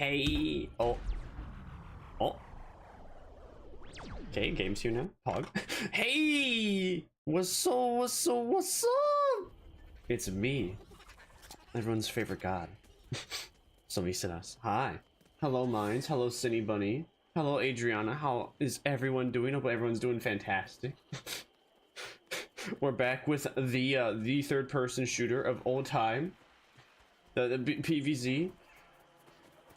Hey. Oh. Oh. Okay, game's here now. Pog. Hey! What's up? It's me. Everyone's favorite god. Somicidas. Hi. Hello, Minds. Hello, Cinny Bunny. Hello, Adriana. How is everyone doing? Hope everyone's doing fantastic. We're back with the third-person shooter of old time. The PVZ.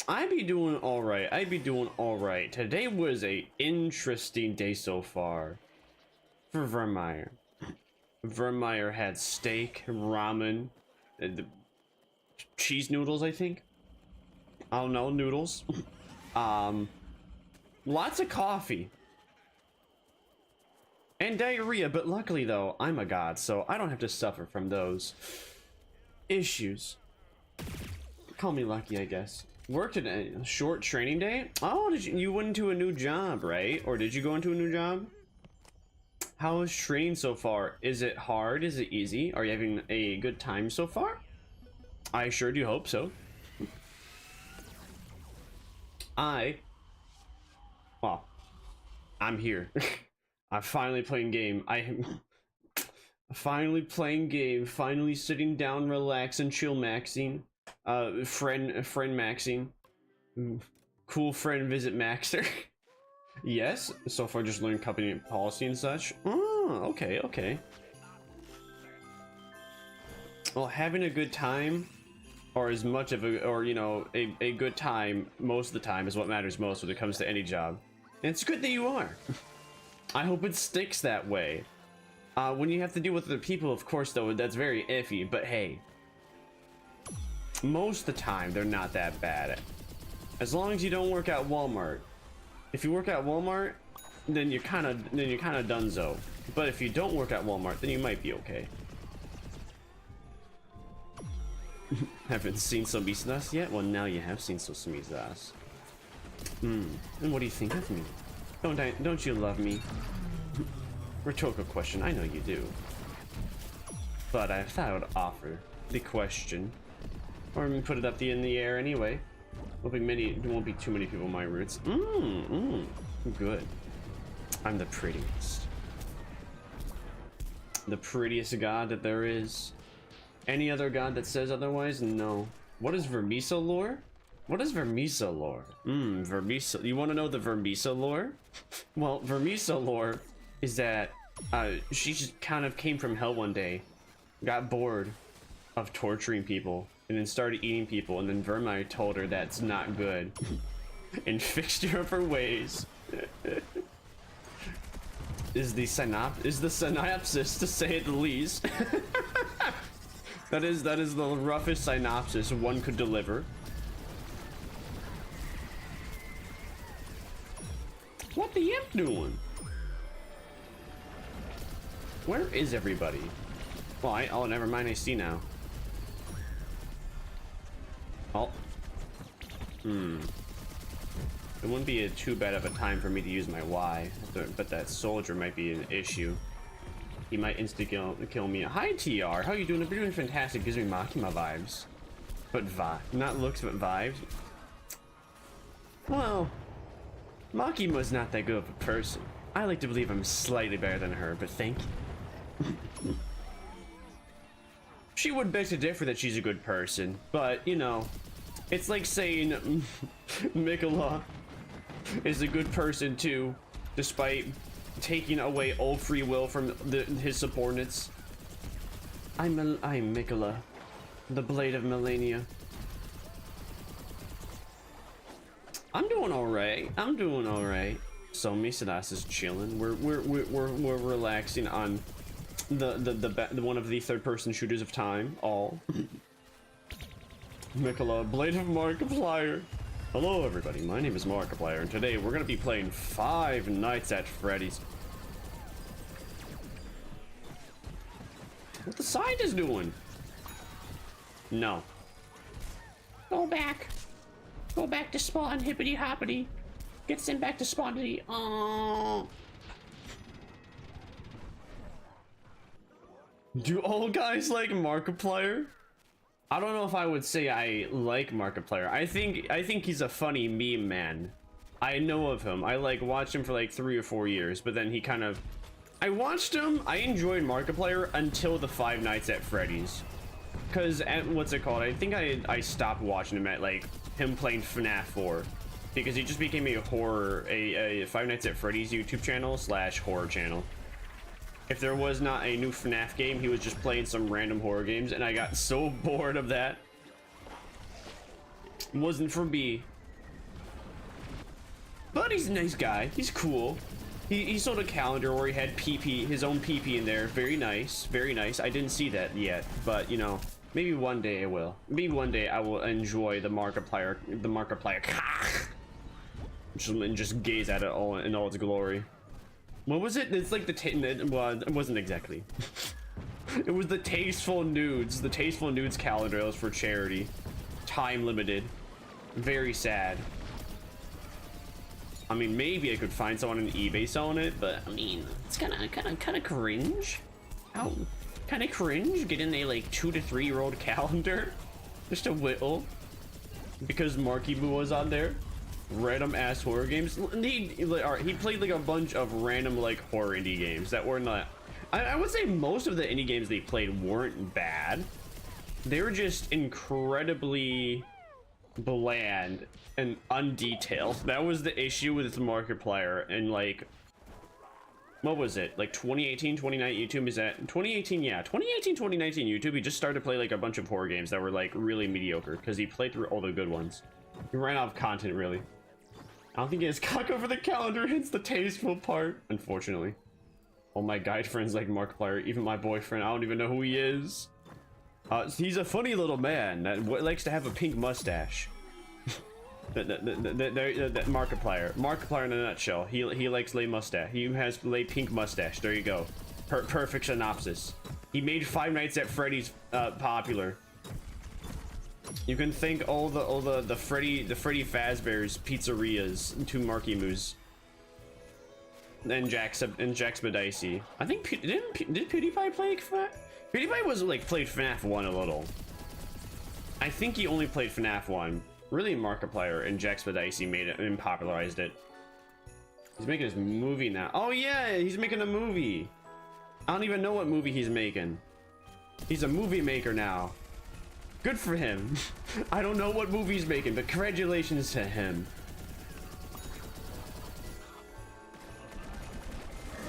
I'd be doing all right. Today was a interesting day so far for Vermire. Vermire had steak, ramen, and cheese noodles, I think. I don't know, noodles. Lots of coffee. And diarrhea, but luckily though, I'm a god, so I don't have to suffer from those issues. Call me lucky, I guess. Worked at a short training day? Oh, you went into a new job, right? Or did you go into a new job? How is training so far? Is it hard? Is it easy? Are you having a good time so far? I sure do hope so. Well, I'm here. I'm finally playing game. I am finally playing game. Finally sitting down, relax, and chill maxing. Friend maxing. Cool friend visit maxer. Yes, so far just learned company policy and such. Oh, okay. Well, having a good time, or as much of a, or you know, a good time most of the time is what matters most when it comes to any job. And it's good that you are. I hope it sticks that way. When you have to deal with other people, of course, though, that's very iffy, but hey. Most of the time, they're not that bad. As long as you don't work at Walmart. If you work at Walmart, then you're kind of donezo. But if you don't work at Walmart, then you might be okay. Haven't seen Somicidas yet? Well, now you have seen Somicidas. And what do you think of me? Don't you love me? Rhetorical question. I know you do. But I thought I would offer the question, or put it up in the air anyway. There won't be too many people in my roots. Good. I'm the prettiest. The prettiest god that there is. Any other god that says otherwise? No. What is Vermisa lore? What is Vermisa lore? Vermisa. You want to know the Vermisa lore? Well, Vermisa lore is that she just kind of came from hell one day, got bored of torturing people, and then started eating people, and then Vermire told her that's not good and fixed her of her ways. is the synopsis, to say it the least. that is the roughest synopsis one could deliver. What the imp doing? Where is everybody? Well, oh, never mind, I see now. Oh. It wouldn't be too bad of a time for me to use my Y, but that soldier might be an issue. He might insta-kill me. Hi, TR. How you doing? You're doing fantastic. Gives me Makima vibes. But not looks, but vibes. Well, Makima's not that good of a person. I like to believe I'm slightly better than her, but thank you. She would beg to differ that she's a good person, but, you know, it's like saying Mikola is a good person too, despite taking away all free will from his subordinates. I'm Mikola, the Blade of Millennia. I'm doing alright. So Somicidas is chilling. We're relaxing on the one of the third-person shooters of time. All. Mikola, Blade of Markiplier. Hello, everybody. My name is Markiplier, and today we're gonna be playing Five Nights at Freddy's. What the scientist doing? No. Go back. Go back to spawn, hippity hoppity. Get sent back to spawn. Oh. Do all guys like Markiplier? I don't know if I would say I like Markiplier. I think he's a funny meme man. I know of him. I like watched him for like 3 or 4 years, but then he kind of, I watched him. I enjoyed Markiplier until the Five Nights at Freddy's, because at what's it called? I think I stopped watching him at like him playing FNAF 4, because he just became a horror, a Five Nights at Freddy's YouTube channel / horror channel. If there was not a new FNAF game, he was just playing some random horror games, and I got so bored of that. It wasn't for me. But he's a nice guy. He's cool. He sold a calendar where he had PP, his own PP in there. Very nice. Very nice. I didn't see that yet, but you know, maybe one day I will. Maybe one day I will enjoy the Markiplier, and just gaze at it all in all its glory. What was it? It's like well, it wasn't exactly. It was the Tasteful Nudes. The Tasteful Nudes calendar. It was for charity. Time limited. Very sad. I mean, maybe I could find someone on eBay selling it, but I mean, it's kind of cringe. How kind of cringe getting a like 2 to 3 year old calendar, just a whittle, because Marky Boo was on there. Random ass horror games. He played like a bunch of random like horror indie games that were not. I would say most of the indie games they played weren't bad. They were just incredibly bland and undetailed. That was the issue with Markiplier. And like, what was it, like 2018 2019 YouTube? Is that 2018? Yeah, 2018 2019 YouTube. He just started to play like a bunch of horror games that were like really mediocre because he played through all the good ones. He ran out of content, really. I don't think he has cock over the calendar. Hits the tasteful part, unfortunately. All my guide friends like Markiplier, even my boyfriend. I don't even know who he is. He's a funny little man that likes to have a pink mustache. that Markiplier in a nutshell. He likes lay mustache. He has lay pink mustache. There you go. Perfect synopsis. He made Five Nights at Freddy's popular. You can thank all the Freddy Fazbear's pizzerias to Marky Moose and Jacksmedici. I think did PewDiePie play FNAF? PewDiePie was like played FNAF 1 a little. I think he only played FNAF 1. Really, Markiplier and Jacksmedici made it and popularized it. He's making his movie now. Oh yeah, he's making a movie. I don't even know what movie he's making. He's a movie maker now. Good for him. I don't know what movie he's making, but congratulations to him.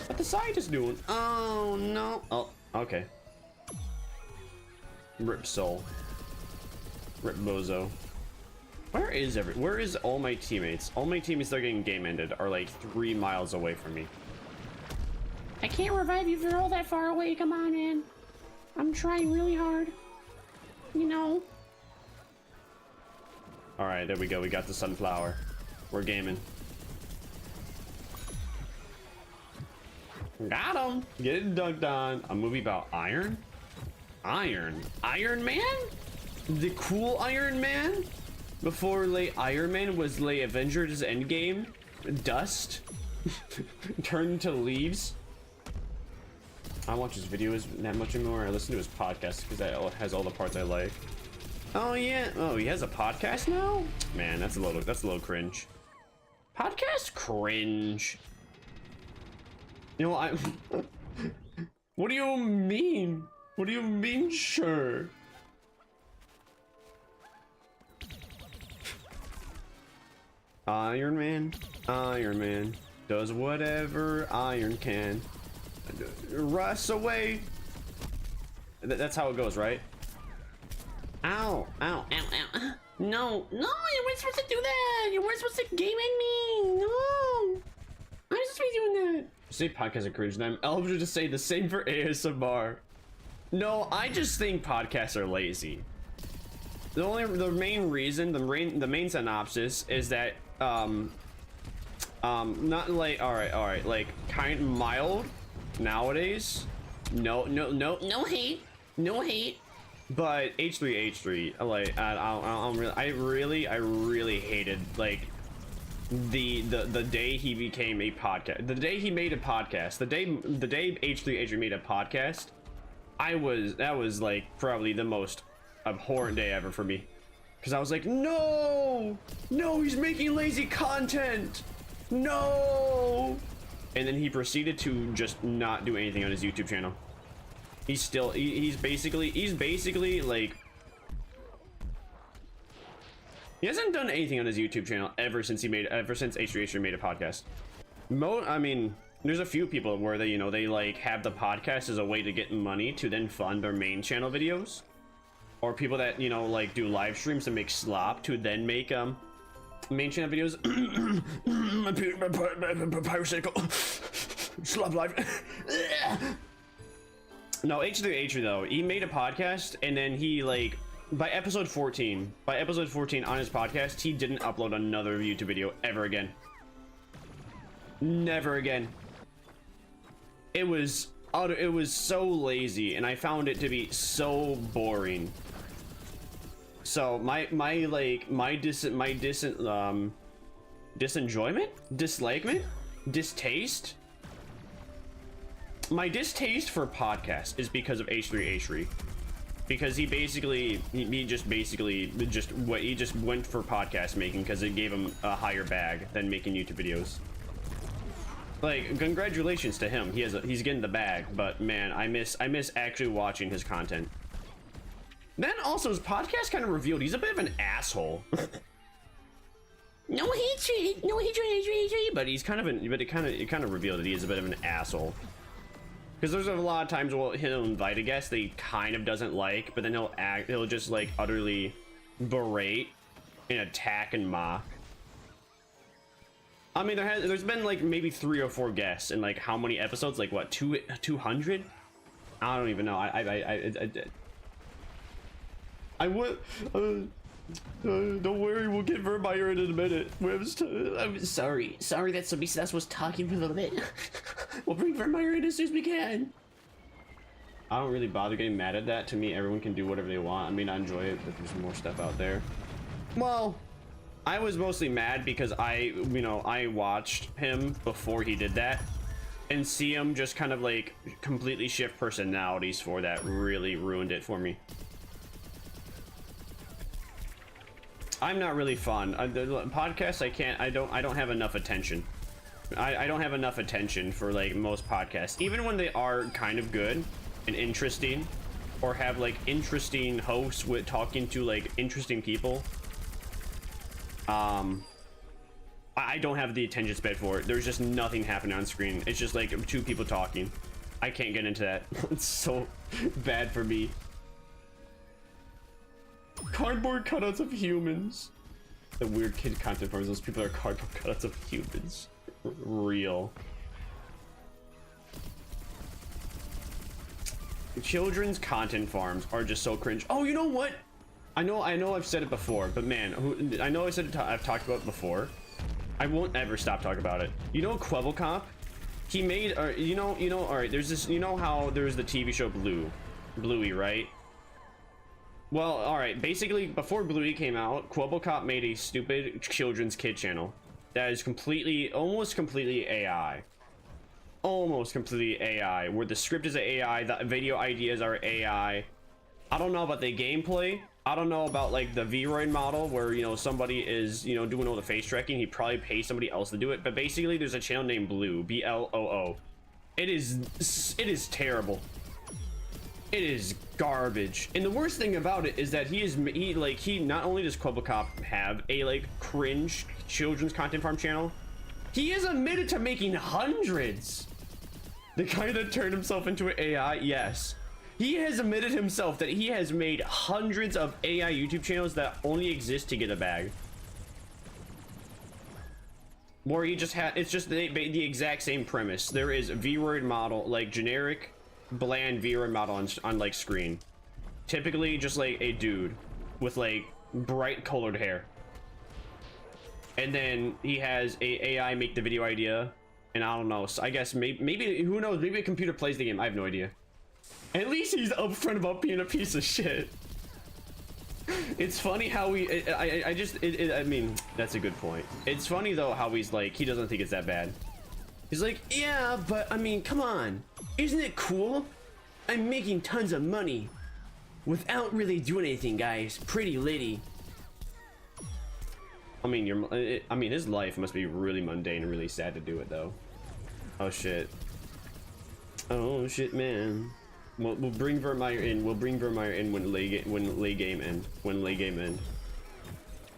What the scientist doing? Oh no. Oh, okay. Rip soul. Rip bozo. Where is all my teammates? All my teammates that are getting game ended are like 3 miles away from me. I can't revive you if you're all that far away. Come on, man. I'm trying really hard. You know. All right, there we go. We got the sunflower. We're gaming. Got him. Getting dunked on. A movie about Iron Man? The cool Iron Man? Before Iron Man was Avengers Endgame? Dust? Turned to leaves? I don't watch his videos that much anymore. I listen to his podcast because that has all the parts I like. Oh yeah. Oh, he has a podcast now? Man, that's a little cringe. Podcast cringe. You know, what do you mean? What do you mean, sure? Iron Man does whatever Iron can. Russ away. That's how it goes, right? Ow, ow, ow, ow. No, you weren't supposed to do that. You weren't supposed to game at me. No. I'm supposed to be doing that. Say podcasts are cringe, and I'm eligible to say the same for ASMR. No, I just think podcasts are lazy. The main reason, the main synopsis is that not like all right, like kind of mild nowadays. No hate, but H3, like I really hated like the day he became a podcast, the day he made a podcast, the day H3 made a podcast. That was like probably the most abhorrent day ever for me. Because I was like, no, he's making lazy content. No. And then he proceeded to just not do anything on his YouTube channel. He's still, he's basically like, he hasn't done anything on his YouTube channel ever since H3H3 made a podcast. I mean, there's a few people where they, you know, they like have the podcast as a way to get money to then fund their main channel videos. Or people that, you know, like do live streams and make slop to then make main channel videos. My pyrocycle slop live. No, H3H3 though, he made a podcast and then he like by episode 14 on his podcast, he didn't upload another YouTube video ever again. Never again. It was so lazy, and I found it to be so boring. So distaste. My distaste for podcasts is because of H3H3, because he just went for podcast making because it gave him a higher bag than making YouTube videos. Like, congratulations to him. He's getting the bag, but man, I miss actually watching his content. Then also his podcast kind of revealed he's a bit of an asshole. No hatred, but it kind of revealed that he is a bit of an asshole. Because there's a lot of times he'll invite a guest that he kind of doesn't like, but then he'll just like utterly berate and attack and mock. I mean, there's been like maybe 3 or 4 guests in like how many episodes? Like what, 200? I don't even know. I would. Don't worry, we'll get Vermire in a minute. I'm sorry that Somicidas was talking for a little bit. We'll bring Vermire in as soon as we can. I don't really bother getting mad at that. To me, everyone can do whatever they want. I mean, I enjoy it, but there's more stuff out there. Well, I was mostly mad because I watched him before he did that, and see him just kind of like completely shift personalities for that really ruined it for me. I'm not really fun. The podcasts I don't have enough attention. I don't have enough attention for like most podcasts, even when they are kind of good and interesting, or have like interesting hosts with talking to like interesting people. I don't have the attention span for it. There's just nothing happening on screen. It's just like 2 people talking. I can't get into that. It's so bad for me. Cardboard cutouts of humans. The weird kid content farms. Those people are cardboard cutouts of humans. Real. Children's content farms are just so cringe. Oh, you know what? I know I've said it before, but man, I've talked about it before. I won't ever stop talking about it. You know P.O.Box? He made, or all right, there's this, you know how there's the TV show Bluey, right? Well, all right, basically before Bluey came out, P.O.Box made a stupid children's kid channel that is almost completely AI. Almost completely AI, where the script is AI, the video ideas are AI. I don't know about the gameplay. I don't know about like the Vroid model where, you know, somebody is, you know, doing all the face tracking. He probably pays somebody else to do it. But basically there's a channel named Blue, B-L-O-O. It is terrible. It is garbage. And the worst thing about it is that he not only does P.O.Box have a like cringe children's content farm channel, he is admitted to making hundreds. The guy that turned himself into an AI, yes. He has admitted himself that he has made hundreds of AI YouTube channels that only exist to get a bag. Where he just it's just the exact same premise. There is Vroid model, like generic, bland Vroid model on like screen. Typically just like a dude with like bright colored hair. And then he has a AI make the video idea. And I don't know, so I guess maybe, who knows, maybe a computer plays the game, I have no idea. At least he's upfront about being a piece of shit. It's funny how I mean, that's a good point. It's funny though how he's like, he doesn't think it's that bad. He's like, yeah, but I mean, come on. Isn't it cool? I'm making tons of money. without really doing anything, guys. Pretty litty. I mean, I mean, his life must be really mundane and really sad to do it, though. Oh shit. Oh shit, man. We'll bring Vermire in. We'll bring Vermire in when lay game end. When lay game end.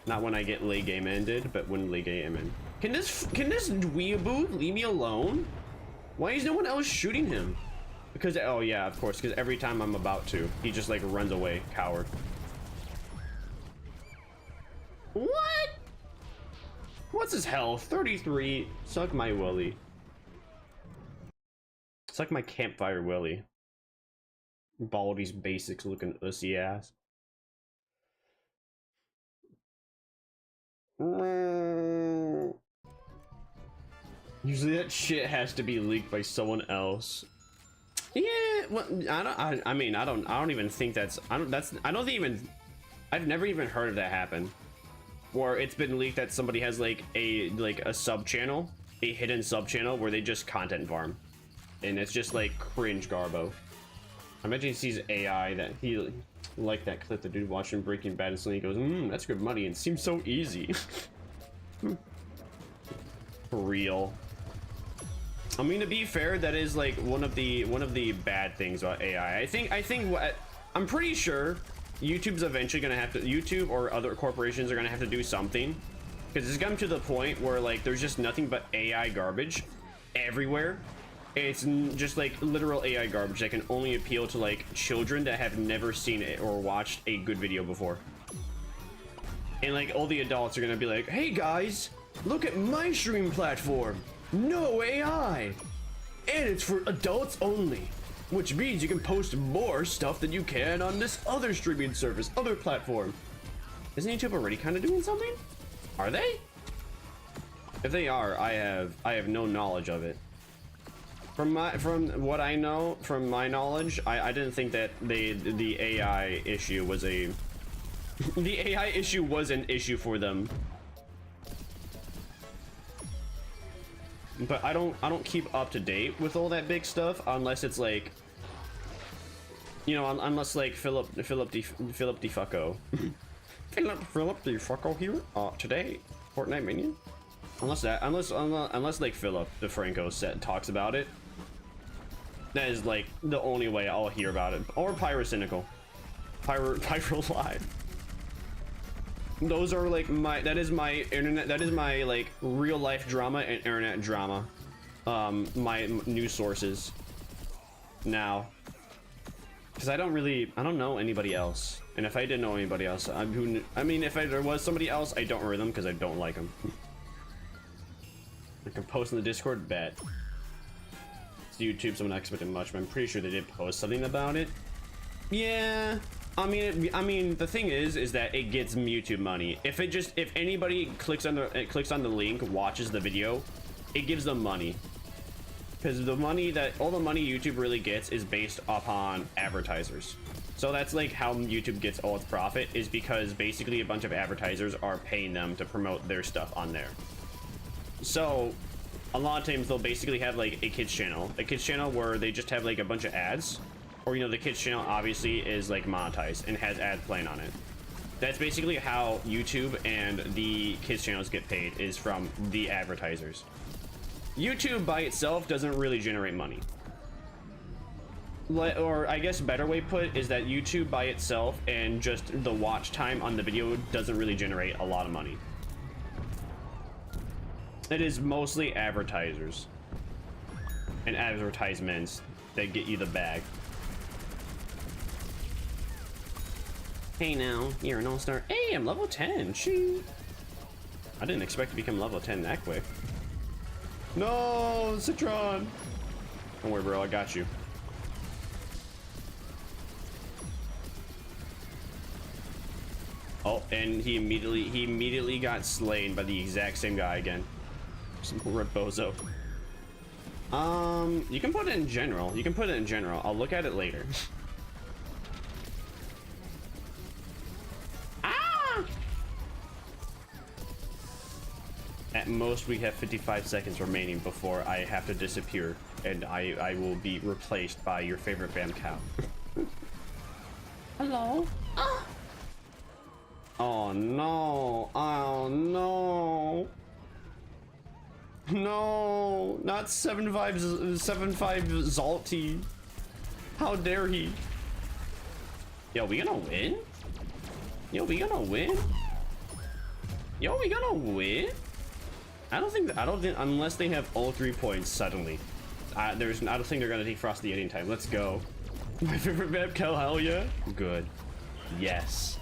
Not when I get lay game ended, but when lay game end. Can this weeaboo leave me alone? Why is no one else shooting him? Because, oh yeah, of course, because every time I'm about to, he just like runs away, coward. What? What's his health? 33. Suck my willy. Suck my campfire willy. Baldy's basics looking ussy ass. Usually that shit has to be leaked by someone else. Yeah, well, I mean, I don't even think that's, I've never even heard of that happen. Or it's been leaked that somebody has like a sub channel, a hidden sub channel where they just content farm. And it's just like cringe garbo. I imagine he sees AI that he like that clip the dude watching Breaking Bad and suddenly he goes, that's good money and it seems so easy. For real. I mean, to be fair, that is like one of the bad things about AI. I think what I'm pretty sure YouTube's eventually gonna have to, YouTube or other corporations are gonna have to do something, because it's come to the point where like there's just nothing but AI garbage everywhere. It's just like literal AI garbage that can only appeal to like children that have never seen it or watched a good video before. And like all the adults are gonna be like, hey guys, look at my streaming platform. No AI, and it's for adults only, which means you can post more stuff than you can on this other streaming service, other platform. Isn't YouTube already kind of doing something? Are they? If they are, I have no knowledge of it. From what I know, from my knowledge, I didn't think that the AI issue was a the AI issue was an issue for them. But I don't keep up to date with all that big stuff unless it's like, you know, unless like Philip DeFucco Philip DeFucco here today Fortnite minion. Unless like Philip DeFranco talks about it. That is like the only way I'll hear about it. Or Pyrocynical. Pyro Live. Those are like that is my internet, that is my like real life drama and internet drama. My news sources now, because I don't know anybody else. And if I didn't know anybody else, I mean, if there was somebody else, I don't read them because I don't like them. I can post in the Discord, bet. It's YouTube, so I'm not expecting much, but I'm pretty sure they did post something about it. Yeah. I mean, the thing is that it gets YouTube money. If anybody clicks on the link, watches the video, it gives them money. Because all the money YouTube really gets is based upon advertisers. So that's like how YouTube gets all its profit, is because basically a bunch of advertisers are paying them to promote their stuff on there. So a lot of times they'll basically have like a kids channel where they just have like a bunch of ads. Or, you know, the kids channel obviously is like monetized and has ads playing on it. That's basically how YouTube and the kids channels get paid, is from the advertisers. YouTube by itself doesn't really generate money. Or I guess a better way put is that YouTube by itself and just the watch time on the video doesn't really generate a lot of money. It is mostly advertisers and advertisements that get you the bag. Hey now, you're an all-star. Hey, I'm level 10. Shoot. I didn't expect to become level 10 that quick. No, Citron. Don't worry, bro. I got you. Oh, and he immediately got slain by the exact same guy again. Some red bozo. You can put it in general. I'll look at it later. At most, we have 55 seconds remaining before I have to disappear, and I will be replaced by your favorite bam cow. Hello? Ah! Oh no. Oh no. No, not 7-5 Zalty. How dare he? Yo, we gonna win? Yo, we gonna win? Yo, we gonna win? I don't think unless they have all 3 points suddenly. I don't think they're gonna take Frosty anytime. Let's go. My favorite map, Kel, hell yeah. Good. Yes.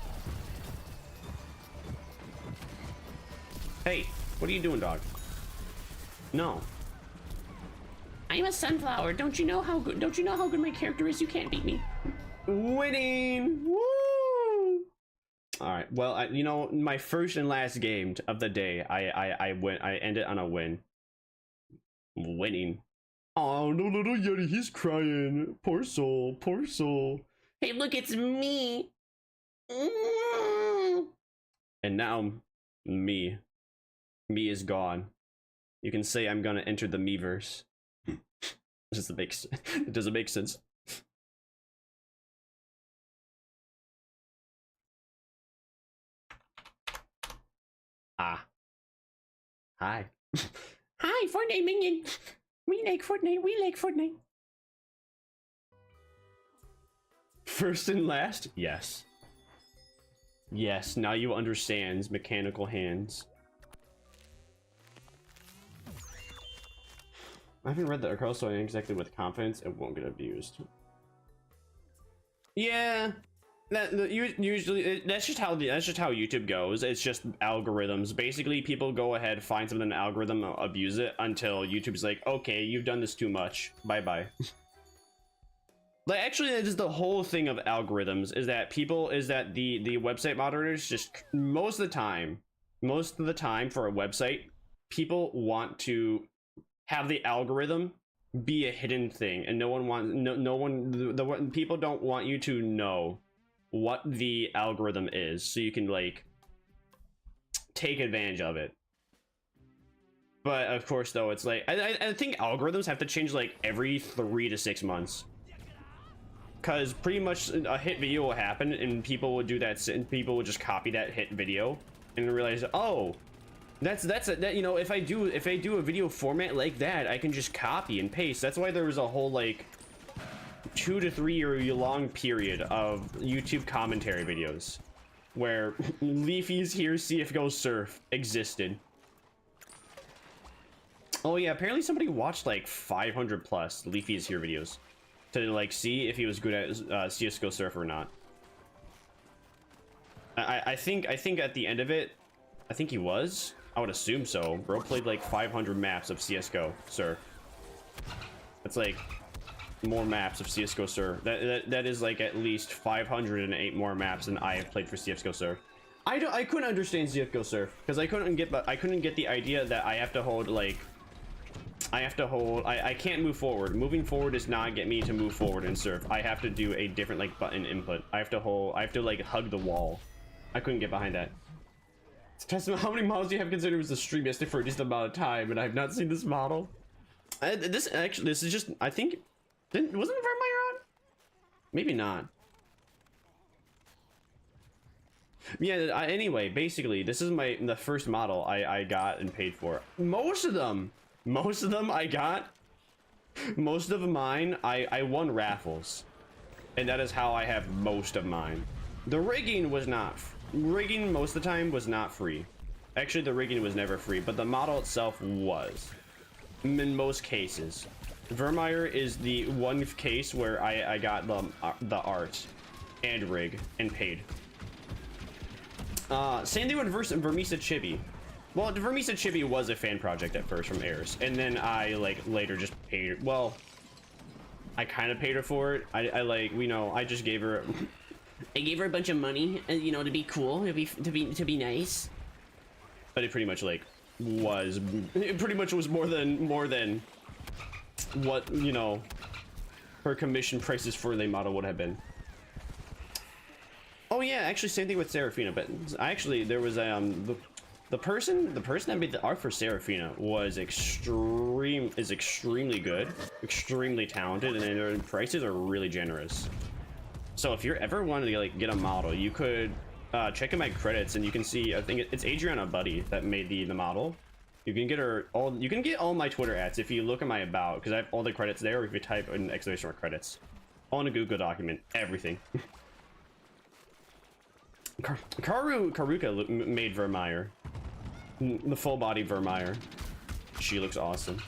Hey, what are you doing, dog? No. I'm a sunflower. Don't you know how good my character is? You can't beat me. Winning! Woo! All right. Well, you know, my first and last game of the day, I ended on a win. Winning. Oh no, little Yeti, he's crying. Poor soul, poor soul. Hey, look, it's me. And now, me is gone. You can say I'm gonna enter the Meverse. It doesn't make sense. Ah. Hi. Hi, Fortnite minion. We like Fortnite. We like Fortnite. First and last? Yes. Yes, now you understand mechanical hands. I haven't read the article, so exactly with confidence it won't get abused. Yeah, usually that's just how YouTube goes. It's just algorithms. Basically, people go ahead, find something in the algorithm, abuse it until YouTube's like, okay, you've done this too much. Bye bye. Like, actually, that is the whole thing of algorithms. Is that the website moderators just most of the time for a website, people want to have the algorithm be a hidden thing, and people don't want you to know what the algorithm is, so you can like take advantage of it. But of course, though, it's like I think algorithms have to change like every 3 to 6 months, because pretty much a hit video will happen and people will do that, and people will just copy that hit video and realize, oh, that you know, if I do a video format like that, I can just copy and paste. That's why there was a whole like 2 to 3 year long period of YouTube commentary videos where Leafy's Here CFGO Surf existed. Oh yeah, apparently somebody watched like 500 plus Leafy's Here videos to like see if he was good at CSGO Surf or not. I think at the end of it, I think he was. I would assume so. Bro played like 500 maps of CSGO Surf. That's like more maps of CSGO Surf. That is like at least 508 more maps than I have played for CSGO Surf. I couldn't understand CSGO Surf because I couldn't get the idea that I have to hold like I can't move forward. Moving forward does not get me to move forward in Surf. I have to do a different like button input. I have to like hug the wall. I couldn't get behind that. How many models do you have considered as a stream yesterday for a decent amount of time, and I have not seen this model? This is just, I think, wasn't Vermire on? Maybe not. Yeah, anyway, basically, this is the first model I got and paid for. Most of them I got. Most of mine, I won raffles. And that is how I have most of mine. The rigging was not rigging most of the time was not free. Actually, the rigging was never free, but the model itself was in most cases. Vermire is the one case where I got the art and rig and paid. Same thing with Vermisa Chibi. Well, Vermisa Chibi was a fan project at first from Airs, and then I like later just paid. Well, I kind of paid her for it. I like, you know, I just gave her. I gave her a bunch of money, you know, to be cool, to be nice. But it pretty much like was, it pretty much was more than what, you know, her commission prices for the model would have been. Oh yeah, actually same thing with Seraphina, but actually there was the person that made the art for Seraphina was extremely good, extremely talented, and their prices are really generous. So if you're ever wanting to like get a model, you could check in my credits and you can see, I think it's Adriana Buddy that made the model. You can get her all, you can get all my Twitter ads if you look at my about, because I have all the credits there, or if you type in exclamation mark credits. All in a Google document, everything. Karuka made Vermire. The full body Vermire. She looks awesome.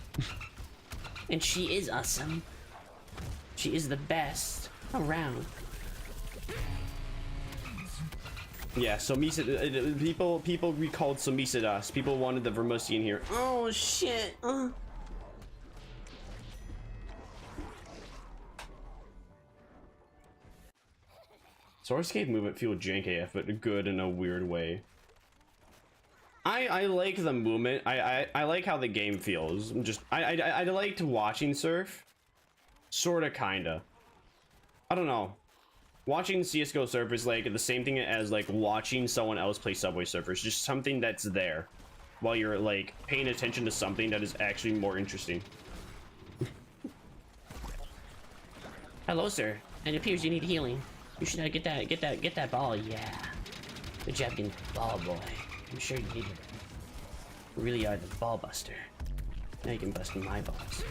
And she is awesome. She is the best around. Yeah, Somicidas, people recalled Somicidas. People wanted the Vermisa in here. Oh shit. Swordscape movement feel janky AF, but good in a weird way. I like the movement. I like how the game feels. I liked watching Surf. Sorta, kinda. I don't know. Watching CSGO Surf is like the same thing as like watching someone else play Subway Surfers. Just something that's there while you're like paying attention to something that is actually more interesting. Hello, sir. It appears you need healing. You should get that ball. Yeah. Good job getting the ball, boy. I'm sure you need it. You really are the ball buster. Now you can bust my balls.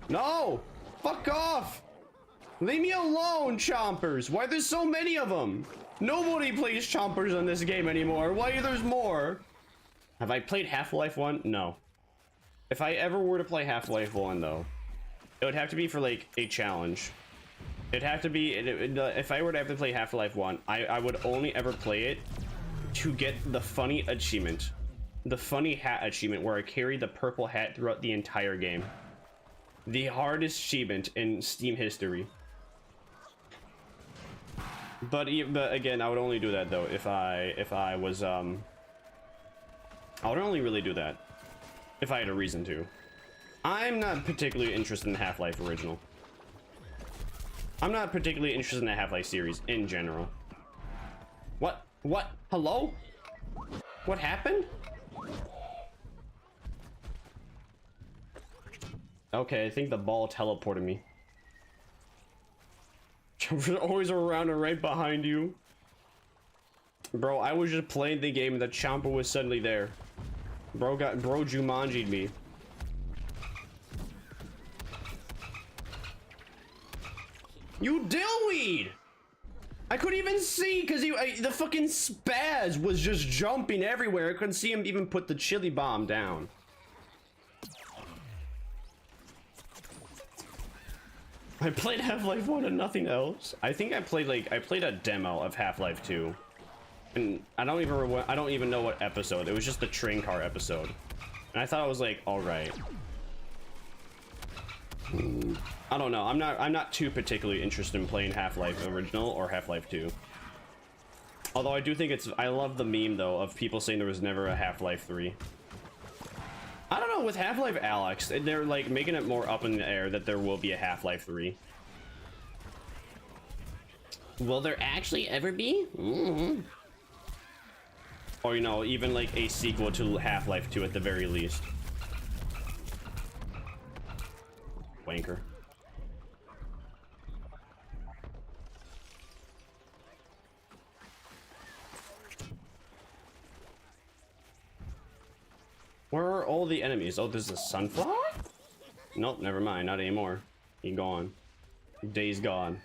No! Fuck off! Leave me alone, Chompers! Why there's so many of them? Nobody plays Chompers in this game anymore. Why there's more? Have I played Half-Life 1? No. If I ever were to play Half-Life 1, though, it would have to be for, like, a challenge. It'd have to be... if I were to have to play Half-Life 1, I would only ever play it to get the funny achievement. The funny hat achievement, where I carried the purple hat throughout the entire game. The hardest achievement in Steam history. But again, I would only do that, though, if I was, I would only really do that if I had a reason to. I'm not particularly interested in Half-Life original. I'm not particularly interested in the Half-Life series in general. What? Hello? What happened? Okay, I think the ball teleported me. Chompers are always around and right behind you. Bro, I was just playing the game and the Chomper was suddenly there. Bro Jumanji'd me. You dillweed! I couldn't even see because the fucking spaz was just jumping everywhere. I couldn't see him even put the chili bomb down. I played Half-Life 1 and nothing else. I think I played a demo of Half-Life 2. And I don't even know what episode. It was just the train car episode. And I thought it was like, all right. I don't know. I'm not too particularly interested in playing Half-Life original or Half-Life 2. Although I do think I love the meme though of people saying there was never a Half-Life 3. I don't know, with Half-Life Alyx, they're like making it more up in the air that there will be a Half-Life 3. Will there actually ever be? Mm-hmm. Or, you know, even like a sequel to Half-Life 2 at the very least. Wanker. Where are all the enemies? Oh, there's a sunflower? Nope, never mind. Not anymore. He gone. Day's gone.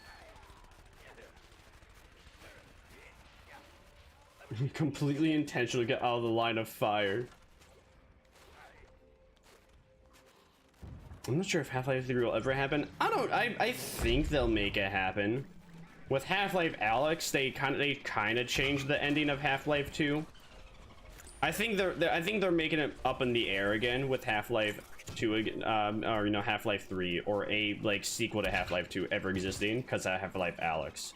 Completely intentional to get out of the line of fire. I'm not sure if Half-Life 3 will ever happen. I think they'll make it happen. With Half-Life Alyx, they kind of changed the ending of Half-Life 2. I think they're making it up in the air again with Half-Life 2 again, or you know, Half-Life 3 or a like sequel to Half-Life 2 ever existing because of Half-Life Alyx.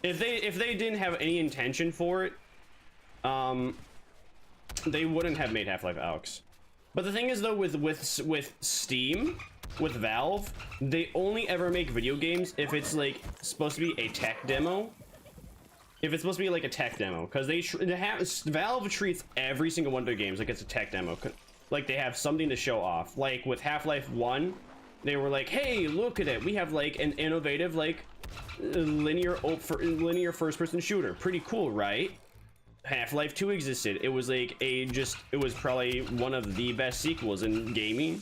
If they didn't have any intention for it, they wouldn't have made Half-Life Alyx. But the thing is though, with Steam, with Valve, they only ever make video games if it's like supposed to be a tech demo. If it's supposed to be like a tech demo, because Valve treats every single one of their games like it's a tech demo. Like they have something to show off. Like with Half-Life 1, they were like, hey, look at it, we have like an innovative like linear first-person shooter. Pretty cool, right? Half-Life 2 existed. It was like it was probably one of the best sequels in gaming,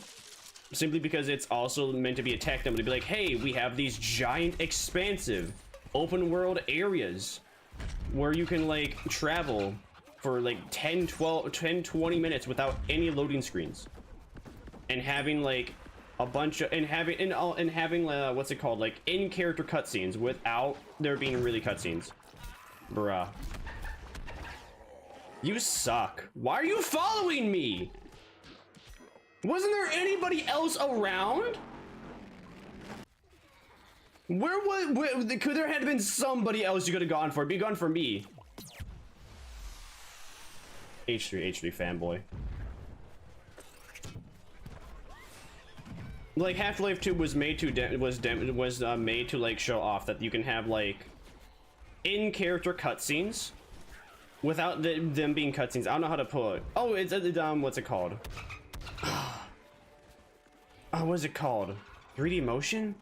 simply because it's also meant to be a tech demo to be like, hey, we have these giant expansive open world areas where you can like travel for like 10 20 minutes without any loading screens, and having like a bunch of having what's it called, like in-character cutscenes without there being really cutscenes. Bruh, you suck. Why are you following me? Wasn't there anybody else around? Could there have been somebody else you could have gone for? Be gone for me. H3 fanboy. Like Half-Life 2 was made to made to like show off that you can have like in-character cutscenes without them being cutscenes. I don't know how to put it. Oh, it's what's it called? What's it called? 3D motion?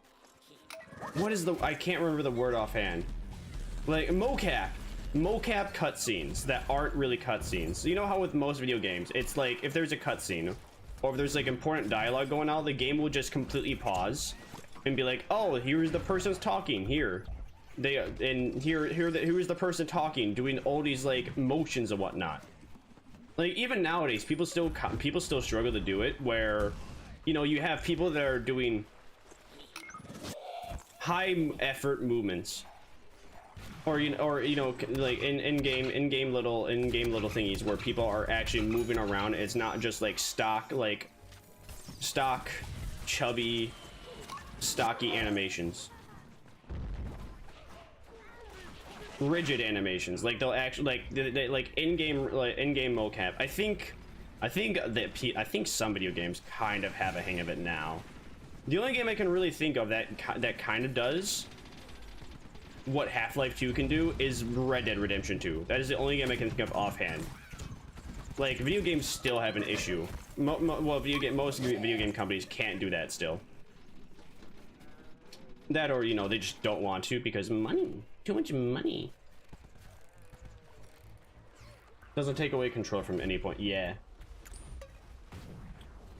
What is the, I can't remember the word offhand. Like mocap cutscenes that aren't really cutscenes. You know how with most video games, it's like if there's a cutscene or if there's like important dialogue going on, the game will just completely pause and be like, oh, here's the person's talking here. Here's the person talking, doing all these like motions and whatnot. Like even nowadays, people still struggle to do it, where, you know, you have people that are doing high effort movements, or you know like in game little thingies where people are actually moving around. It's not just like stock chubby stocky animations, rigid animations. Like they'll actually like in-game mocap. I think some video games kind of have a hang of it now. The only game I can really think of that kind of does what Half-Life 2 can do is Red Dead Redemption 2. That is the only game I can think of offhand. Like, video games still have an issue. Most video game companies can't do that still. That, or, you know, they just don't want to because money. Too much money. Doesn't take away control from any point. Yeah.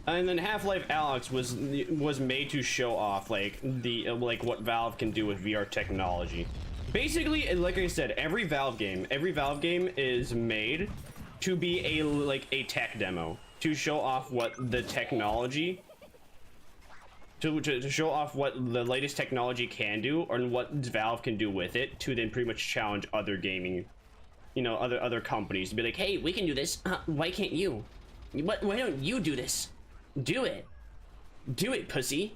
And then Half-Life Alyx was made to show off like what Valve can do with VR technology. Basically, like I said, every Valve game is made to be a tech demo, to show off what the technology, to show off what the latest technology can do, or what Valve can do with it, to then pretty much challenge other gaming, you know, other companies to be like, hey, we can do this. Why can't you? Why don't you do this? Do it, pussy.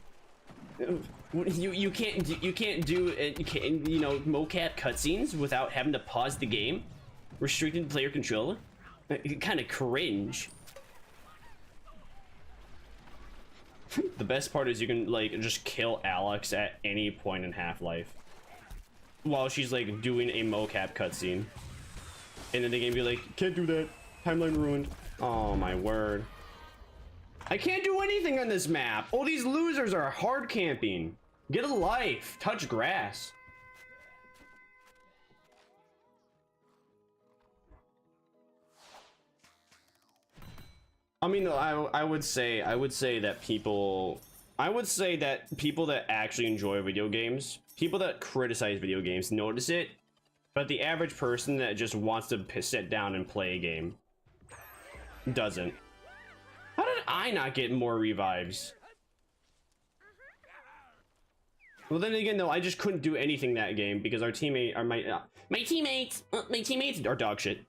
You can't do it, you know, mocap cutscenes without having to pause the game, restricted player control. Kind of cringe. The best part is you can like just kill Alyx at any point in Half-Life while she's like doing a mocap cutscene, and then the game be like, can't do that, timeline ruined. Oh my word. I can't do anything on this map. All these losers are hard camping. Get a life. Touch grass. I mean, I would say that people that actually enjoy video games, people that criticize video games notice it, but the average person that just wants to sit down and play a game doesn't. How did I not get more revives? Well, then again, though, I just couldn't do anything that game because my teammates are dog shit.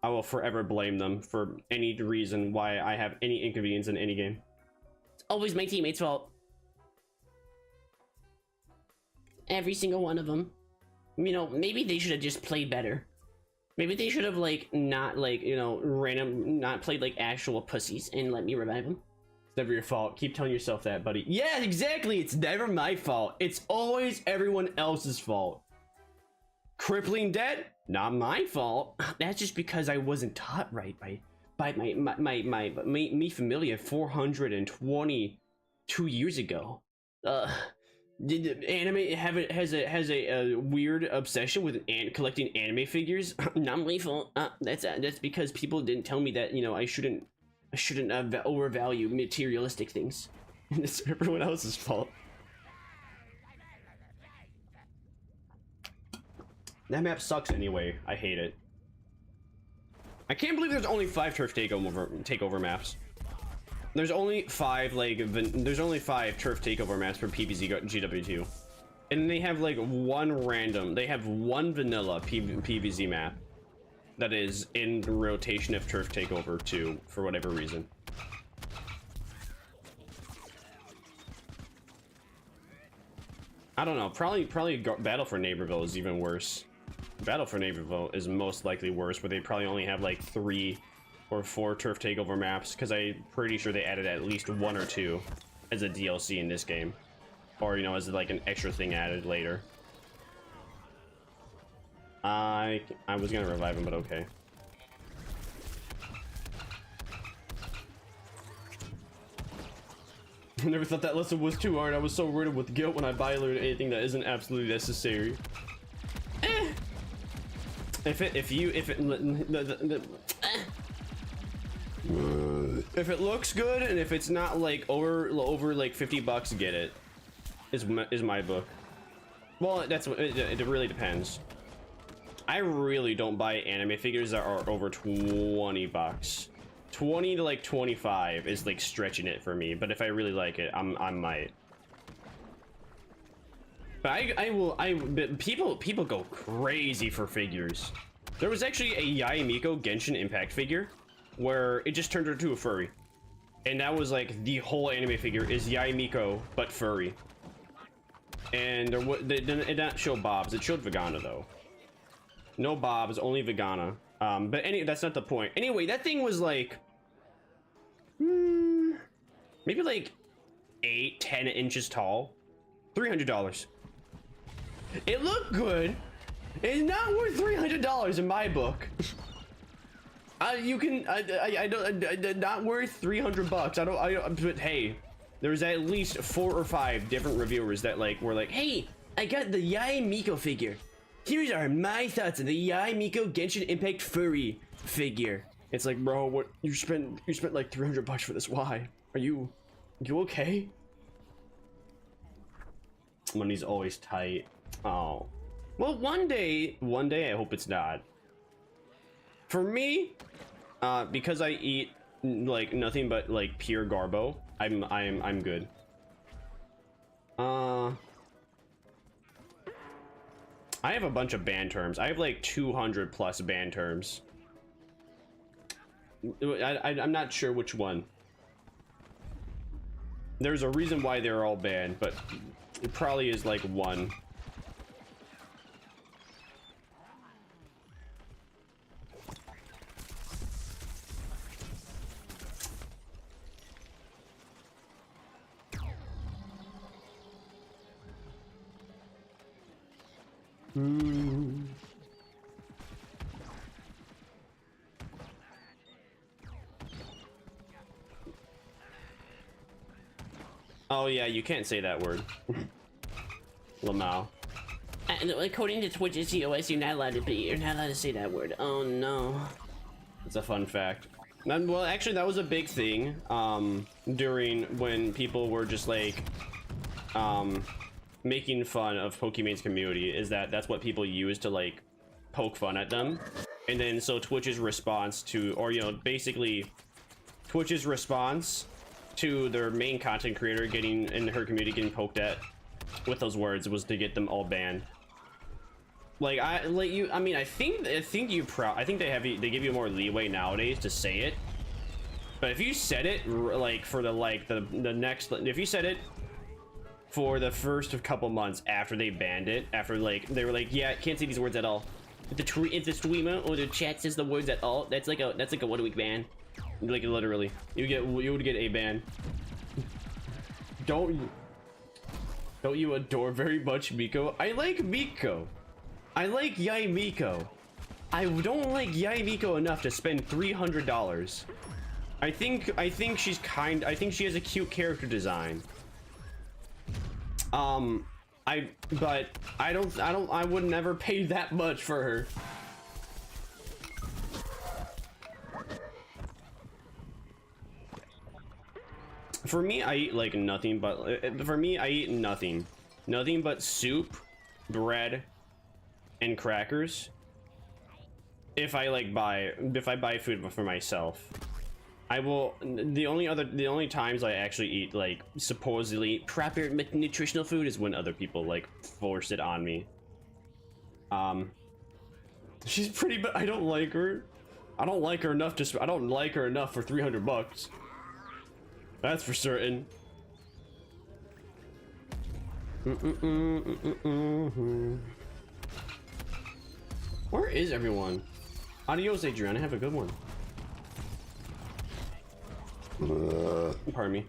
I will forever blame them for any reason why I have any inconvenience in any game. It's always my teammates' fault. Every single one of them. You know, maybe they should have just played better. Maybe they should have not played like actual pussies and let me revive them. It's never your fault. Keep telling yourself that, buddy. Yeah, exactly. It's never my fault. It's always everyone else's fault. Crippling debt? Not my fault. That's just because I wasn't taught right by me familia 422 years ago. Anime has a weird obsession with collecting anime figures. Non-lethal. That's because people didn't tell me that, you know, I shouldn't overvalue materialistic things. And it's everyone else's fault. That map sucks anyway. I hate it. I can't believe there's only 5 turf takeover maps. There's only 5 there's only 5 turf takeover maps for PvZ GW2, and they have like one vanilla PvZ map that is in the rotation of turf takeover 2 for whatever reason. I don't know. Probably Battle for Neighborville is even worse. Battle for Neighborville is most likely worse, but they probably only have like 3 or 4 turf takeover maps, because I'm pretty sure they added at least 1 or 2 as a DLC in this game, or you know, as like an extra thing added later. I was gonna revive him, but okay. I never thought that lesson was too hard. I was so riddled with guilt when I violated anything that isn't absolutely necessary. If it looks good, and if it's not like over like $50, get it. Is my book. Well, that's what it really depends. I really don't buy anime figures that are over $20. 20 to like 25 is like stretching it for me, but if I really like it, I might. But people go crazy for figures. There was actually a Yaimiko Genshin Impact figure where it just turned into a furry, and that was like the whole anime figure is Yaimiko but furry. And it did not show Bobs. It showed Vegana though. No Bobs, only Vegana. But that's not the point. Anyway, that thing was like maybe like 8-10 inches tall. $300. It looked good. It's not worth $300 in my book. You can I don't not worth $300. I don't. But hey, there's at least 4 or 5 different reviewers that like were like, hey, I got the Yaimiko figure. Here's are my thoughts on the Yaimiko Genshin Impact furry figure. It's like, bro, what you spent like $300 for this? Why? Are you okay? Money's always tight. Oh, well, one day I hope it's not. For me, because I eat like nothing but like pure garbo, I'm good. I have a bunch of ban terms. I have like 200 plus ban terms. I'm not sure which one. There's a reason why they're all banned, but it probably is like one. Oh yeah, you can't say that word. Lamau. According to Twitch's TOS, you're not allowed to say that word. Oh no. It's a fun fact. Well, actually, that was a big thing during when people were just like making fun of Pokemon's community. Is that's what people use to like poke fun at them, and then so Twitch's response to, or you know, basically Twitch's response to their main content creator getting in her community getting poked at with those words was to get them all banned. Like I mean, I think they give you more leeway nowadays to say it. But if you said it like for the next, if you said it for the first couple months after they banned it, after like they were like, yeah, can't say these words at all. If the streamer or the chat says the words at all, that's like a 1 week ban. Like literally, you would get a ban. Don't you adore very much Miko? I like Miko. I like Yaimiko. I don't like Yaimiko enough to spend $300. I think she's I think she has a cute character design. But I would never pay that much for her. For me, I eat like nothing but, for me, I eat nothing but soup, bread, and crackers. If I buy food for myself. I will, the only times I actually eat like supposedly proper nutritional food is when other people like force it on me. She's pretty, but I don't like her. I don't like her enough for 300 bucks. That's for certain. Where is everyone? Adios, Adriana. Have a good one. Pardon me.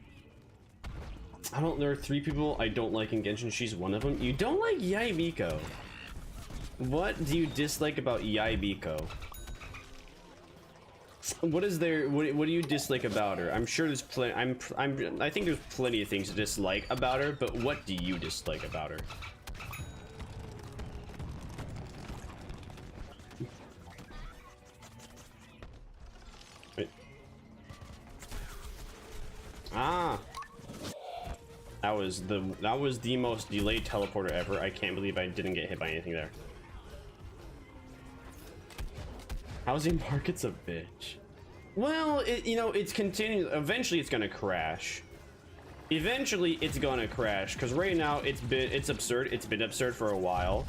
There are 3 people I don't like in Genshin. She's one of them. You don't like Yaimiko. What do you dislike about Yaimiko? What do you dislike about her? I'm sure there's plenty. I think there's plenty of things to dislike about her, but what do you dislike about her? Wait. Ah, that was the most delayed teleporter ever. I can't believe I didn't get hit by anything there. Housing market's a bitch. Well, it's continuing. Eventually, it's gonna crash. Eventually, it's gonna crash because right now it's absurd. It's been absurd for a while.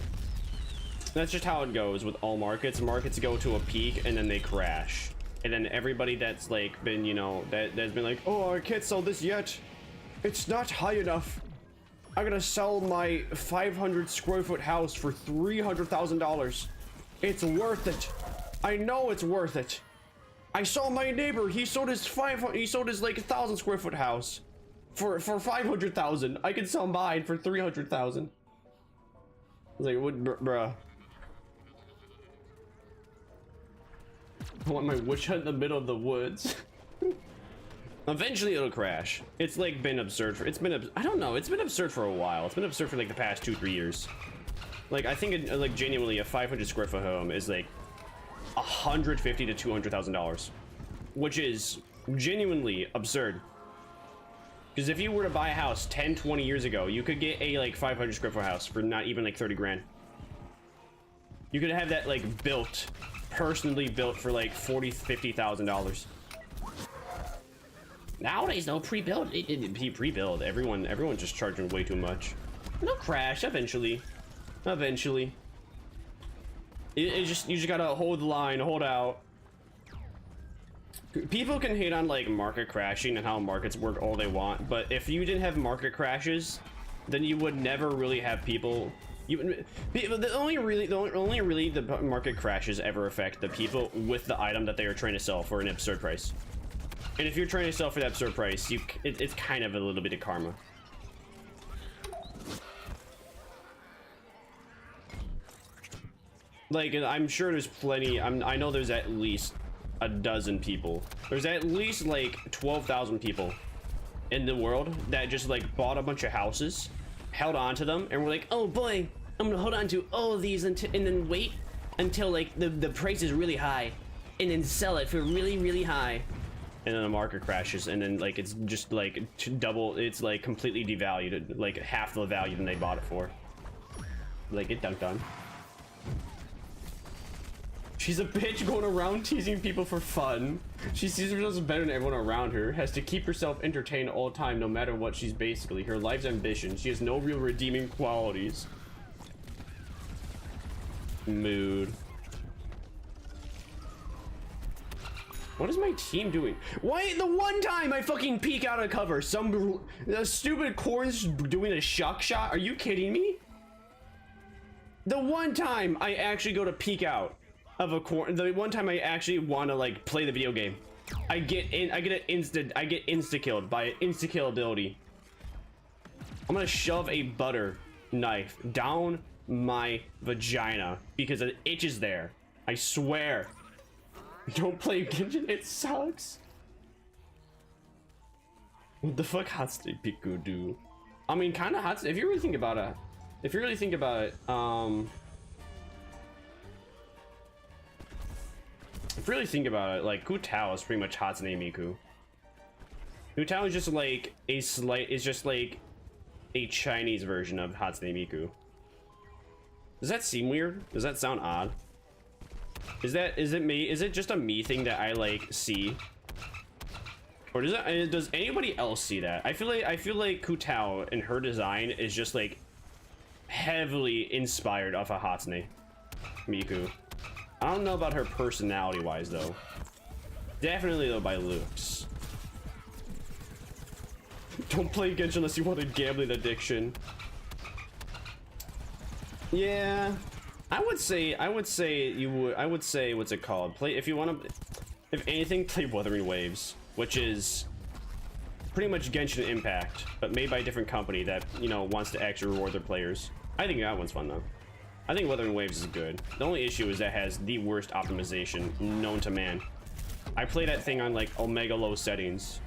That's just how it goes with all markets. Markets go to a peak and then they crash. And then everybody that's like been, that's been like, oh, I can't sell this yet. It's not high enough. I'm gonna sell my 500 square foot house for $300,000. It's worth it. I know it's worth it. I saw my neighbor. He sold his like 1,000 square foot house for 500,000. I can sell mine for 300,000. I was like, what, bruh? I want my witch hut in the middle of the woods. Eventually it'll crash. It's like been absurd for, I don't know, it's been absurd for a while. It's been absurd for like the past 2-3 years. Like I think like genuinely a 500 square foot home is like $150,000 to $200,000, which is genuinely absurd. Because if you were to buy a house 10-20 years ago, you could get a like 500 square foot house for not even like 30 grand. You could have that like personally built for like $40,000-$50,000. Nowadays, no pre-built. Pre-build. Everyone's just charging way too much. It'll crash eventually. Eventually. You just gotta hold the line, hold out. People can hate on like market crashing and how markets work all they want, but if you didn't have market crashes, then you would never really have people. The only really the market crashes ever affect the people with the item that they are trying to sell for an absurd price. And if you're trying to sell for that absurd price, it's kind of a little bit of karma. Like, I'm sure there's plenty. I know there's at least a dozen people. There's at least like 12,000 people in the world that just like bought a bunch of houses, held on to them, and were like, oh boy, I'm gonna hold on to all of these and then wait until like the price is really high, and then sell it for really high. And then the market crashes, and then like it's just like double. It's like completely devalued, like half the value than they bought it for. Like get dunked on. She's a bitch going around teasing people for fun. She sees herself as better than everyone around her. Has to keep herself entertained all the time, no matter what. She's basically her life's ambition. She has no real redeeming qualities. Mood. What is my team doing? Why the one time I fucking peek out of cover, some stupid corn's doing a shock shot? Are you kidding me? The one time I actually go to peek out of a corn, the one time I actually want to like play the video game, I get insta killed by insta kill ability. I'm gonna shove a butter knife down my vagina because it itches there. I swear. Don't play Genshin, it sucks. What the fuck Hatsune Piku do? I mean, kind of Hatsune, if you really think about it. If you really think about it, if you really think about it, like, Hu Tao is pretty much Hatsune Miku. Hu Tao is just like a Chinese version of Hatsune Miku. Does that seem weird? Does that sound odd? Is it just a me thing that I like see? Or does anybody else see that? I feel like Hu Tao and her design is just like heavily inspired off of Hatsune Miku. I don't know about her personality wise though. Definitely though by looks. Don't play Genshin unless you want a gambling addiction. Yeah, I would say what's it called? Play if you want to, if anything, play Wuthering Waves, which is pretty much Genshin Impact, but made by a different company that, you know, wants to actually reward their players. I think that one's fun though. I think Wuthering Waves is good. The only issue is that it has the worst optimization known to man. I play that thing on like omega low settings,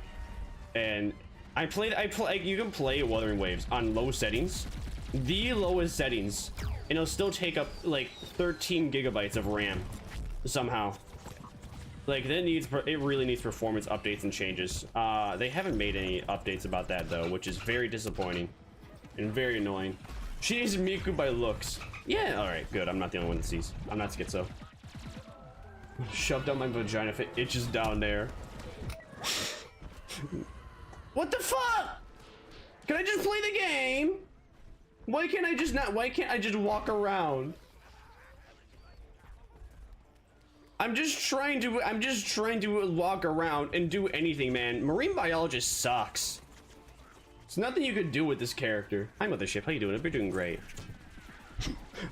and you can play Wuthering Waves on low settings, the lowest settings, and it'll still take up like 13 gigabytes of RAM somehow. Like it really needs performance updates and changes. They haven't made any updates about that though, which is very disappointing and very annoying. She's Miku by looks. Yeah, all right, good. I'm not the only one that sees. I'm not schizo. Shoved down my vagina if it itches down there. What the fuck? Can I just play the game? Why can't I just walk around? I'm just trying to walk around and do anything, man. Marine biologist sucks. There's nothing you could do with this character. Hi, Mothership. How you doing? You're doing great.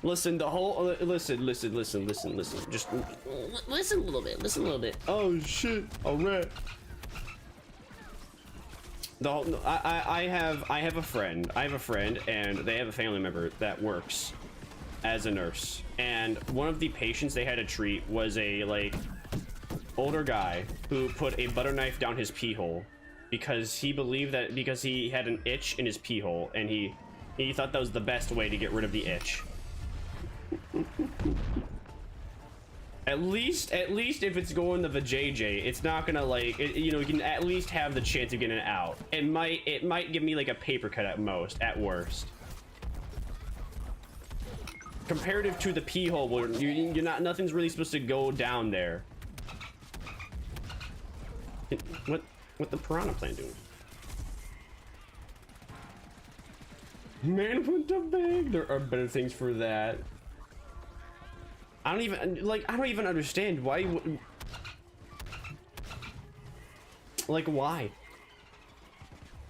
Listen, the whole listen. Just Listen a little bit. Listen a little bit. Oh shit! All right. The whole, I have a friend, and they have a family member that works as a nurse, and one of the patients they had to treat was a like older guy who put a butter knife down his pee hole because he believed that because he had an itch in his pee hole, and he thought that was the best way to get rid of the itch. At least if it's going to the JJ, it's not gonna like you know, you can at least have the chance of getting it out. It might give me like a paper cut at most, at worst. Comparative to the pee hole, where nothing's really supposed to go down there. What the piranha plant doing? Man went to beg. There are better things for that. I don't even understand why. Like why?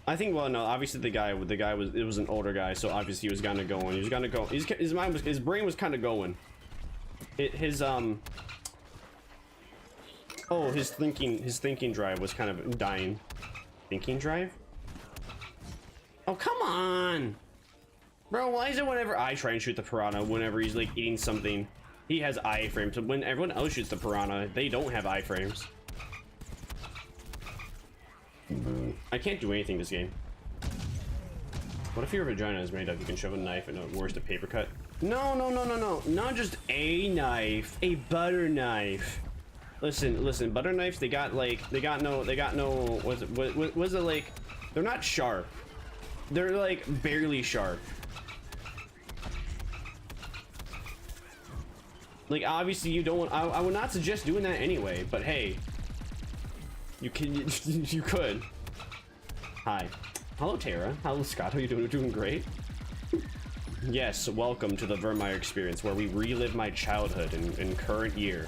I think, well, no, obviously it was an older guy, so obviously he was gonna go on. He was gonna go. His brain was kind of going. His thinking drive was kind of dying. Thinking drive? Oh, come on, bro. Why is it whenever I try and shoot the piranha, whenever he's like eating something, he has iframes? So when everyone else shoots the piranha, they don't have iframes. I can't do anything this game. What if your vagina is made up? You can shove a knife and at worst a paper cut. No. Not just a knife, a butter knife. Listen, butter knives, they got no, was it like, they're not sharp. They're like barely sharp. Like obviously you don't, I would not suggest doing that anyway, but hey, you could. Hi. Hello, Tara. Hello, Scott. How are you doing? You're doing great. Yes, welcome to the Vermire experience, where we relive my childhood in current year.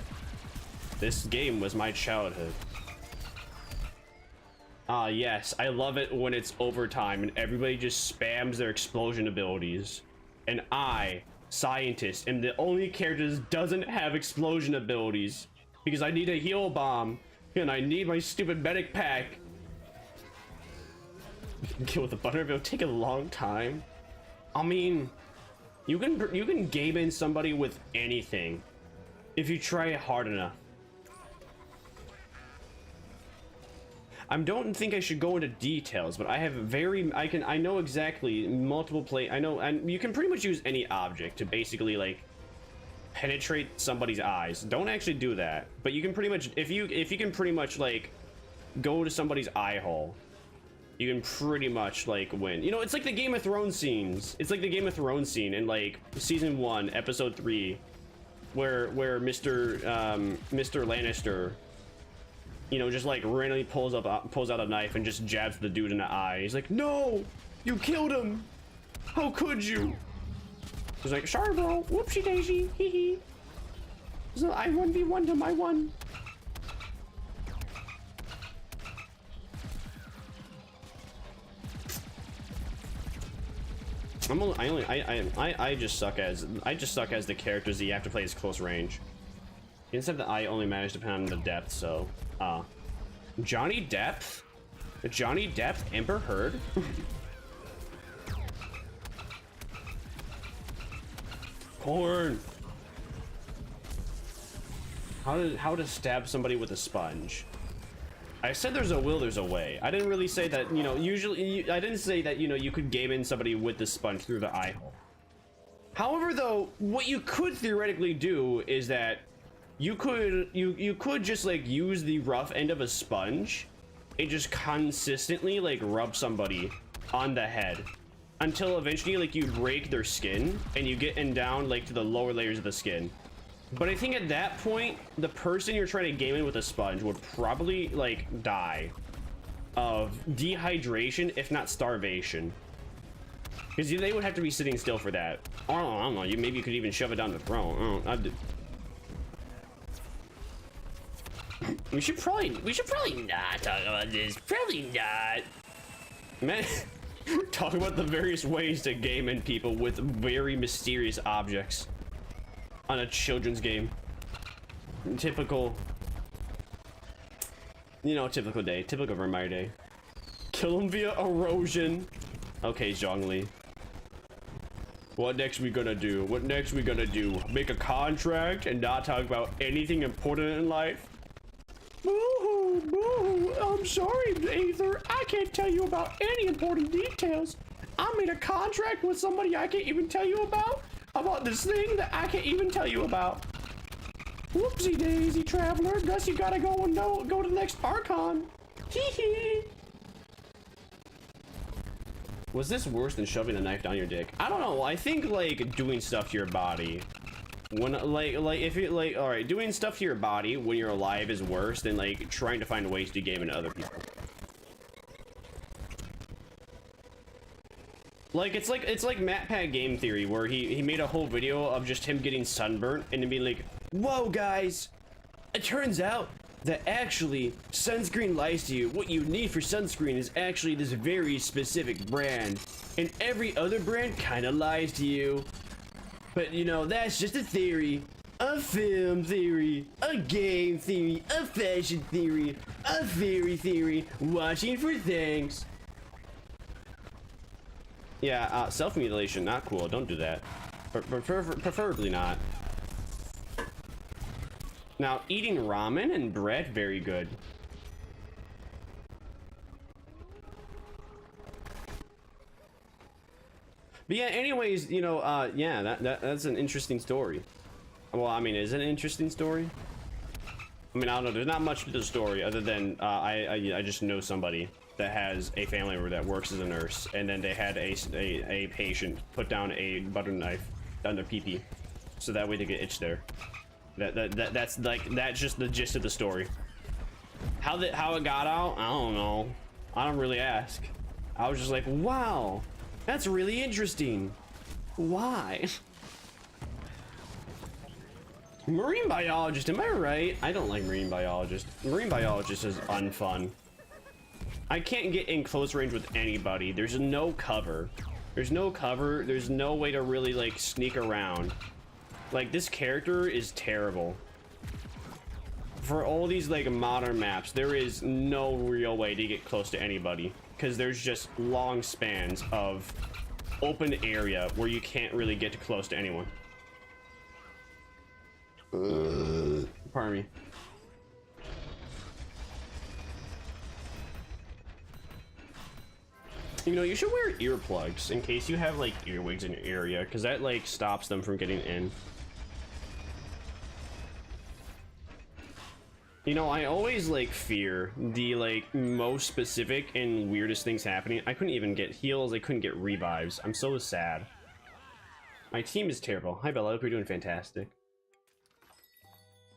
This game was my childhood. Ah, yes. I love it when it's overtime and everybody just spams their explosion abilities. And I, scientist, am the only character that doesn't have explosion abilities because I need a heal bomb and I need my stupid medic pack. Kill with a butter, it'll take a long time. I mean, you can game in somebody with anything. if you try hard enough. I don't think I should go into details, but I have I know exactly multiple I know, and you can pretty much use any object to basically like penetrate somebody's eyes. Don't actually do that, but you can pretty much, if you can pretty much like go to somebody's eye hole, you can pretty much like win. You know, it's like the Game of Thrones scenes. It's like the Game of Thrones scene in like season 1, episode 3, where Mr. Lannister, you know, just like randomly pulls out a knife and just jabs the dude in the eye. He's like, "No, you killed him. How could you?" He's like, "Sorry, bro. Whoopsie daisy. Hee hee. So I 1v1 him. I won." I just suck as the characters that you have to play as close range. Instead, the I only managed to depend on the depth. So, Johnny Depth, Amber Heard. Corn. How to stab somebody with a sponge? I said there's a will, there's a way. I didn't really say that, you know, usually, I didn't say that, you know, you could game in somebody with the sponge through the eye hole. However, though, what you could theoretically do is that you could just like use the rough end of a sponge and just consistently like rub somebody on the head until eventually like you break their skin and you get down like to the lower layers of the skin. But I think at that point, the person you're trying to game in with a sponge would probably like die of dehydration, if not starvation, because they would have to be sitting still for that. I don't know. Maybe you could even shove it down the throat. We should probably not talk about this. Probably not. Man, talk about the various ways to game in people with very mysterious objects on a children's game. Typical, you know, typical Vermire day. Kill him via erosion. Okay, Zhongli. What next we gonna do? Make a contract and not talk about anything important in life? Boo-hoo, boo-hoo. I'm sorry, Aether. I can't tell you about any important details. I made a contract with somebody I can't even tell you about this thing that I can't even tell you about. Whoopsie daisy, traveler. Guess you gotta go to the next Archon. Hee hee. Was this worse than shoving a knife down your dick? I don't know. I think like doing stuff to your body when like if you like, all right, doing stuff to your body when you're alive is worse than like trying to find ways to game into other people. Like it's like MatPat game theory, where he made a whole video of just him getting sunburnt and then being like, "Whoa guys, it turns out that actually sunscreen lies to you. What you need for sunscreen is actually this very specific brand, and every other brand kind of lies to you. But you know, that's just a theory, a film theory, a game theory, a fashion theory, a fairy theory, watching for things." Yeah, self-mutilation, not cool. Don't do that. Preferably not. Now, eating ramen and bread, very good. But yeah, anyways, you know, yeah, that's an interesting story. Well, I mean, is it an interesting story? I mean, I don't know. There's not much to the story other than I just know somebody that has a family member that works as a nurse, and then they had a patient put down a butter knife down their pee-pee, so that way they get itch there. That's just the gist of the story. How it got out, I don't know. I don't really ask. I was just like, wow, that's really interesting. Why? Marine biologist, am I right? I don't like marine biologist. Marine biologist is unfun. I can't get in close range with anybody. There's no cover. There's no way to really like sneak around. Like, this character is terrible. For all these like modern maps, there is no real way to get close to anybody, because there's just long spans of open area where you can't really get close to anyone. Pardon me. You know, you should wear earplugs in case you have like earwigs in your area, because that like stops them from getting in. You know, I always like fear the like most specific and weirdest things happening. I couldn't even get heals, I couldn't get revives. I'm so sad. My team is terrible. Hi Bella, I hope you're doing fantastic.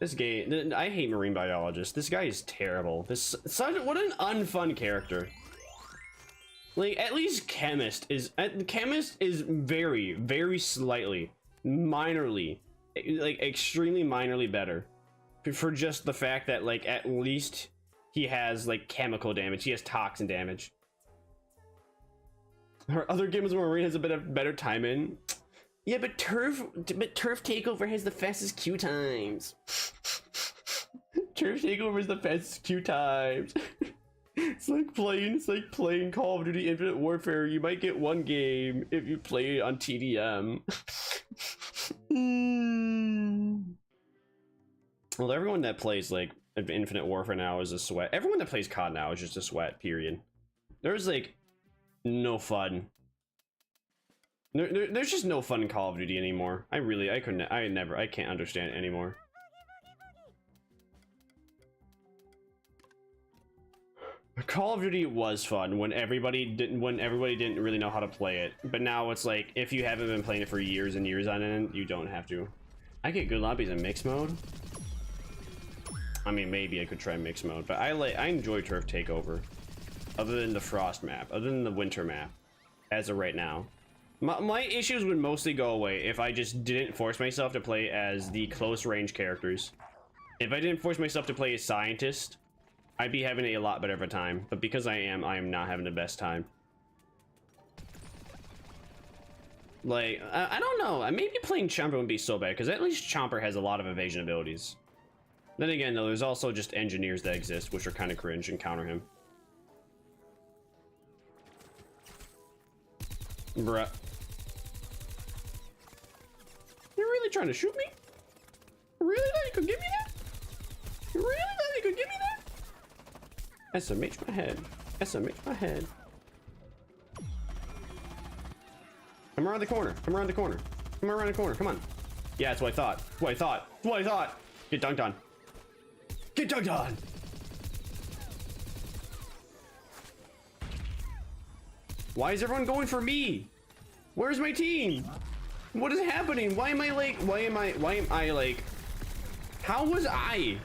This game, I hate marine biologists. This guy is terrible. What an unfun character. Like, at least chemist is very, very slightly, minorly, like extremely minorly better. For just the fact that like at least he has like chemical damage, he has toxin damage. Her other games where Marine has a bit of better time in. Yeah, but turf takeover has the fastest queue times. Turf takeover is the fastest queue times. It's like playing Call of Duty Infinite Warfare. You might get one game if you play on TDM. Well, everyone that plays like Infinite Warfare now is a sweat. Everyone that plays COD now is just a sweat, period. There's like no fun. There's just no fun in Call of Duty anymore. I can't understand it anymore. Call of Duty was fun when everybody didn't really know how to play it. But now it's like, if you haven't been playing it for years and years on end, you don't have to. I get good lobbies in mixed mode. I mean, maybe I could try mixed mode, but I enjoy Turf Takeover. Other than the Frost map, other than the Winter map, as of right now. My issues would mostly go away if I just didn't force myself to play as the close range characters. If I didn't force myself to play as Scientist, I'd be having a lot better of a time. But because I am not having the best time. Like, I don't know. Maybe playing Chomper wouldn't be so bad, because at least Chomper has a lot of evasion abilities. Then again, though, there's also just engineers that exist, which are kind of cringe and counter him. Bruh. You're really trying to shoot me? Really thought you could give me that? You really thought you could give me that? SMH my head. SMH my head. Come around the corner. Come around the corner. Come around the corner. Come on. Yeah, that's what I thought. That's what I thought. That's what I thought. Get dunked on. Get dunked on. Why is everyone going for me? Where's my team? What is happening? Why am I like, how was I?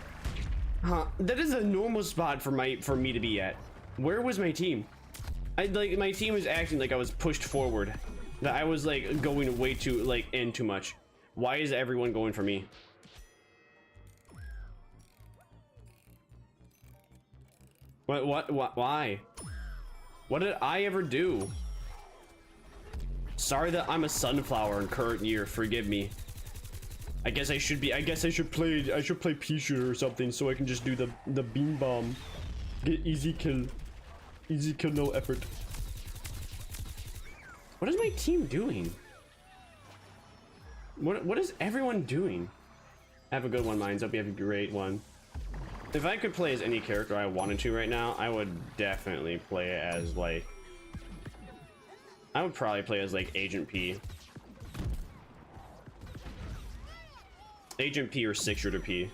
Huh? That is a normal spot for me to be at. Where was my team? My team was acting like I was pushed forward. That I was like going way too in too much. Why is everyone going for me? What, why? What did I ever do? Sorry that I'm a sunflower in current year, forgive me. I guess I should play pea shooter or something so I can just do the beam bomb. Get easy kill. Easy kill, no effort. What is my team doing? What is everyone doing? Have a good one, Mines. Hope you have a great one. If I could play as any character I wanted to right now, I would definitely play as like... I would probably play as like Agent P. Agent P or Six Shooter P.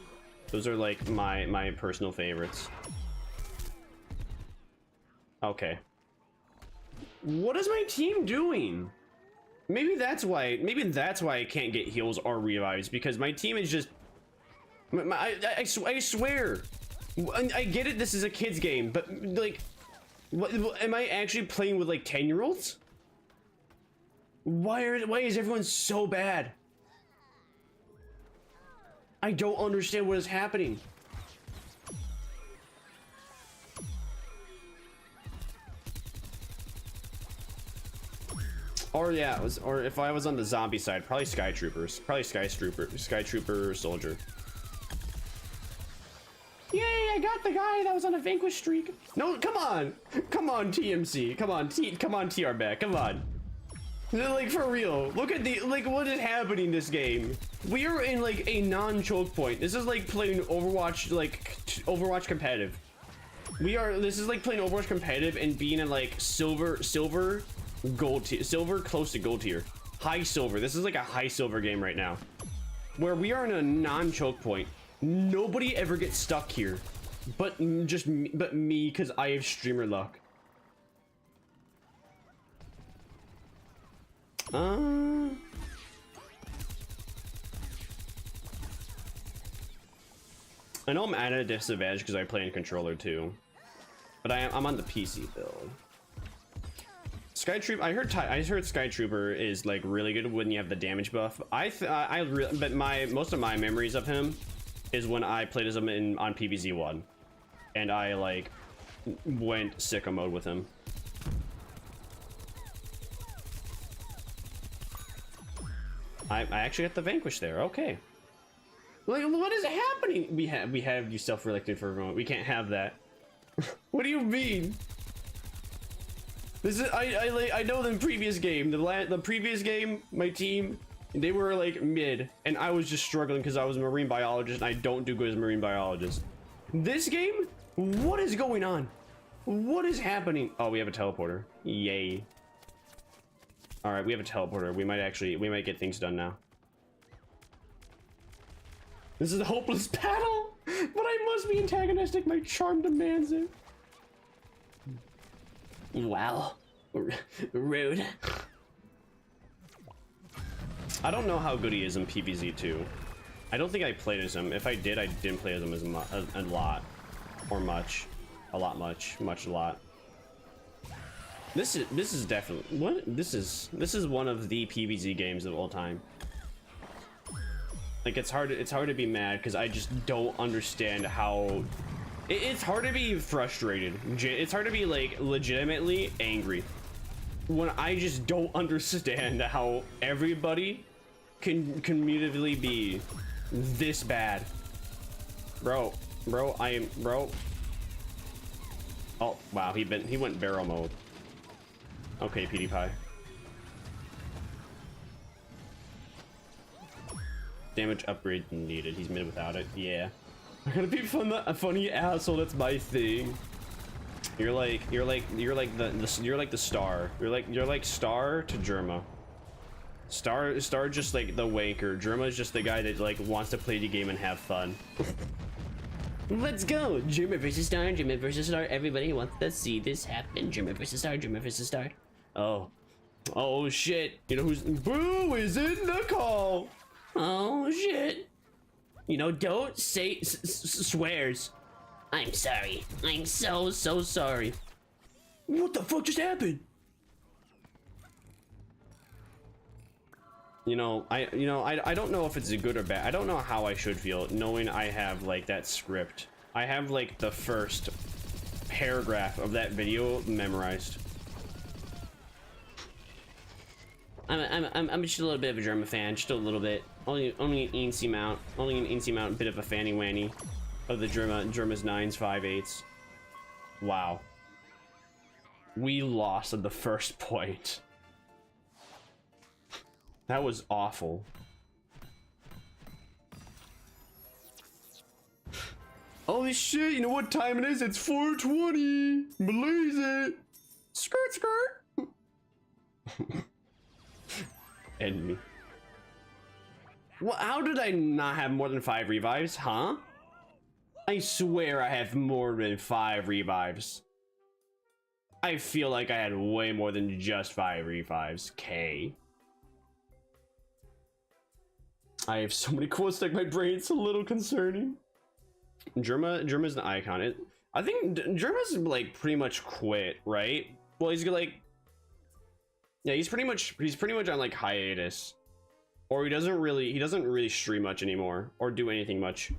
Those are like my personal favorites. Okay. What is my team doing? Maybe that's why I can't get heals or revives, because my team is just... I swear, I get it, this is a kid's game, but like, what, am I actually playing with like 10-year-olds? Why is everyone so bad? I don't understand what is happening. Or yeah, or if I was on the zombie side, probably Sky Troopers, Sky Trooper Soldier. Yay, I got the guy that was on a vanquish streak. No, come on TMC, come on TR back, come on. Like, for real, look at the, like, what is happening in this game? We are in, like, a non-choke point. This is like playing Overwatch, like, Overwatch competitive. This is like playing Overwatch competitive and being in, like, silver, gold tier, silver close to gold tier. High silver. This is like a high silver game right now. Where we are in a non-choke point. Nobody ever gets stuck here. But me, because I have streamer luck. I know I'm at a disadvantage because I play in controller too, but I'm on the PC build. Skytrooper, I heard Skytrooper is like really good when you have the damage buff. But most of my memories of him is when I played as him on PvZ1, and I like went sicko mode with him. I actually got the Vanquish there. Okay. Like, what is happening? We have you self-elected for a moment. We can't have that. What do you mean? This is I know the previous game, the previous game, my team, they were like mid, and I was just struggling because I was a marine biologist, and I don't do good as a marine biologist. This game, what is going on? What is happening? Oh, we have a teleporter. Yay. All right, we have a teleporter. We might get things done now. This is a hopeless battle, but I must be antagonistic. My charm demands it. Wow. Rude. I don't know how good he is in PvZ2. I don't think I played as him. If I did, I didn't play as him a lot. Or much. A lot. This is definitely what this is one of the PvZ games of all time. Like, it's hard to be mad because I just don't understand how it's hard to be frustrated. It's hard to be like legitimately angry when I just don't understand how everybody can cumulatively be this bad. Bro. Oh wow, he went barrel mode. Okay, PewDiePie. Damage upgrade needed. He's mid without it. Yeah. I gotta be a funny asshole. That's my thing. You're like the star. You're like Star to Germa. Star just like the wanker. Germa is just the guy that like wants to play the game and have fun. Let's go! Germa versus Star, Germa versus Star. Everybody wants to see this happen. Germa versus Star, Germa versus Star. Oh shit. You know who's Boo is in the call. Oh shit. You know, don't say swears. I'm sorry. I'm so sorry. What the fuck just happened? I don't know if it's good or bad. I don't know how I should feel knowing I have like that script. I have like the first paragraph of that video memorized. I'm just a little bit of a Germa fan, just a little bit. Only an eensy amount, bit of a fanny wanny of the Germa's 9s, 5/8s. Wow. We lost at the first point. That was awful. Holy shit, you know what time it is? It's 4:20. Blaze it. Skirt. End me. Well, how did I not have more than 5 revives, huh? I swear I have more than 5 revives. I feel like I had way more than just 5 revives. K. I have so many quotes like my brain's a little concerning. Germa's an icon. I think Germa's like pretty much quit, right? Well, he's like, yeah, he's pretty much on like hiatus, or he doesn't really stream much anymore or do anything much.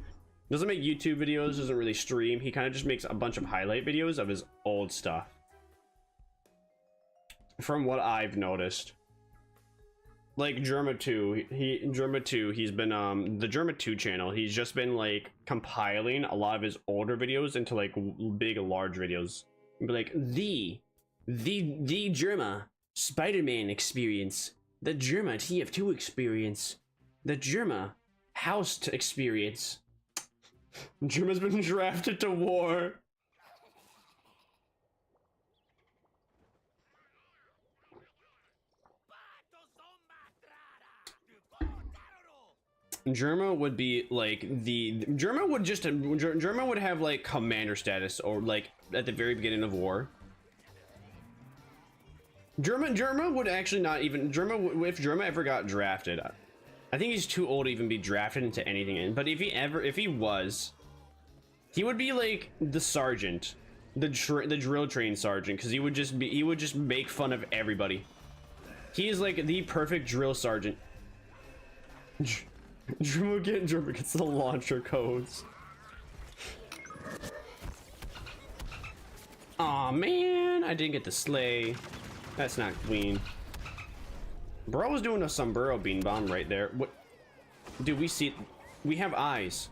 Doesn't make YouTube videos, doesn't really stream. He kind of just makes a bunch of highlight videos of his old stuff. From what I've noticed. Like Germa 2, he's been the Germa 2 channel, he's just been like compiling a lot of his older videos into like big large videos. But like the Germa Spider-Man experience, the Germa TF2 experience, the Germa house experience. Germa's been drafted to war. Germa would be like Germa would have like commander status, or like at the very beginning of war. Germa would actually not even if Germa ever got drafted. I think he's too old to even be drafted into anything. But if he was, he would be like the sergeant, the drill train sergeant, because he would just make fun of everybody. He is like the perfect drill sergeant. Germa gets the launcher codes. Aw, man, I didn't get the sleigh. That's not clean. Bro was doing a sombrero bean bomb right there. What? Dude, we have eyes.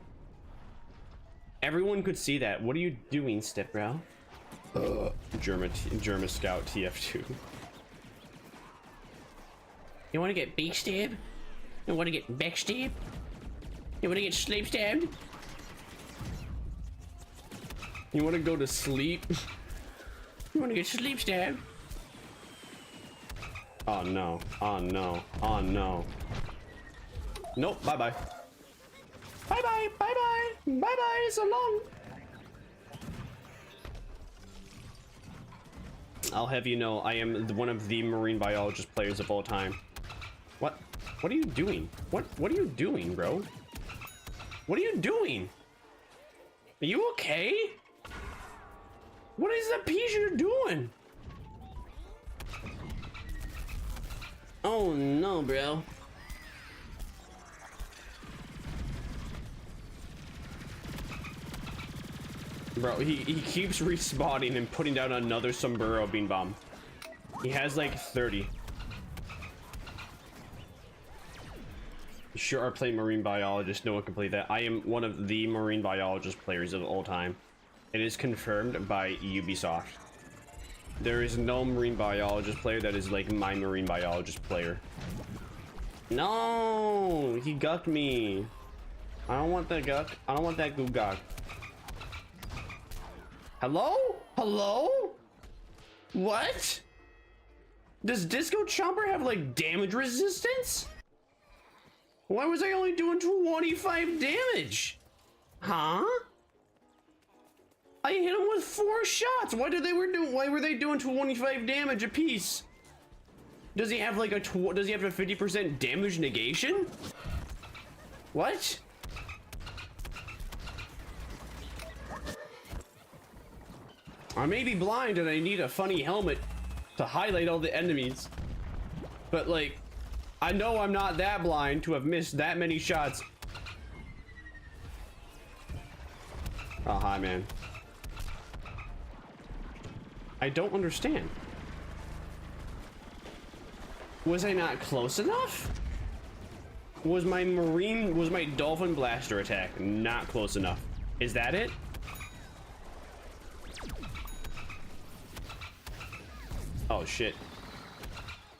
Everyone could see that. What are you doing, step bro? Germa Scout TF2. You want to get beak stabbed? You want to get back stabbed? You want to get sleep stabbed? You want to go to sleep? You want to get sleep stabbed? Oh no, oh no, oh no. Nope, bye-bye. Bye-bye, bye-bye, bye-bye, so long. I'll have you know, I am one of the marine biologist players of all time. What? What are you doing? What are you doing, bro? What are you doing? Are you okay? What is that piece you're doing? Oh no, bro. Bro, he keeps respawning and putting down another sombrero bean bomb. He has like 30. Sure, I play marine biologist. No one can play that. I am one of the marine biologist players of all time. It is confirmed by Ubisoft. There is no marine biologist player that is like my marine biologist player. No, he gucked me. I don't want that guck. I don't want that goo guck. Hello? Hello? What? Does Disco Chomper have like damage resistance? Why was I only doing 25 damage? Huh? I hit him with 4 shots. Why were they doing 25 damage a piece? Does he have like does he have a 50% damage negation? What? I may be blind and I need a funny helmet to highlight all the enemies. But like, I know I'm not that blind to have missed that many shots. Oh, hi, man. I don't understand. Was I not close enough? Was my dolphin blaster attack not close enough? Is that it? Oh, shit.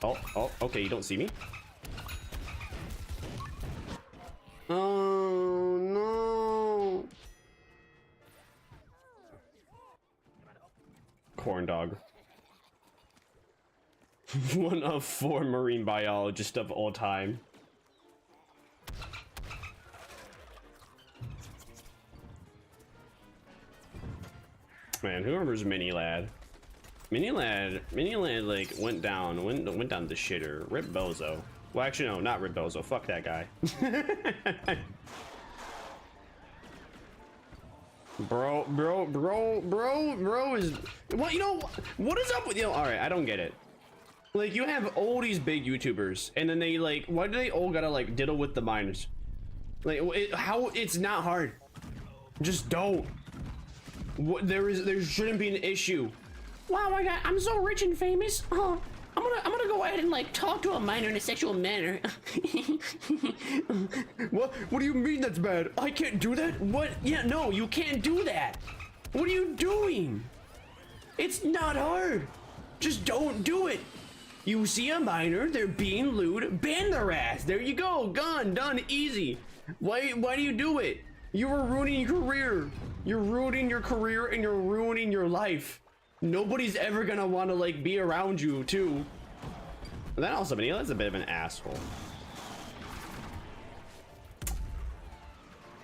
Oh, okay, you don't see me? Oh, no. Corn dog. One of 4 marine biologists of all time. Man, who remembers Mini Lad? Mini Lad like went down the shitter. Rip Bozo. Well, actually no, not Rip Bozo. Fuck that guy. Bro is what, you know, what is up with, you know, all right, I don't get it. Like, you have all these big YouTubers and then they like, why do they all gotta like diddle with the minors? Like, how, it's not hard. Just don't. What, there shouldn't be an issue. Wow, I'm so rich and famous. Oh, I'm gonna go ahead and like talk to a minor in a sexual manner. What do you mean that's bad? I can't do that? What? Yeah, no, you can't do that. What are you doing? It's not hard. Just don't do it. You see a minor, they're being lewd, ban their ass. There you go, gone, done, easy. Why do you do it? You were ruining your career. You're ruining your career and you're ruining your life. Nobody's ever gonna want to like be around you too. But then also, Manila's a bit of an asshole.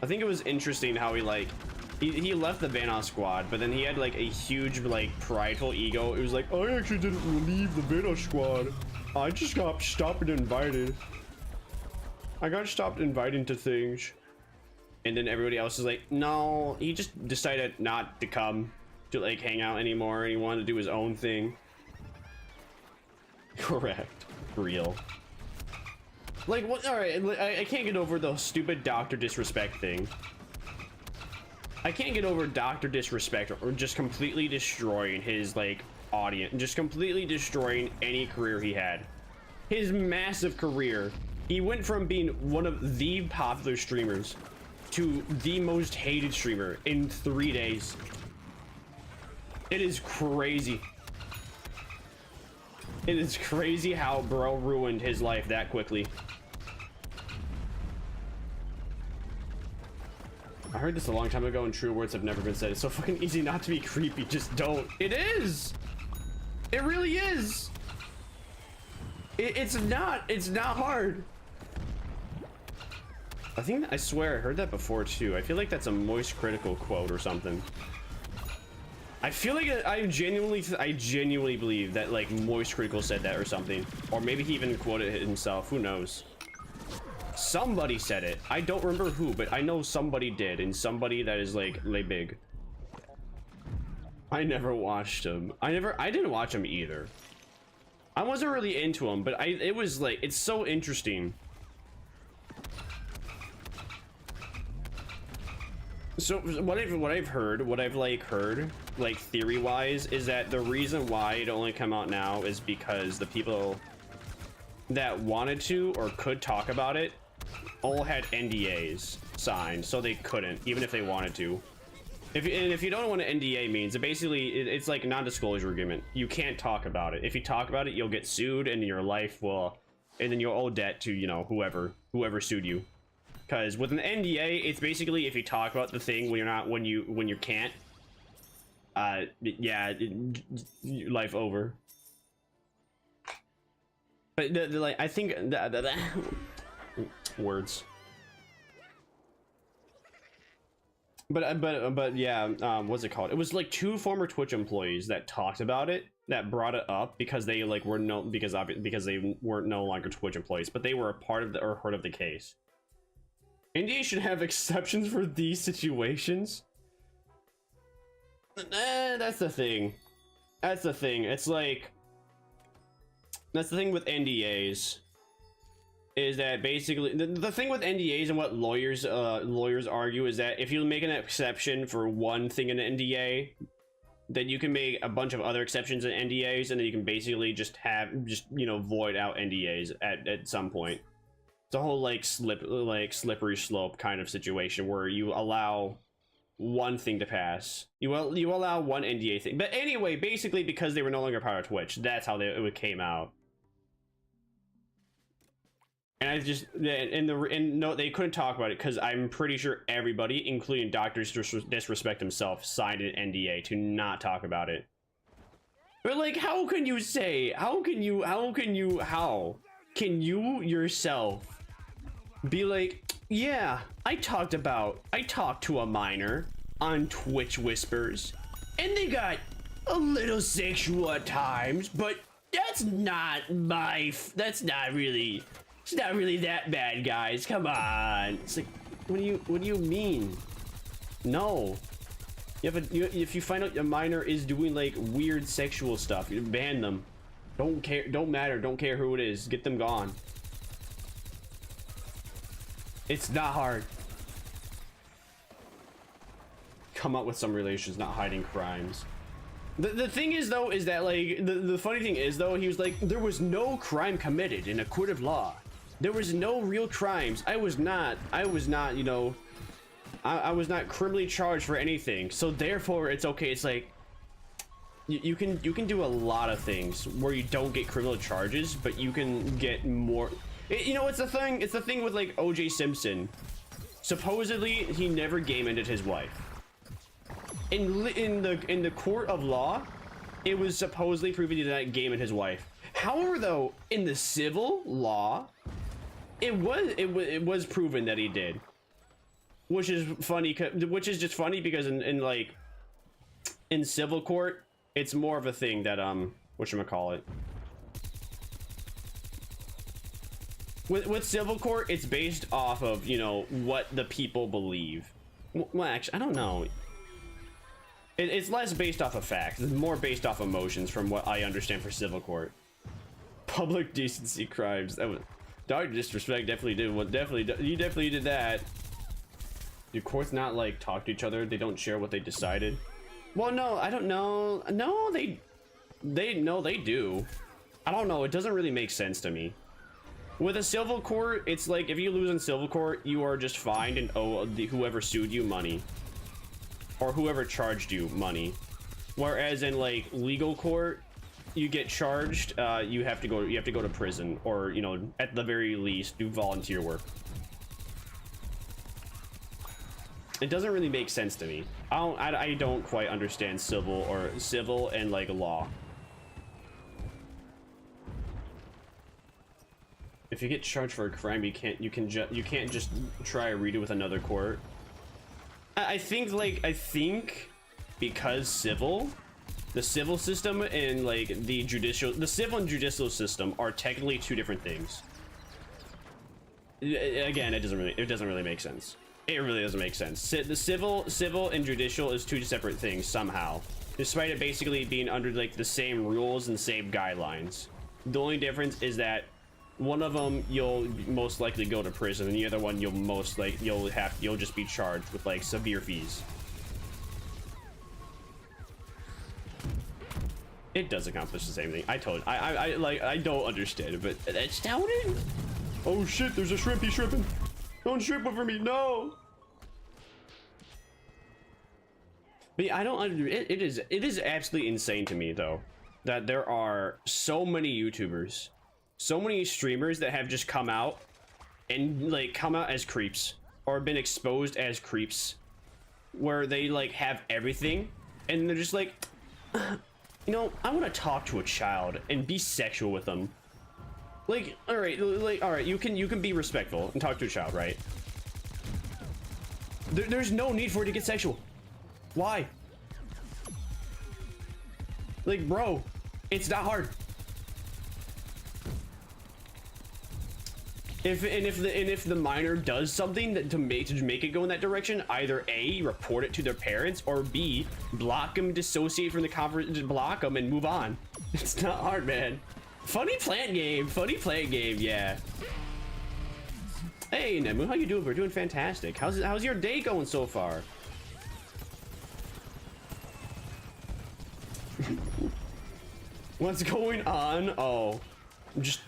I think it was interesting how he left the Vanoss squad, but then he had like a huge like prideful ego. It was like, I actually didn't leave the Vanoss squad. I just got stopped and invited. I got stopped inviting to things. And then everybody else is like, no, he just decided not to come to like hang out anymore. And he wanted to do his own thing. Correct. Real. Like, what? All right, I can't get over the stupid doctor disrespect thing. I can't get over doctor disrespect or just completely destroying his like audience, just completely destroying any career he had. His massive career. He went from being one of the popular streamers to the most hated streamer in 3 days. It is crazy. It is crazy how bro ruined his life that quickly. I heard this a long time ago and true words have never been said. It's so fucking easy not to be creepy. Just don't. It is. It really is. It's not hard. I swear I heard that before too. I feel like that's a Moist Critical quote or something. I feel like I genuinely believe that like Moist Critical said that or something, or maybe he even quoted it himself. Who knows? Somebody said it. I don't remember who, but I know somebody did, and somebody that is like big. I never watched him. I didn't watch him either. I wasn't really into him, but it was like, it's so interesting. So what I've heard like theory wise is that the reason why it only come out now is because the people that wanted to or could talk about it all had NDAs signed, so they couldn't, even if they wanted to. If you don't know what an NDA means, it's like non-disclosure agreement. You can't talk about it. If you talk about it, you'll get sued, and your life will, and then you'll owe debt to, you know, whoever sued you. Because with an NDA, it's basically if you talk about the thing when you can't, yeah, life over. But like I think words. But yeah, what's it called? It was like 2 former Twitch employees that talked about it, that brought it up because they like were because they weren't no longer Twitch employees, but they were a part of the or heard of the case. NDA should have exceptions for these situations. That's the thing. That's the thing. It's like that's the thing with NDAs. Is that basically the thing with NDAs and what lawyers argue is that if you make an exception for one thing in an NDA, then you can make a bunch of other exceptions in NDAs, and then you can basically just you know, void out NDAs at some point. It's a whole like slippery slope kind of situation where you allow one thing to pass. You allow one NDA thing. But anyway, basically because they were no longer part of Twitch, that's how it came out. And I just no, they couldn't talk about it because I'm pretty sure everybody, including Dr. Disrespect himself, signed an NDA to not talk about it. But like, how can you yourself be like, yeah, I talked to a minor on Twitch Whispers, and they got a little sexual at times, but it's not really that bad, guys. Come on. It's like, what do you mean? No. If you find out a minor is doing like weird sexual stuff, you ban them. Don't care who it is. Get them gone. It's not hard. Come up with some relations, not hiding crimes. The thing is though, is that like the funny thing is though, he was like, there was no crime committed in a court of law. There was no real crimes. I was not, you know, I was not criminally charged for anything. So therefore it's okay. It's like, you can do a lot of things where you don't get criminal charges, but you can get more. You know, it's the thing. It's the thing with like O.J. Simpson. Supposedly, he never game-ended his wife. In the court of law, it was supposedly proven he did not game-end his wife. However, though, in the civil law, it was proven that he did, which is funny. Which is just funny because in civil court, it's more of a thing that whatchamacallit. With civil court, it's based off of, you know, what the people believe. Well, actually, I don't know. It's less based off of facts. It's more based off emotions, from what I understand for civil court. Public decency crimes. That was dog disrespect. Definitely did. Well, you definitely did that. Do courts not like talk to each other? They don't share what they decided. Well, no, I don't know. No, they do. I don't know. It doesn't really make sense to me. With a civil court, it's like if you lose in civil court, you are just fined and owe whoever sued you money, or whoever charged you money. Whereas in like legal court, you get charged, you have to go to prison, or, you know, at the very least, do volunteer work. It doesn't really make sense to me. I don't quite understand civil and like law. If you get charged for a crime, you can't just try to redo with another court. I think because the civil system and like the civil and judicial system are technically two different things. Again, it doesn't really make sense. It really doesn't make sense. The civil and judicial is two separate things somehow, despite it basically being under like the same rules and same guidelines. The only difference is that one of them you'll most likely go to prison, and the other one you'll just be charged with like severe fees. It does accomplish the same thing. I don't understand it, but that's how it is. Oh shit, there's a shrimp. He's shrimping. Don't shrimp over me, no. But yeah, I don't understand. It is absolutely insane to me though that there are so many YouTubers, so many streamers that have just come out as creeps, or been exposed as creeps, where they like have everything and they're just like, you know, I want to talk to a child and be sexual with them. Like, all right, you can be respectful and talk to a child, right? There's no need for it to get sexual. Why? Like, bro, it's not hard. If the minor does something to make it go in that direction, either A, report it to their parents, or B, block them, dissociate from the conversation, block them, and move on. It's not hard, man. Funny plant game, yeah. Hey, Nemu, how you doing? We're doing fantastic. How's your day going so far? What's going on? Oh. Just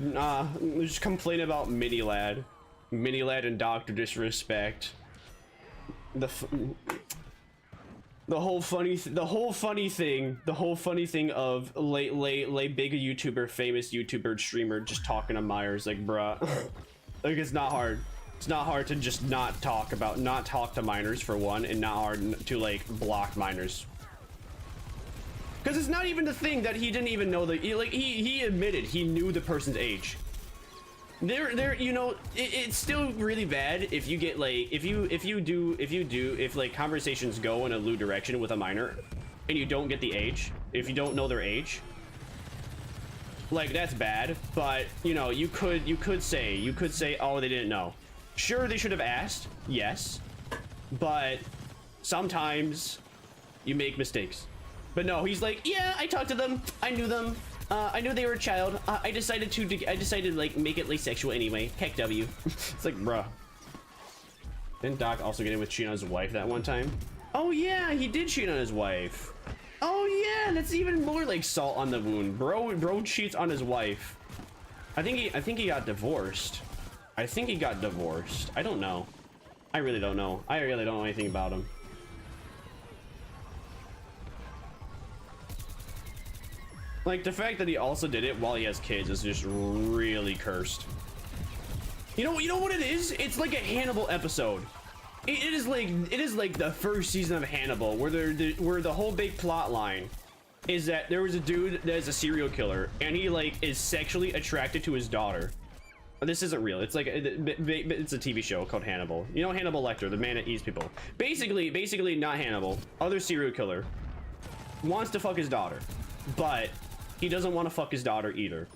complain about Mini-Lad and Dr. Disrespect. The whole funny thing of big YouTuber, famous YouTuber streamer just talking to Myers, like, bruh. Like, it's not hard. It's not hard to just not talk to minors for one, and not hard to like block minors. Because it's not even the thing that he didn't even know that he admitted he knew the person's age. You know, it's still really bad if you get like if like conversations go in a lewd direction with a minor and you don't get the age, if you don't know their age, like, that's bad. But you know, you could say, oh, they didn't know. Sure, they should have asked, yes, but sometimes you make mistakes. But no, he's like, yeah, I talked to them. I knew them. I knew they were a child. I decided to like make it like sexual anyway. Heck W. It's like, bruh. Didn't Doc also get in with cheating on his wife that one time? Oh yeah, he did cheat on his wife. Oh yeah, that's even more like salt on the wound. Bro cheats on his wife. I think he got divorced. I don't know. I really don't know. I really don't know anything about him. Like, the fact that he also did it while he has kids is just really cursed. You know what it is? It's like a Hannibal episode. It is like the first season of Hannibal, where where the whole big plot line is that there was a dude that is a serial killer, and he like is sexually attracted to his daughter. This isn't real. It's like it's a TV show called Hannibal. You know Hannibal Lecter, the man that eats people. Basically not Hannibal. Other serial killer wants to fuck his daughter, but he doesn't want to fuck his daughter either.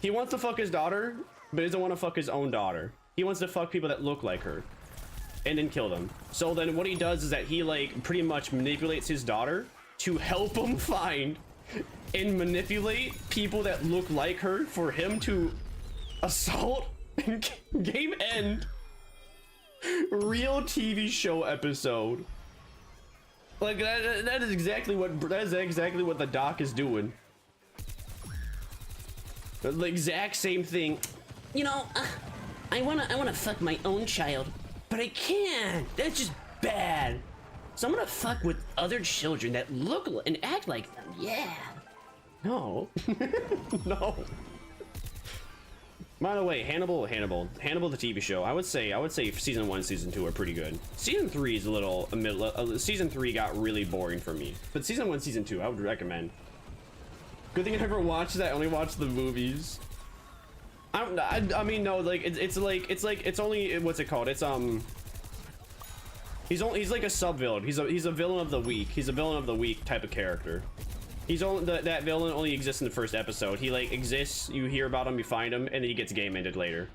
He wants to fuck his daughter, but he doesn't want to fuck his own daughter. He wants to fuck people that look like her and then kill them. So then what he does is that he like pretty much manipulates his daughter to help him find and manipulate people that look like her for him to assault and game end. Real TV show episode. Like that is exactly what the doc is doing. The exact same thing. You know, I wanna fuck my own child, but I can't. That's just bad. So I'm gonna fuck with other children that look and act like them. Yeah. No. No. By the way, Hannibal the TV show. I would say season 1, season 2 are pretty good. Season 3 is a little season 3 got really boring for me. But season 1, season 2, I would recommend. Good thing I never watched that. I only watched the movies. I mean no, like it's only what's it called? It's he's like a sub-villain. He's a villain of the week. He's a villain of the week type of character. He's only that villain only exists in the first episode. He like exists, you hear about him, you find him, and then he gets game ended later.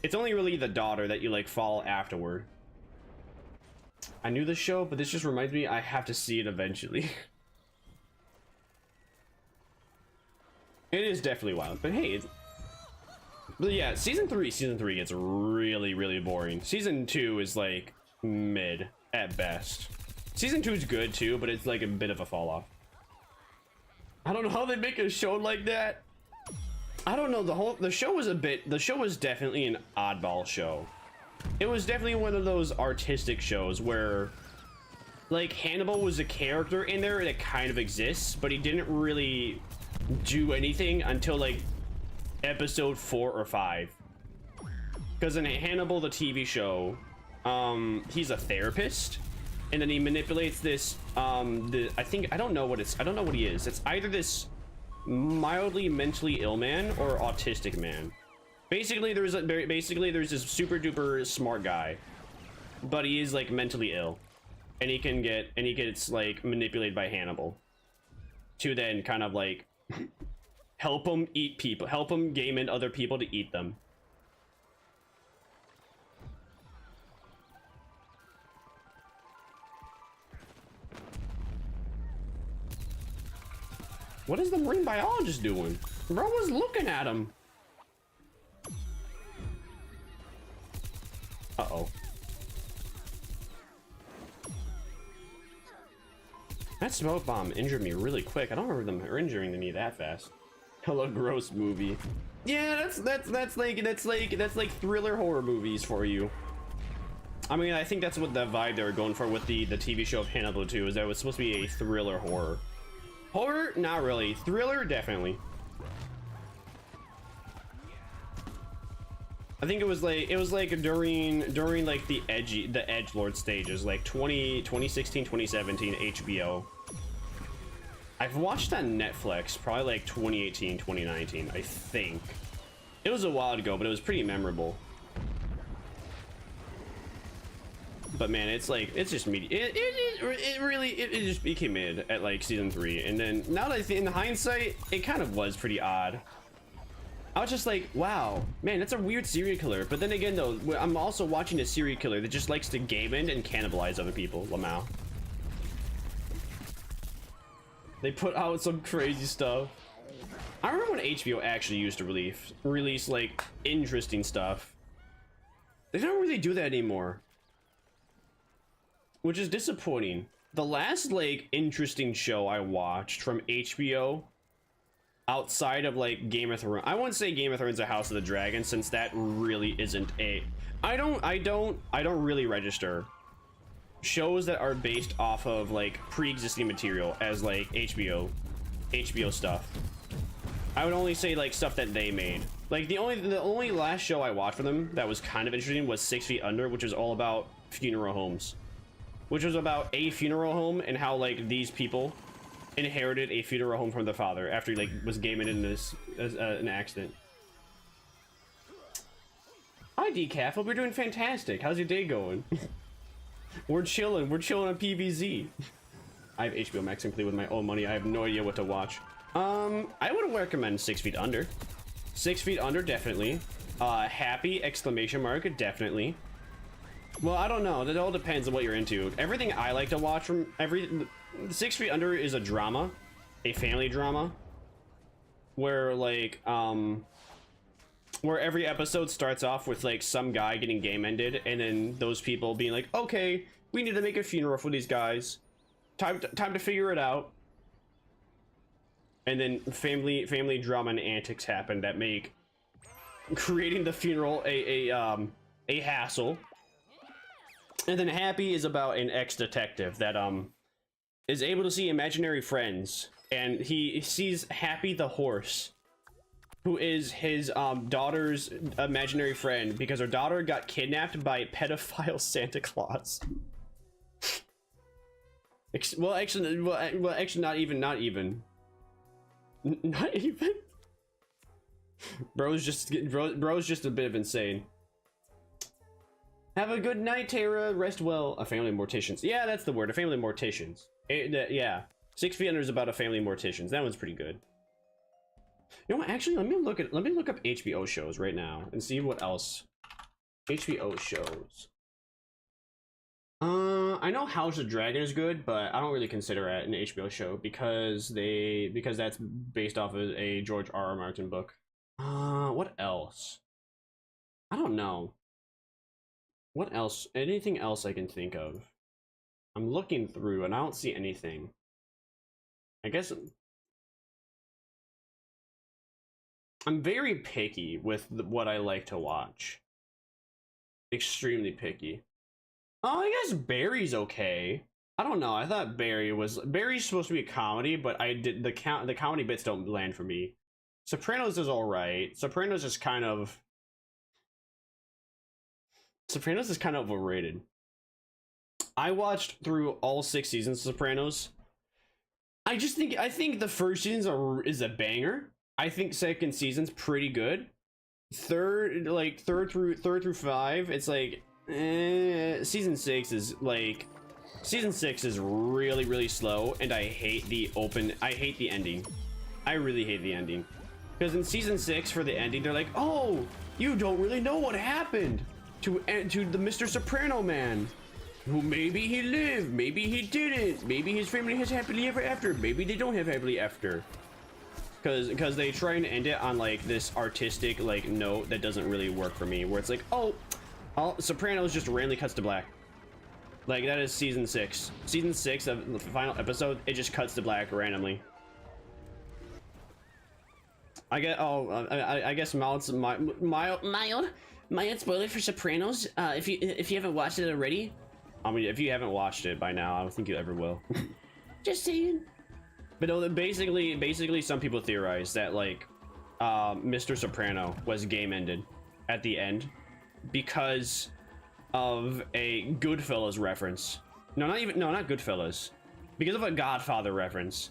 It's only really the daughter that you like follow afterward. I knew this show, but this just reminds me I have to see it eventually. It is definitely wild, but hey, but yeah, season 3 gets really boring. Season 2 is like mid at best. Season 2 is good too, but it's like a bit of a fall off. I don't know how they make a show like that. I don't know, the show was definitely an oddball show. It was definitely one of those artistic shows where like Hannibal was a character in there that kind of exists, but he didn't really do anything until like episode 4 or 5. Because in Hannibal the TV show, he's a therapist, and then he manipulates this I don't know what he is. It's either this mildly mentally ill man or autistic man. Basically there's this super duper smart guy, but he is like mentally ill, and he gets like manipulated by Hannibal to then kind of like help him eat people, help him game in other people to eat them. What is the marine biologist doing? Bro was looking at him. Uh-oh. That smoke bomb injured me really quick. I don't remember them injuring me that fast. Hello, gross movie. Yeah, that's like thriller horror movies for you. I mean, I think that's what the vibe they were going for with the TV show of Hannibal 2, is that it was supposed to be a thriller horror. Horror? Not really. Thriller? Definitely. I think it was like during like the edgelord stages, like 2016, 2017 HBO. I've watched on Netflix probably like 2018, 2019, I think. It was a while ago, but it was pretty memorable. But man, it's just media. It just became mid at like season 3, and then now that I think in hindsight, it kind of was pretty odd. I was just like, wow, man, that's a weird serial killer. But then again, though, I'm also watching a serial killer that just likes to game end and cannibalize other people. Lamau. They put out some crazy stuff. I remember when HBO actually used to release like interesting stuff. They don't really do that anymore, which is disappointing. The last like interesting show I watched from HBO outside of like Game of Thrones, I wouldn't say Game of Thrones or House of the Dragon, since that really isn't a I don't really register shows that are based off of like pre-existing material as like HBO. HBO stuff. I would only say like stuff that they made. Like the only last show I watched for them that was kind of interesting was 6 Feet Under, which is all about funeral homes. Which was about a funeral home and how like these people inherited a funeral home from the father after he like was gaming in this an accident. Hi Decaf, hope you're doing fantastic. How's your day going? We're chilling on PVZ. I have HBO Max complete with my own money. I have no idea what to watch. I would recommend 6 Feet Under. 6 Feet Under, definitely. Happy, exclamation mark, definitely. Well, I don't know. That all depends on what you're into. Everything I like to watch from 6 Feet Under is a drama, a family drama, where like, where every episode starts off with like some guy getting game ended, and then those people being like, okay, we need to make a funeral for these guys. Time to figure it out. And then family drama and antics happen that make creating the funeral a hassle. And then Happy is about an ex-detective that is able to see imaginary friends, and he sees Happy the horse, who is his daughter's imaginary friend because her daughter got kidnapped by pedophile Santa Claus. Well, actually, not even. Bro's just a bit of insane. Have a good night, Tara. Rest well. A family of morticians. Yeah, that's the word. A family of morticians. Yeah. 6 Feet Under is about a family of morticians. That one's pretty good. You know what? Actually, let me look up HBO shows right now and see what else. HBO shows. I know House of Dragon is good, but I don't really consider it an HBO show because that's based off of a George R.R. Martin book. What else? I don't know. What else? Anything else I can think of? I'm looking through and I don't see anything. I guess I'm very picky with what I like to watch. Extremely picky. Oh, I guess Barry's okay. I don't know. I thought Barry's supposed to be a comedy, but the comedy bits don't land for me. Sopranos is all right. Sopranos is kind of overrated. I watched through all 6 seasons of Sopranos. I think the first season is a banger. I think second season's pretty good. Third through 5, it's like season 6 is really, really slow, and I hate the ending. I really hate the ending. Because in season 6 for the ending, they're like, oh, you don't really know what happened to the Mr. Soprano man. Who maybe he lived, maybe he didn't, maybe his family has happily ever after, maybe they don't have happily after. Because they try and end it on like this artistic like note that doesn't really work for me, where it's like, oh, Sopranos just randomly cuts to black. Like that is season 6. Season 6 of the final episode, it just cuts to black randomly. I guess mild spoiler for Sopranos. If you haven't watched it already. I mean, if you haven't watched it by now, I don't think you ever will. Just saying. But no, basically, some people theorize that like, Mr. Soprano was game ended at the end because of a Goodfellas reference. No, not Goodfellas. Because of a Godfather reference.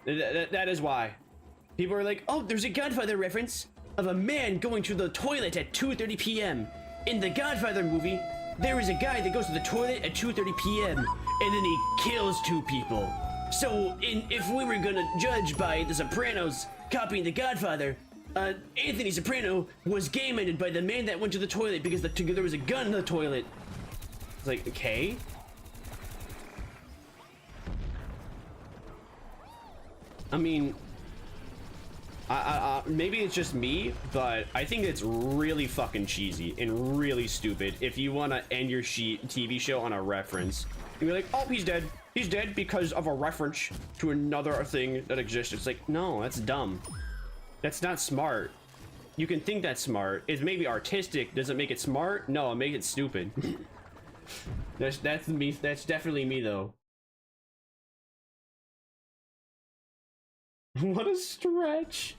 That is why. People are like, oh, there's a Godfather reference of a man going to the toilet at 2:30 p.m. In the Godfather movie, there is a guy that goes to the toilet at 2:30 p.m. and then he kills 2 people. So, if we were gonna judge by The Sopranos copying The Godfather, Anthony Soprano was game ended by the man that went to the toilet because there was a gun in the toilet. It's like, okay. I mean, maybe it's just me, but I think it's really fucking cheesy and really stupid if you want to end your TV show on a reference. And you're like, oh, he's dead. He's dead because of a reference to another thing that exists. It's like, no, that's dumb. That's not smart. You can think that's smart. It's maybe artistic. Does it make it smart? No, it makes it stupid. That's me. That's definitely me, though. What a stretch.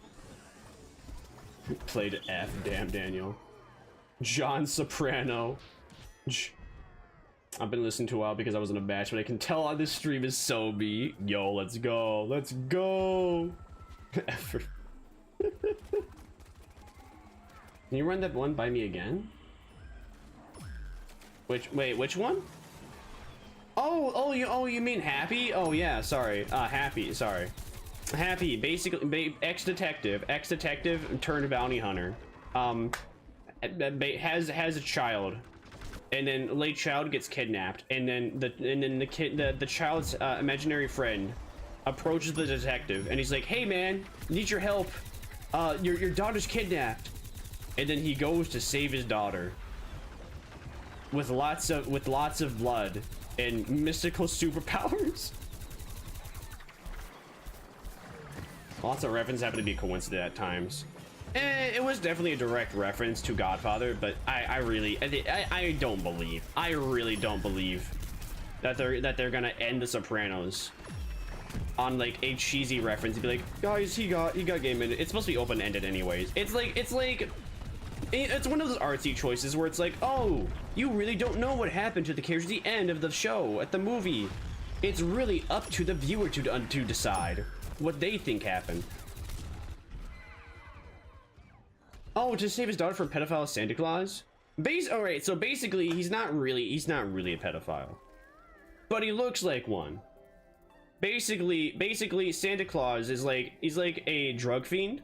Played F, damn Daniel. John Soprano. I've been listening to a while because I was in a batch, but I can tell on this stream is so me. Yo, let's go. Let's go. Effort. Can you run that one by me again? Which one? Oh, you mean Happy? Oh yeah, sorry. Happy, sorry. Happy, basically, ex-detective turned bounty hunter. Has a child, and then late child gets kidnapped, and then the child's imaginary friend approaches the detective, and he's like, "Hey man, need your help. Your daughter's kidnapped," and then he goes to save his daughter with lots of blood and mystical superpowers. Lots of references happen to be coincident at times. It was definitely a direct reference to Godfather, but I really don't believe, I really don't believe that they're gonna end The Sopranos on like a cheesy reference and be like, guys, he got game ended. It's supposed to be open ended anyways. It's one of those artsy choices where it's like, oh, you really don't know what happened to the characters at the end of the show, at the movie. It's really up to the viewer to decide what they think happened. Oh, to save his daughter from pedophile Santa Claus? Alright, so basically he's not really a pedophile, but he looks like one. Basically Santa Claus is like, he's like a drug fiend.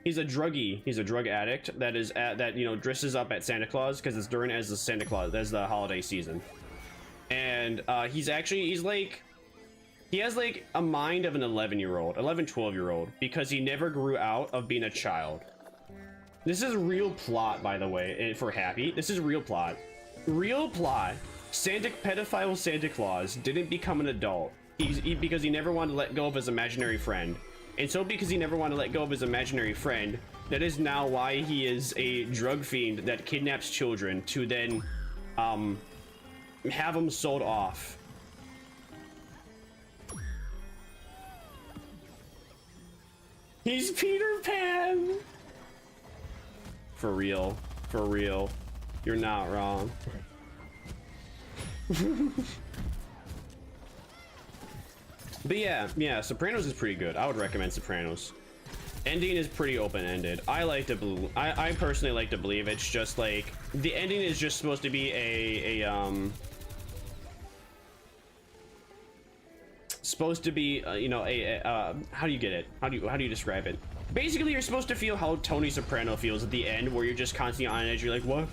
He's a druggie. He's a drug addict that you know, dresses up at Santa Claus because it's during as the holiday season. And he has like a mind of an 12-year-old because he never grew out of being a child. This is real plot, by the way, for Happy. This is real plot. Real plot. Pedophile Santa Claus didn't become an adult because he never wanted to let go of his imaginary friend. And so because he never wanted to let go of his imaginary friend, that is now why he is a drug fiend that kidnaps children to then have them sold off. He's Peter Pan! For real. For real. You're not wrong. But yeah, Sopranos is pretty good. I would recommend Sopranos. Ending is pretty open-ended. I personally like to believe it's just like the ending is just supposed to be you know, how do you get it? How do you describe it? Basically, you're supposed to feel how Tony Soprano feels at the end, where you're just constantly on edge. You're like,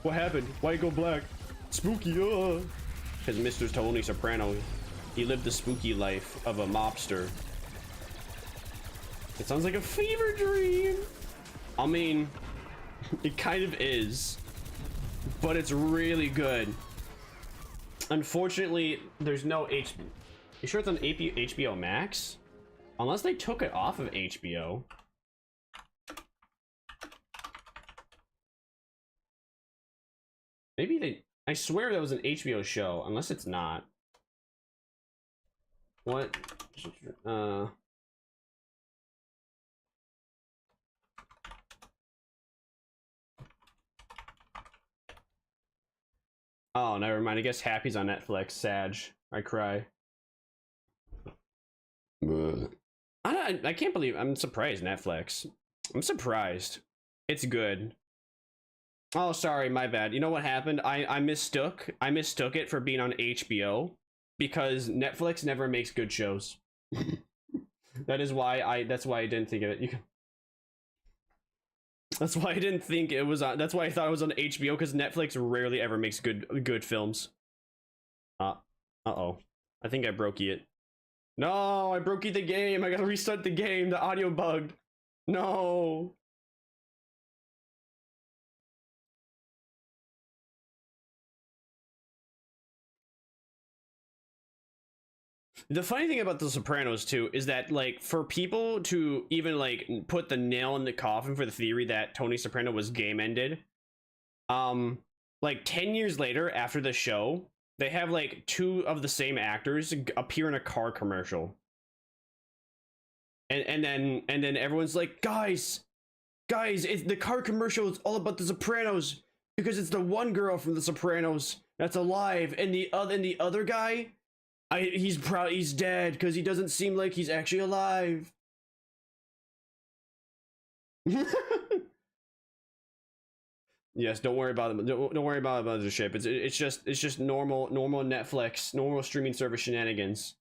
what happened? Why you go black? Spooky, because Mr. Tony Soprano, he lived the spooky life of a mobster. It sounds like a fever dream. I mean, it kind of is, but it's really good. Unfortunately, there's no You sure it's on HBO Max? Unless they took it off of HBO. Maybe they... I swear that was an HBO show, unless it's not. What? Oh, never mind. I guess Happy's on Netflix. Sag. I cry. I can't believe... I'm surprised, Netflix. I'm surprised. It's good. Oh, sorry, my bad. You know what happened? I mistook it for being on HBO because Netflix never makes good shows. That's why I didn't think of it. That's why I didn't think it was on. That's why I thought it was on HBO, because Netflix rarely ever makes good films. Uh-oh. I think I broke it. No, I broke the game. I gotta restart the game. The audio bugged. No. The funny thing about The Sopranos too is that, like, for people to even like put the nail in the coffin for the theory that Tony Soprano was game ended, like 10 years later after the show, they have like two of the same actors appear in a car commercial. and then everyone's like, guys, the car commercial is all about the Sopranos because it's the one girl from the Sopranos that's alive, and the other guy, he's dead because he doesn't seem like he's actually alive. Yes, don't worry about them. Don't worry about the ship. It's just normal Netflix, normal streaming service shenanigans.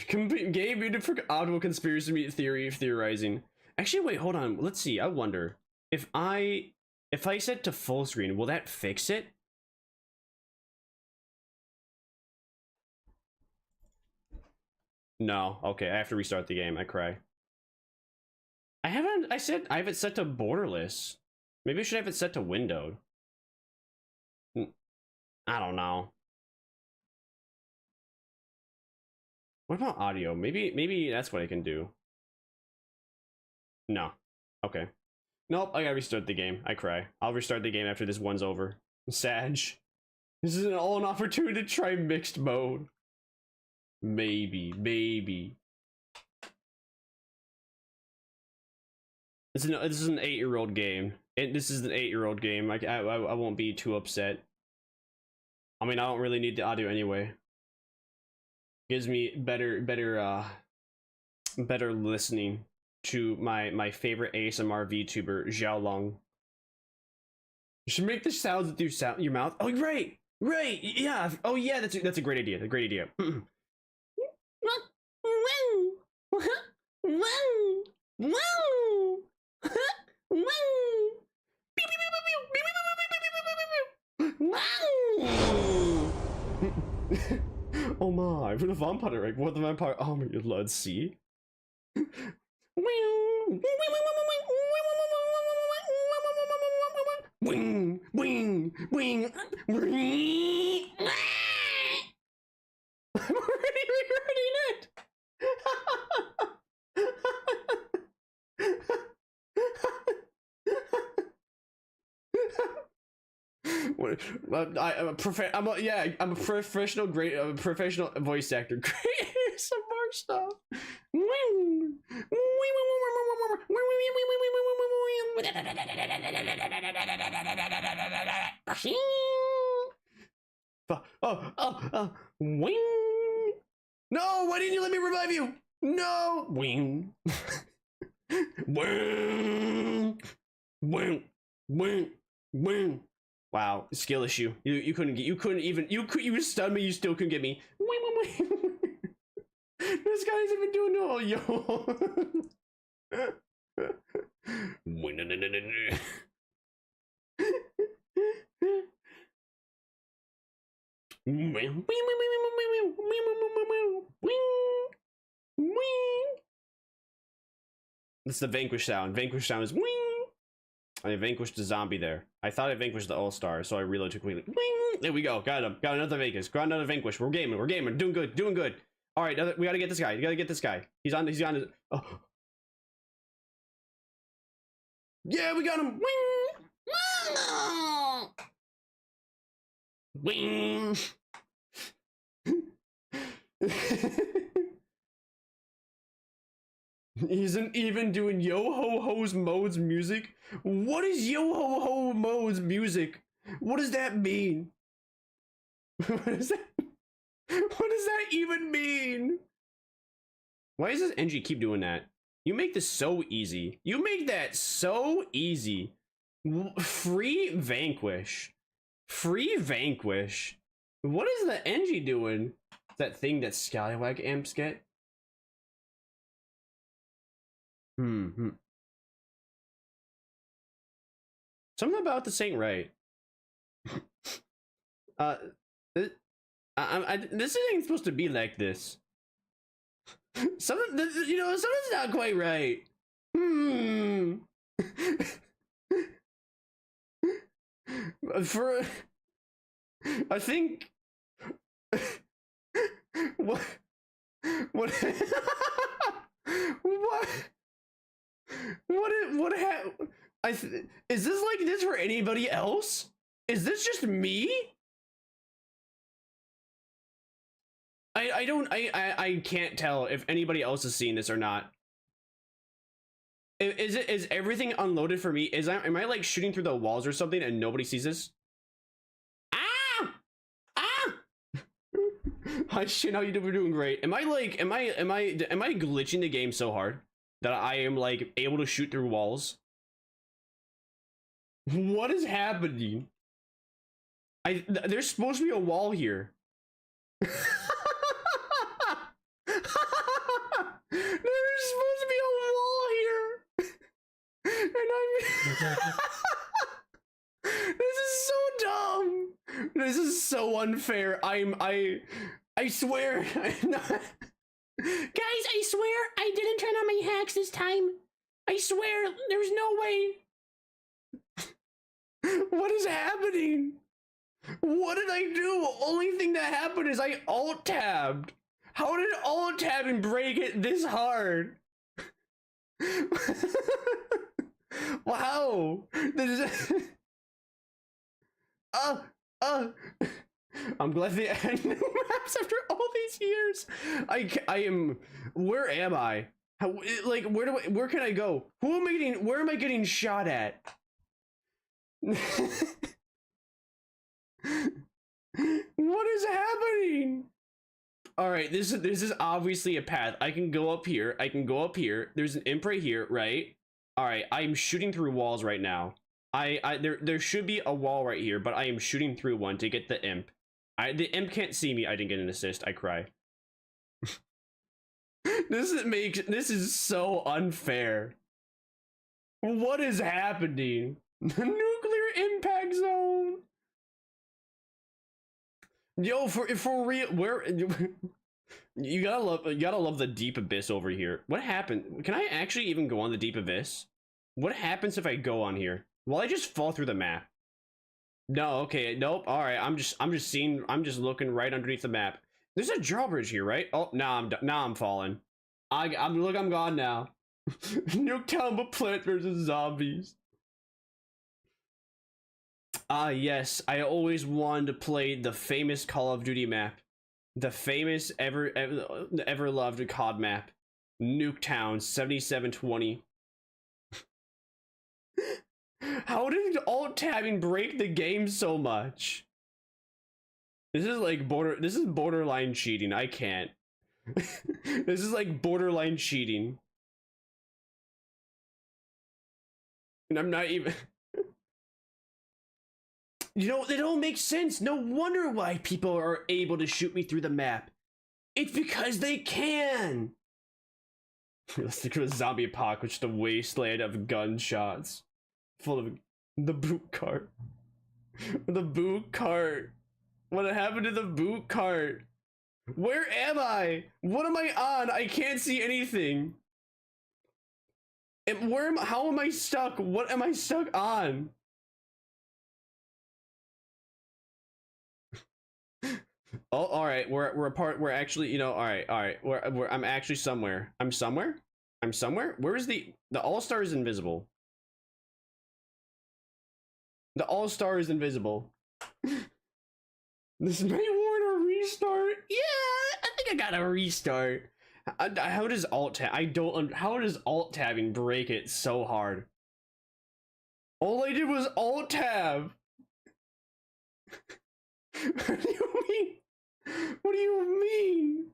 Game muted for optimal conspiracy theory theorizing. Actually, wait, hold on. Let's see. I wonder if I set to full screen, will that fix it? No. Okay, I have to restart the game. I cry. I have it set to borderless. Maybe I should have it set to windowed. I don't know. What about audio? Maybe that's what I can do. No. Okay. Nope, I gotta restart the game. I cry. I'll restart the game after this one's over. Sag. This is an opportunity to try mixed mode. Maybe. This is an 8-year-old game. This is an 8-year-old game. I won't be too upset. I mean, I don't really need the audio anyway. Gives me better listening to my favorite ASMR VTuber, Xiaolong. You should make the sounds through your mouth. Oh, right, yeah. Oh, yeah. That's a great idea. A great idea. Oh my, for the vampire, like what the vampire armor, let's see. Wing, wing, wing, wing. I'm already regretting it. I'm a professional, professional voice actor. Great ASMR stuff. Wing. No, why didn't you let me revive you? No, wing. Wing. Wing. Wing. Wing. Wow, skill issue. You stunned me, you still couldn't get me. This guy's even doing no yo. That's the vanquish sound. Vanquish sound is wing. I vanquished the zombie there. I thought I vanquished the all-star, so I reloaded too quickly. Wing! There we go. Got him. Got another vanquish. Got another vanquish. We're gaming. Doing good. All right, we gotta get this guy. You gotta get this guy. He's on his. Oh. Yeah, we got him. Wing! Wing! He isn't even doing Yo Ho Ho's Mode's music. What is Yo Ho Ho Mode's music? What does that mean? What does that even mean? Why does this NG keep doing that? You make this so easy. You make that so easy. Free vanquish. What is the NG doing? That thing that Scallywag amps get? Something about this ain't right. This ain't supposed to be like this. Something's not quite right. I think what is this like this for anybody else? Is this just me? I can't tell if anybody else is seeing this or not. Is everything unloaded for me? Am I like shooting through the walls or something and nobody sees this? Ah! Ah! Hi shit, how you doing? We're doing great. Am I glitching the game so hard that I am like able to shoot through walls? What is happening? There's supposed to be a wall here. There's supposed to be a wall here. And I'm this is so dumb. This is so unfair. I swear. I'm not... Guys, I swear I didn't turn on my hacks this time. I swear there's no way. What is happening? What did I do? Only thing that happened is I alt tabbed. How did alt tabbing break it this hard? Wow. This is I'm glad they added new maps after all these years. I am. Where am I? How, like, where can I go? Where am I getting shot at? What is happening? All right, this is obviously a path. I can go up here. I can go up here. There's an imp right here, right? All right, I'm shooting through walls right now. There should be a wall right here, but I am shooting through one to get the imp. The imp can't see me. I didn't get an assist. I cry. This is so unfair. What is happening? The nuclear impact zone. Yo, for real, where you gotta love the deep abyss over here. What happened? Can I actually even go on the deep abyss? What happens if I go on here? Will I just fall through the map? No, okay, nope. All right, I'm just looking right underneath the map. There's a drawbridge here, right? Oh, now I'm falling. I'm gone now. Nuketown but Plant versus Zombies. Ah, yes, I always wanted to play the famous Call of Duty map. The famous ever loved COD map. Nuketown 7720. How did alt tabbing break the game so much? This is like borderline cheating. I can't. This is like borderline cheating. And I'm not even You know, it don't make sense. No wonder why people are able to shoot me through the map. It's because they can. Let's think of a zombie apocalypse, the wasteland of gunshots. Full of the boot cart. The boot cart. What happened to the boot cart? Where am I? What am I on? I can't see anything. And how am I stuck? What am I stuck on? Oh, all right. We're apart. We're actually, you know, all right. I'm actually somewhere. I'm somewhere. Where is the all-star is invisible? The all-star is invisible. This may warrant a restart. Yeah, I think I got a restart. How does alt tab? How does alt tabbing break it so hard? All I did was alt tab. What do you mean? What do you mean?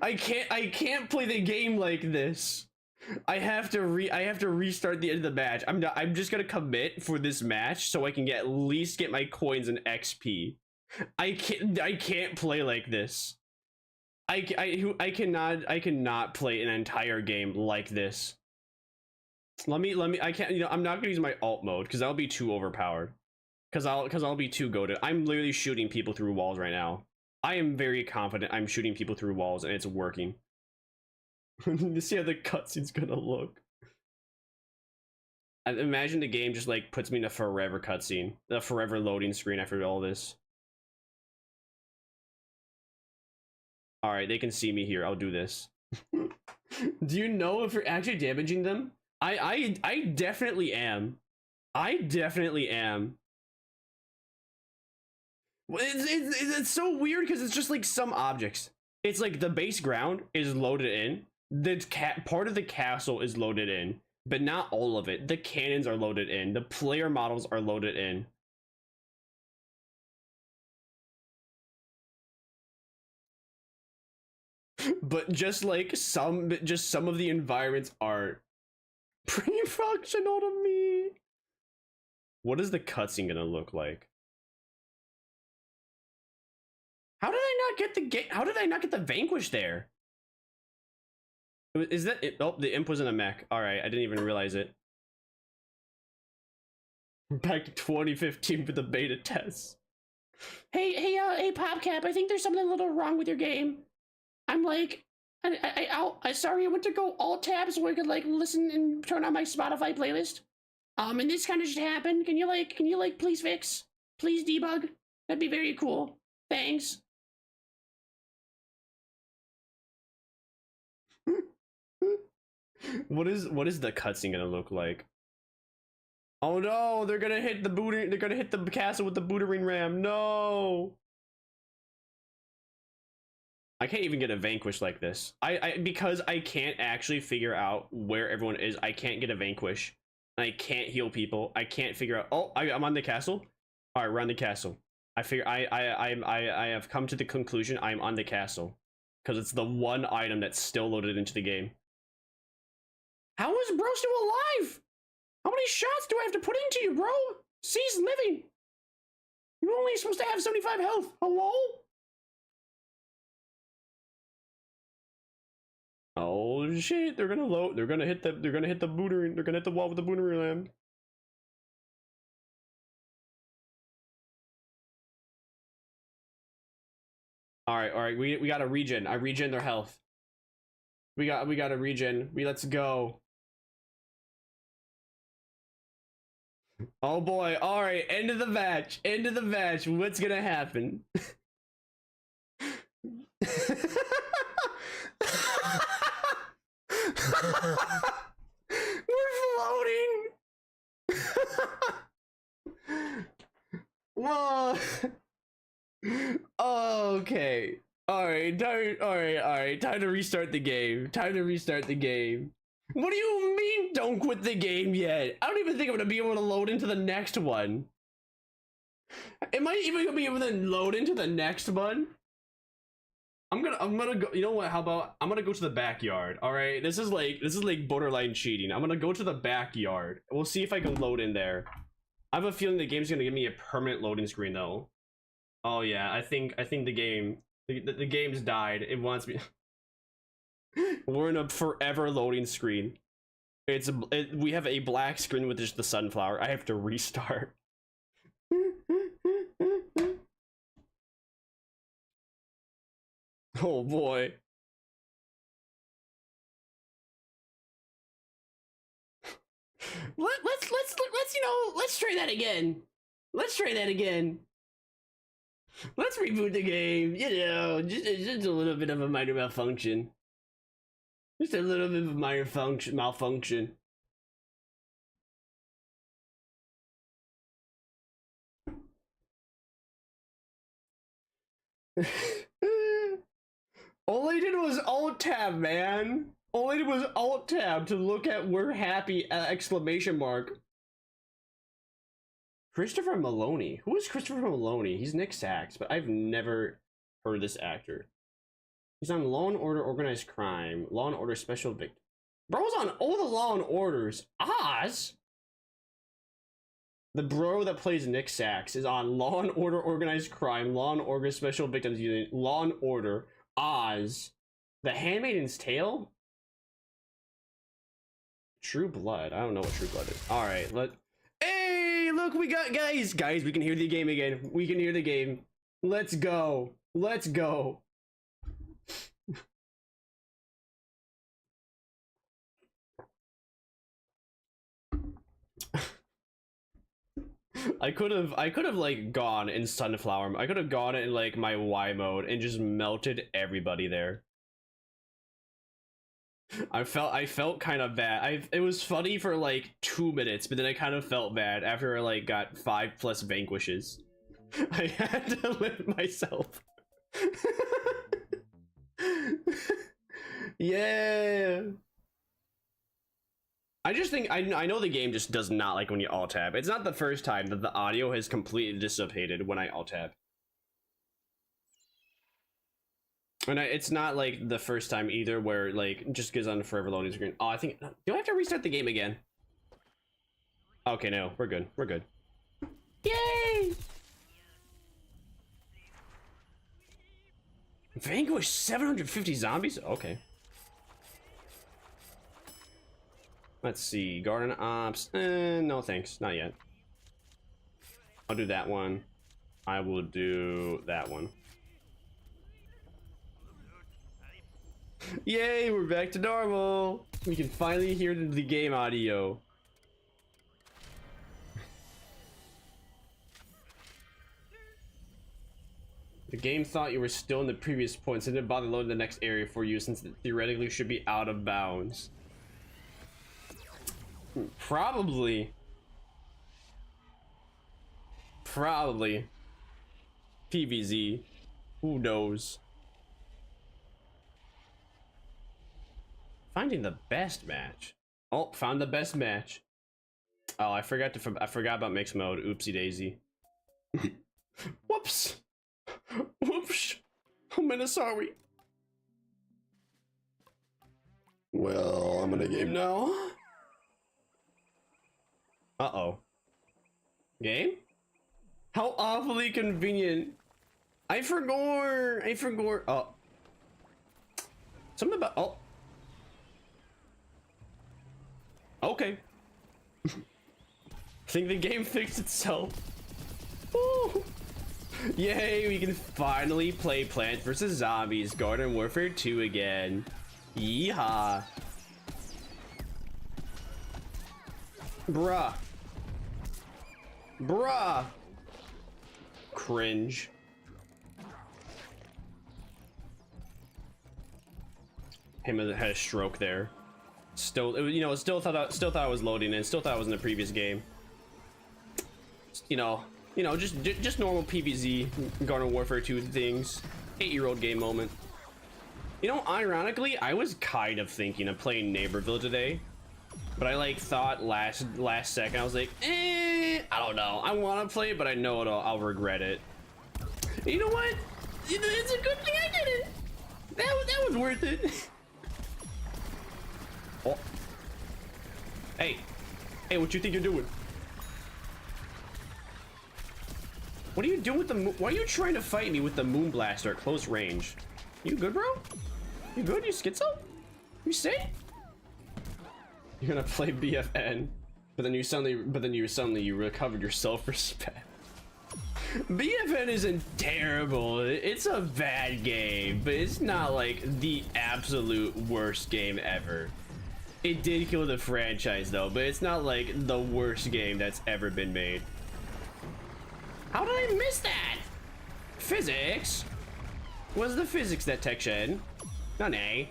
I can't play the game like this. I have to restart the end of the match. I'm just gonna commit for this match so I can at least get my coins and XP. I can't play like this. I cannot play an entire game like this. I can't, you know, I'm not gonna use my alt mode because that'll be too overpowered. Cause I'll be too goated. I'm literally shooting people through walls right now. I am very confident I'm shooting people through walls and it's working. To see how the cutscene's gonna look. I imagine the game just like puts me in a forever cutscene, the forever loading screen after all this. All right, they can see me here. I'll do this. Do you know if you're actually damaging them? I definitely am. I definitely am. It's so weird because it's just like some objects. It's like the base ground is loaded in. The part of the castle is loaded in, but not all of it. The cannons are loaded in. The player models are loaded in. But just like some of the environments are pretty functional to me. What is the cutscene gonna look like? How did I not get the How did I not get the vanquish there? Is that it? Oh, the imp was in a mech. All right, I didn't even realize it. Back to 2015 for the beta test. Hey, PopCap, I think there's something a little wrong with your game. I'm like, sorry, I went to go alt tab so I could like listen and turn on my Spotify playlist. And this kind of just happened. Can you like please fix? Please debug? That'd be very cool. Thanks. What is the cutscene gonna look like? Oh no, they're gonna hit the booter. They're gonna hit the castle with the bootering ram. No. I can't even get a vanquish like this. Because I can't actually figure out where everyone is. I can't get a vanquish. I can't heal people. I can't figure out. Oh, I'm on the castle. All right, we're on the castle. I have come to the conclusion I'm on the castle because it's the one item that's still loaded into the game. How is bro still alive? How many shots do I have to put into you, bro? Cease living. You're only supposed to have 75 health. Hello? Oh shit! They're gonna load. They're gonna hit the. They're gonna hit the booter. They're gonna hit the wall with the booter lamb. All right. We got to regen. I regen their health. We got to regen. Let's go. Oh boy. All right. End of the match. End of the match. What's gonna happen? We're floating. Whoa. Okay. All right. Time to restart the game. What do you mean don't quit the game yet? I don't even think I'm gonna be able to load into the next one. Am I even gonna be able to load into the next one? I'm gonna go. You know what? How about I'm gonna go to the backyard? All right. This is like borderline cheating. I'm gonna go to the backyard. We'll see if I can load in there. I have a feeling the game's gonna give me a permanent loading screen though. Oh yeah. I think the game's died. It wants me. We're in a forever loading screen. We have a black screen with just the sunflower. I have to restart. Oh boy. Let's try that again. Let's reboot the game. Just a little bit of a minor malfunction. Just a little bit of a minor malfunction. All I did was alt tab, man. All I did was alt tab to look at "we're happy!" exclamation mark. Christopher Maloney. Who is Christopher Maloney? He's Nick Sachs, but I've never heard of this actor. He's on Law and Order Organized Crime, Law and Order Special Victim. Bro's on all the Law and Orders. Oz? The bro that plays Nick Sachs is on Law and Order Organized Crime, Law and Order Special Victims Unit, Law and Order, Oz, The Handmaid's Tale? True Blood. I don't know what True Blood is. Alright, Hey, look, we got guys, we can hear the game again. We can hear the game. Let's go. I could have like gone in sunflower. I could have gone in like my Y mode and just melted everybody there. I felt kind of bad. It was funny for like 2 minutes, but then I kind of felt bad after I like got 5+ vanquishes. I had to lift myself. Yeah. I just think I know the game just does not like when you alt tab. It's not the first time that the audio has completely dissipated when I alt tab. And it's not like the first time either where like just goes on a forever loading screen. Oh, I think, do I have to restart the game again? Okay, no, we're good. We're good. Yay! Vanquish 750 zombies? Okay. Let's see. Garden Ops. No thanks. Not yet. I'll do that one. I will do that one. Yay, we're back to normal. We can finally hear the game audio. The game thought you were still in the previous point, so it didn't bother loading the next area for you since it theoretically should be out of bounds. Probably. PVZ. Who knows? Finding the best match. Oh, found the best match. Oh, I forgot about mixed mode. Oopsie daisy. Whoops. Whoops. How many are we? Well, I'm in a game now. Uh-oh. Game? How awfully convenient. I forgot. Oh. Something about, oh. Okay. I think the game fixed itself. Woo. Yay, we can finally play Plants vs. Zombies Garden Warfare 2 again. Yeehaw. Bruh. Bruh. Cringe. Him had a stroke there. Still, you know, still thought I was loading in. Still thought I was in the previous game. You know, just normal PvZ Garden Warfare 2 things. 8-year-old game moment. You know, ironically, I was kind of thinking of playing Neighborville today, but I like thought last second I was like, I don't know. I want to play it, but I know I'll regret it. You know what? It's a good thing I did it. That was worth it. Oh. Hey, what you think you're doing? What are you doing with the why are you trying to fight me with the moon blaster at close range? You good, bro? You good? You schizo? You say? You're gonna play BFN, but then you suddenly recovered your self-respect. BFN isn't terrible. It's a bad game, but it's not like the absolute worst game ever. It did kill the franchise though, but it's not like the worst game that's ever been made. How did I miss that? Physics? What's the physics detection? No, nay.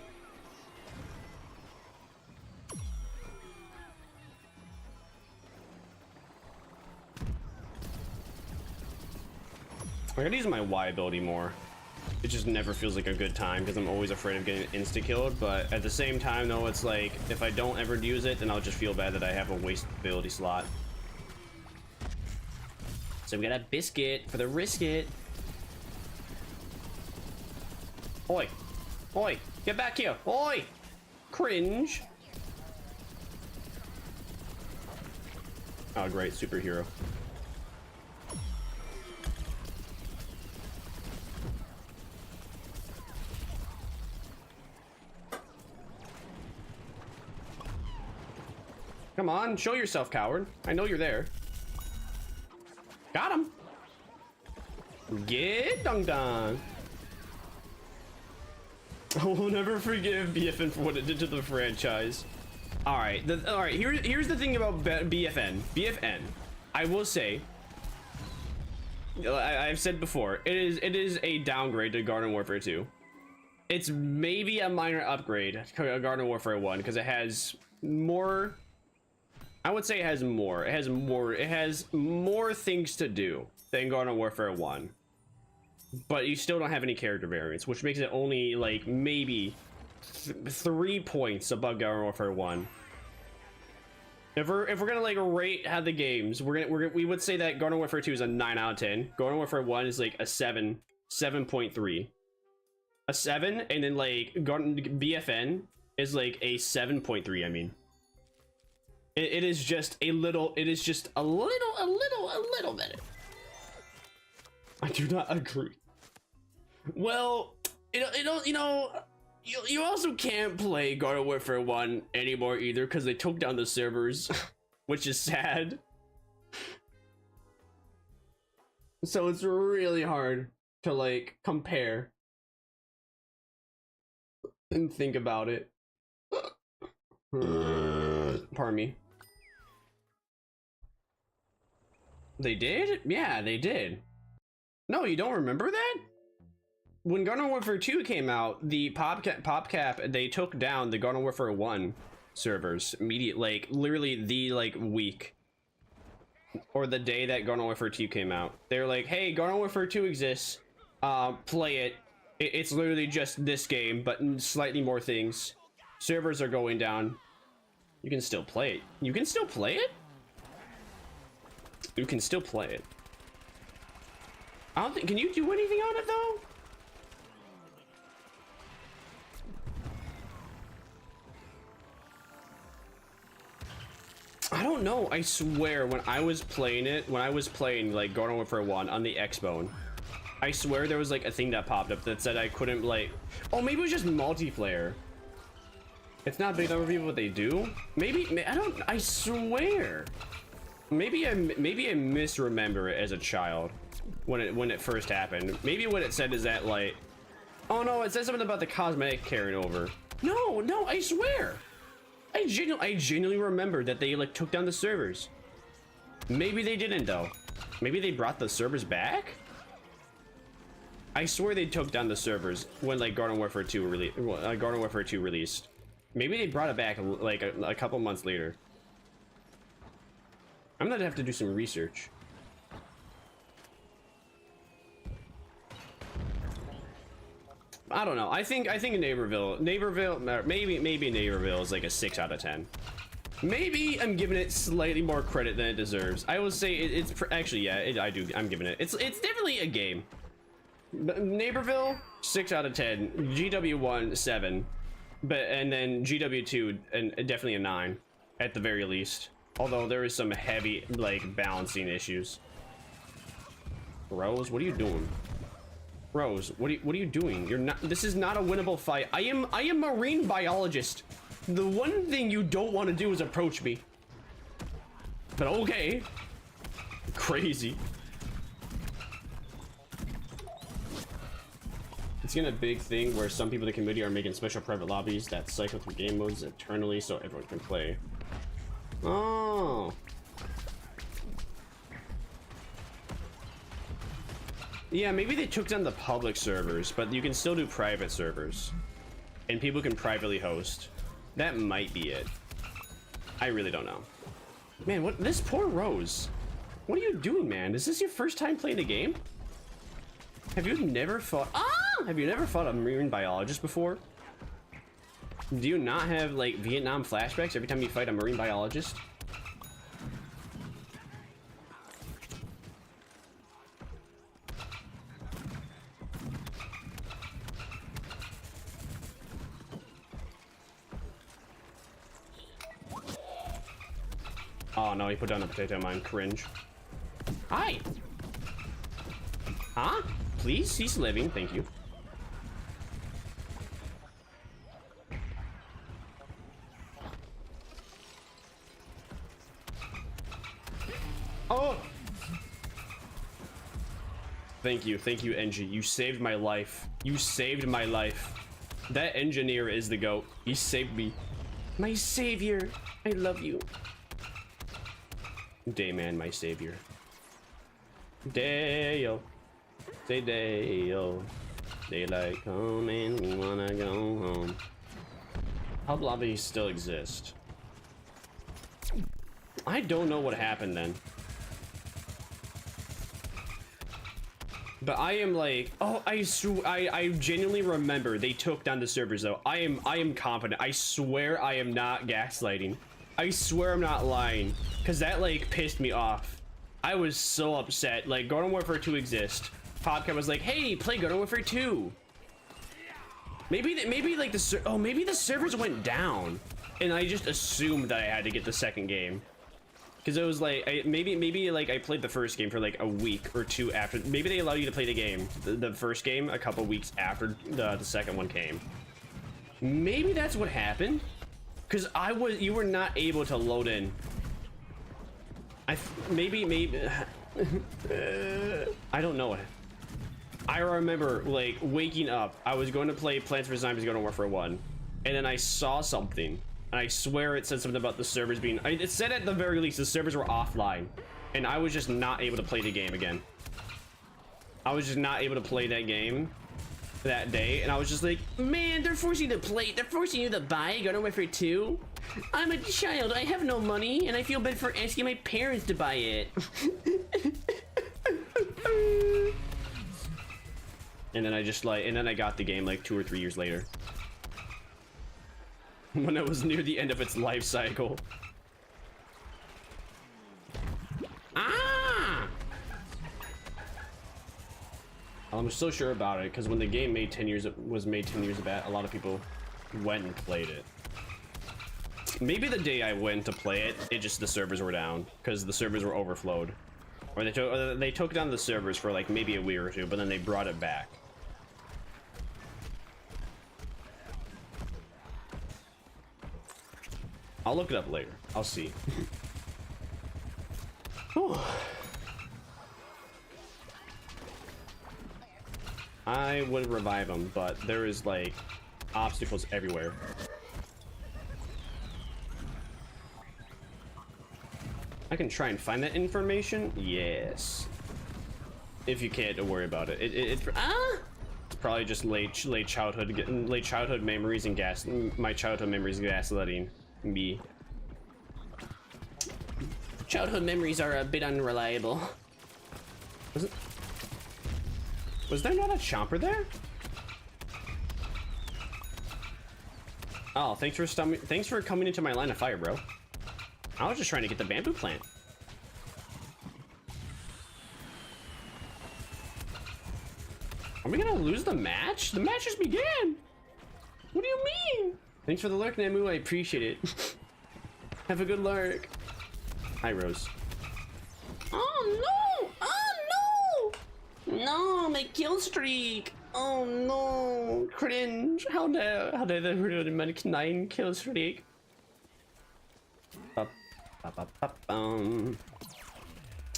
I gotta use my Y ability more. It just never feels like a good time because I'm always afraid of getting insta-killed, but at the same time though, it's like if I don't ever use it, then I'll just feel bad that I have a waste ability slot. So we got a biscuit for the risket. Oi. Oi. Get back here. Oi. Cringe. Oh, great. Superhero. Come on. Show yourself, coward. I know you're there. Got him. Get dong. I will never forgive BFN for what it did to the franchise. All right, here's the thing about BFN. BFN, I will say, I've said before, it is a downgrade to Garden Warfare 2. It's maybe a minor upgrade to Garden Warfare 1 because it has more. I would say it has more. It has more things to do than Garden Warfare 1. but you still don't have any character variants, which makes it only like maybe 3 points above Garden Warfare 1. If we're gonna like rate how the games, we would say that Garden Warfare 2 is a 9 out of 10. Garden Warfare 1 is like a 7.3. A 7, and then like BFN is like a 7.3. I mean, it is just a little better. I do not agree. Well, you also can't play Garden Warfare 1 anymore either because they took down the servers, which is sad. So it's really hard to like compare and think about it. Pardon me. They did? Yeah, they did. No, you don't remember that? When Garden Warfare 2 came out, the PopCap, they took down the Garden Warfare 1 servers like literally the like week or the day that Garden Warfare 2 came out. They're like, hey, Garden Warfare 2 exists, play it. It's literally just this game, but slightly more things. Servers are going down. You can still play it. You can still play it? You can still play it. I don't think, can you do anything on it though? I don't know. I swear when I was playing like Garden Warfare 1 on the Xbone, I swear there was like a thing that popped up that said I couldn't like, oh, maybe it was just multiplayer. It's not a big number of people, but they do. Maybe, I swear. Maybe I misremember it as a child when it first happened. Maybe what it said is that like, oh no, it says something about the cosmetic carrying over. No, I swear. I genuinely remember that they like took down the servers. Maybe they didn't though. Maybe they brought the servers back? I swear they took down the servers when like Garden Warfare 2 released. Maybe they brought it back like a couple months later. I'm gonna have to do some research. I don't know. I think Naperville, maybe Naperville is like a 6 out of 10. Maybe I'm giving it slightly more credit than it deserves. I will say it's actually, yeah, I'm giving it. It's definitely a game. But Naperville, 6 out of 10. GW1, 7. And then GW2, and definitely a 9 at the very least. Although there is some heavy like balancing issues. Rose, what are you doing? Rose, what are you doing? You're not. This is not a winnable fight. I am marine biologist. The one thing you don't want to do is approach me. But okay. Crazy. It's gonna a big thing where some people in the community are making special private lobbies that cycle through game modes eternally so everyone can play. Oh. Yeah, maybe they took down the public servers, but you can still do private servers. And people can privately host. That might be it. I really don't know. Man, what? This poor Rose. What are you doing, man? Is this your first time playing the game? Have you never fought... Ah! Have you never fought a marine biologist before? Do you not have, like, Vietnam flashbacks every time you fight a marine biologist? Oh no, he put down the potato mine. Cringe. Hi! Huh? Please? He's living. Thank you. Oh! Thank you, NG. You saved my life. You saved my life. That engineer is the GOAT. He saved me. My savior. I love you. Dayman, my savior. Dayo. Say Dayo. Daylight coming, we wanna go home. Hub lobbies still exist. I don't know what happened then. But I am like, oh, I genuinely remember they took down the servers though. I am confident. I swear I am not gaslighting. I swear I'm not lying, because that like pissed me off. I was so upset. Like, Garden Warfare 2 exists. Podcast was like, hey, play Garden Warfare 2. Maybe like maybe the servers went down, and I just assumed that I had to get the second game, because it was like maybe like I played the first game for like a week or two after. Maybe they allow you to play the game, the first game, a couple weeks after the second one came. Maybe that's what happened, because you were not able to load in. Maybe I don't know. I remember like waking up. I was going to play Plants vs Zombies Garden Warfare 1, and then I saw something, and I swear it said something about the servers being. It said at the very least the servers were offline, and I was just not able to play the game again. I was just not able to play that game that day, and I was just like, man, they're forcing you to play. They're forcing you to buy Garden Warfare 2. I'm a child. I have no money, and I feel bad for asking my parents to buy it. And then I got the game like 2 or 3 years later, when it was near the end of its life cycle. Ah! I'm so sure about it because when the game was made 10 years back, a lot of people went and played it. Maybe the day I went to play it, the servers were down because the servers were overflowed, or they took down the servers for like maybe a week or two, but then they brought it back. I'll look it up later. I'll see. I would revive him, but there is like obstacles everywhere. I can try and find that information. Yes. If you can't, don't worry about it. It's probably just late childhood memories and my childhood memories gaslighting me. Childhood memories are a bit unreliable. Was there not a chomper there? Oh, thanks for coming into my line of fire, bro. I was just trying to get the bamboo plant. Are we gonna lose the match? The match just began. What do you mean? Thanks for the lurk, Namu. I appreciate it. Have a good lurk. Hi, Rose. Oh no! Oh no! No, my kill streak. Oh no! Cringe. How dare they ruin my 9 kill streak? Oh,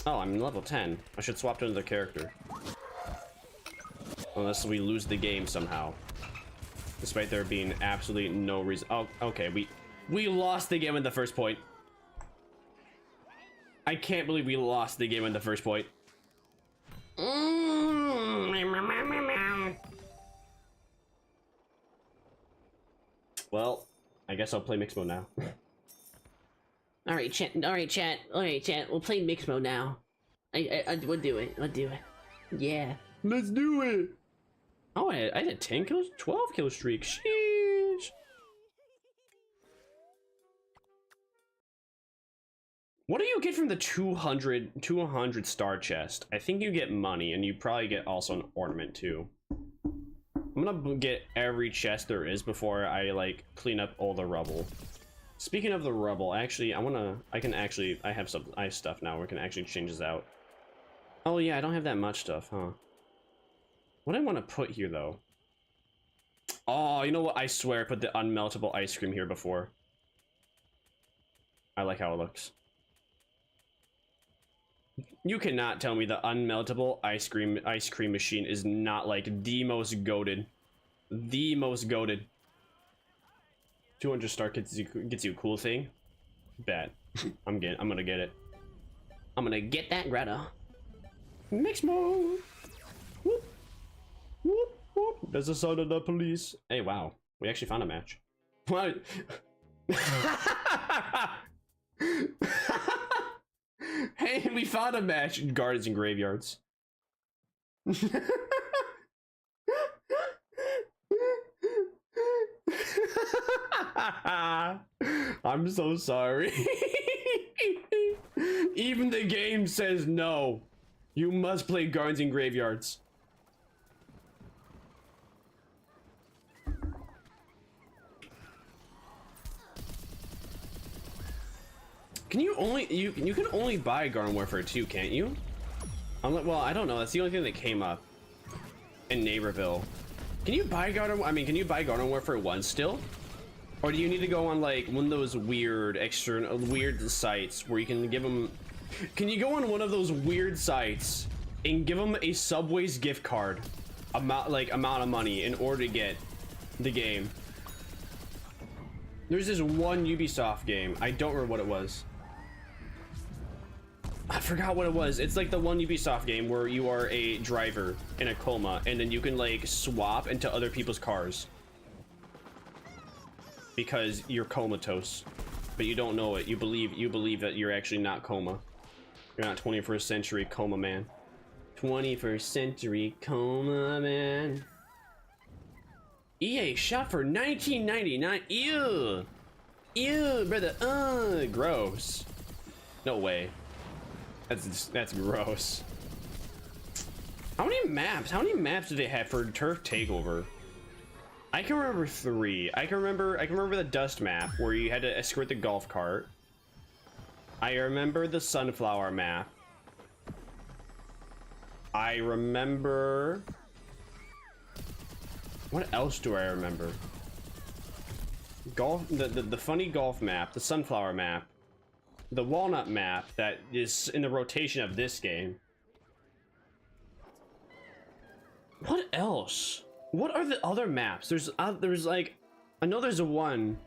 I'm level 10. I should swap to another character. Unless we lose the game somehow. Despite there being absolutely no reason. Oh, okay. We lost the game in the first point. I can't believe we lost the game in the first point. Well, I guess I'll play mixed mode now. All right, chat. We'll play mixed mode now. We'll do it. Yeah. Let's do it. Oh, I had a 10 kills, 12 kill streak. Sheesh. What do you get from the 200 star chest? I think you get money, and you probably get also an ornament too. I'm gonna get every chest there is before I like clean up all the rubble. Speaking of the rubble, actually, I have stuff now where I can actually change this out. Oh yeah, I don't have that much stuff, huh? What do I want to put here though? Oh, you know what? I swear I put the unmeltable ice cream here before. I like how it looks. You cannot tell me the unmeltable ice cream machine is not like the most goated. The most goated. 200 star gets you a cool thing. Bet. I'm gonna get it. I'm gonna get that Greta. Mixed mode. Whoop. Whoop, whoop. There's the sound of the police. Hey, wow. We actually found a match. What? Hey, we found a match in Gardens and Graveyards. I'm so sorry. Even the game says no. You must play Guardians in Graveyards. Can you only you can only buy Garden Warfare 2, can't you? Well, I don't know. That's the only thing that came up in Neighborville. Can you buy can you buy Garden Warfare 1 still? Or do you need to go on like one of those weird weird sites where you can give them? Can you go on one of those weird sites and give them a Subway's gift card amount of money in order to get the game? There's this one Ubisoft game. I don't remember what it was. I forgot what it was. It's like the one Ubisoft game where you are a driver in a coma and then you can like swap into other people's cars because you're comatose, but you don't know it. You believe that you're actually not coma. You're not 21st century coma man. 21st century coma man. EA shot for $19.99. Ew. Ew, brother. Gross. No way. That's gross. How many maps do they have for Turf Takeover? I can remember 3. I can remember the dust map where you had to escort the golf cart. I remember the sunflower map. I remember. What else do I remember? Golf, the funny golf map, the sunflower map, the walnut map that is in the rotation of this game. What else? What are the other maps? There's like, I know there's a one.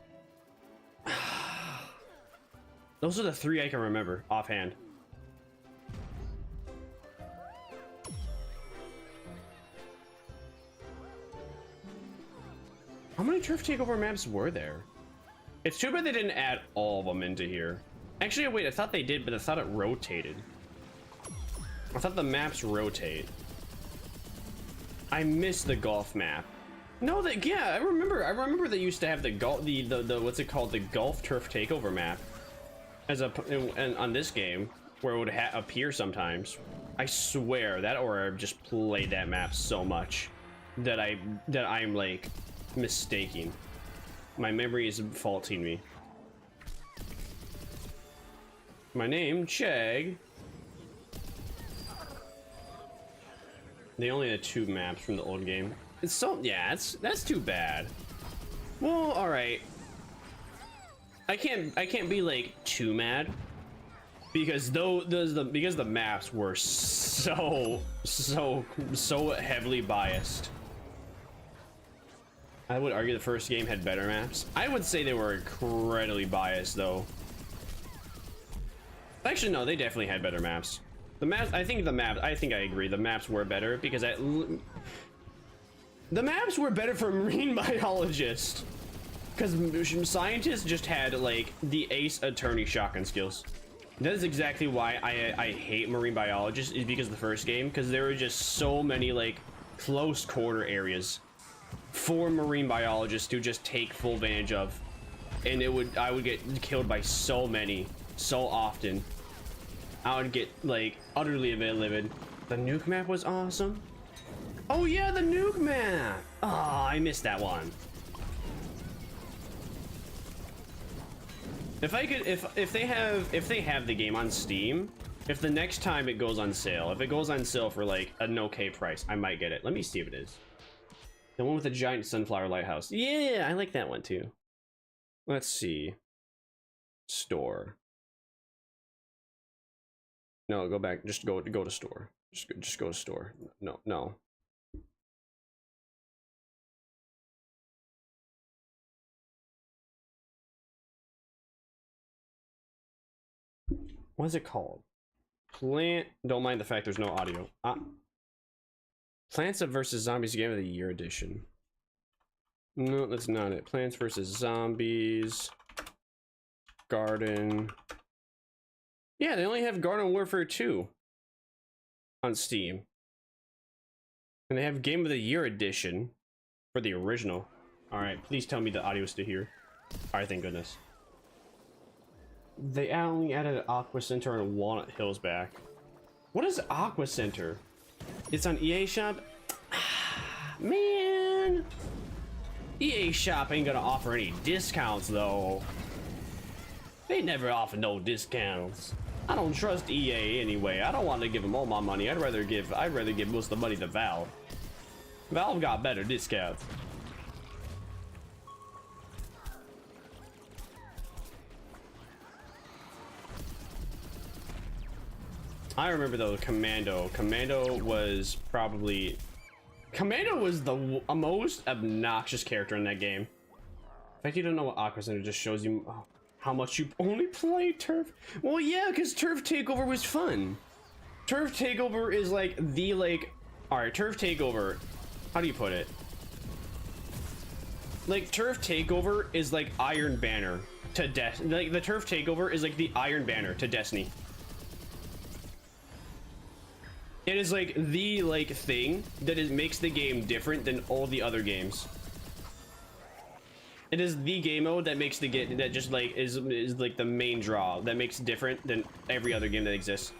Those are the 3 I can remember offhand. How many Turf Takeover maps were there? It's too bad they didn't add all of them into here. Actually, wait, I thought they did, but I thought it rotated. I thought the maps rotate. I missed the golf map. No, yeah, I remember they used to have the what's it called, the golf Turf Takeover map as and on this game where it would appear sometimes. I swear that, or I've just played that map so much that I'm like mistaking. My memory is faulting me. My name, Chegg. They only had 2 maps from the old game. It's so, yeah, that's too bad. Well, all right. I can't be like too mad because because the maps were so heavily biased. I would argue the first game had better maps. I would say they were incredibly biased though. Actually, no, they definitely had better maps. The maps, I think I agree. The maps were better because the maps were better for marine biologists. Because scientists just had like the ace attorney shotgun skills. That is exactly why I hate marine biologists, is because of the first game, because there were just so many like close quarter areas for marine biologists to just take full advantage of, and I would get killed by so many so often. I would get like utterly livid. The nuke map was awesome. Oh yeah, the nuke map. Oh, I missed that one. If I could, if they have the game on Steam, if the next time it goes on sale, if it goes on sale for like an okay price, I might get it. Let me see if it is. The one with the giant sunflower lighthouse. Yeah, I like that one too. Let's see. Store. No, go back. Just go to store. Just go to store. No. What is it called? Plant. Don't mind the fact there's no audio. Plants vs. Zombies Game of the Year edition. No, that's not it. Plants vs. Zombies. Garden. Yeah, they only have Garden Warfare 2 on Steam. And they have Game of the Year edition for the original. All right, please tell me the audio is still here. All right, thank goodness. They only added Aqua Center and Walnut Hills back. What is Aqua Center? It's on EA Shop. Man, EA Shop ain't gonna offer any discounts though. They never offer no discounts. I don't trust EA anyway. I don't want to give them all my money. I'd rather give most of the money to Valve. Valve got better discounts. I remember though, Commando was the most obnoxious character in that game. In fact, you don't know what Aqua Center just shows you how much you only play Turf. Well, yeah, because Turf Takeover was fun. Turf Takeover is like the all right, Turf Takeover. How do you put it? Like Turf Takeover is like Iron Banner to Like the Turf Takeover is like the Iron Banner to Destiny. It is like the thing that makes the game different than all the other games. It is the game mode that makes the game that just like is like the main draw that makes it different than every other game that exists.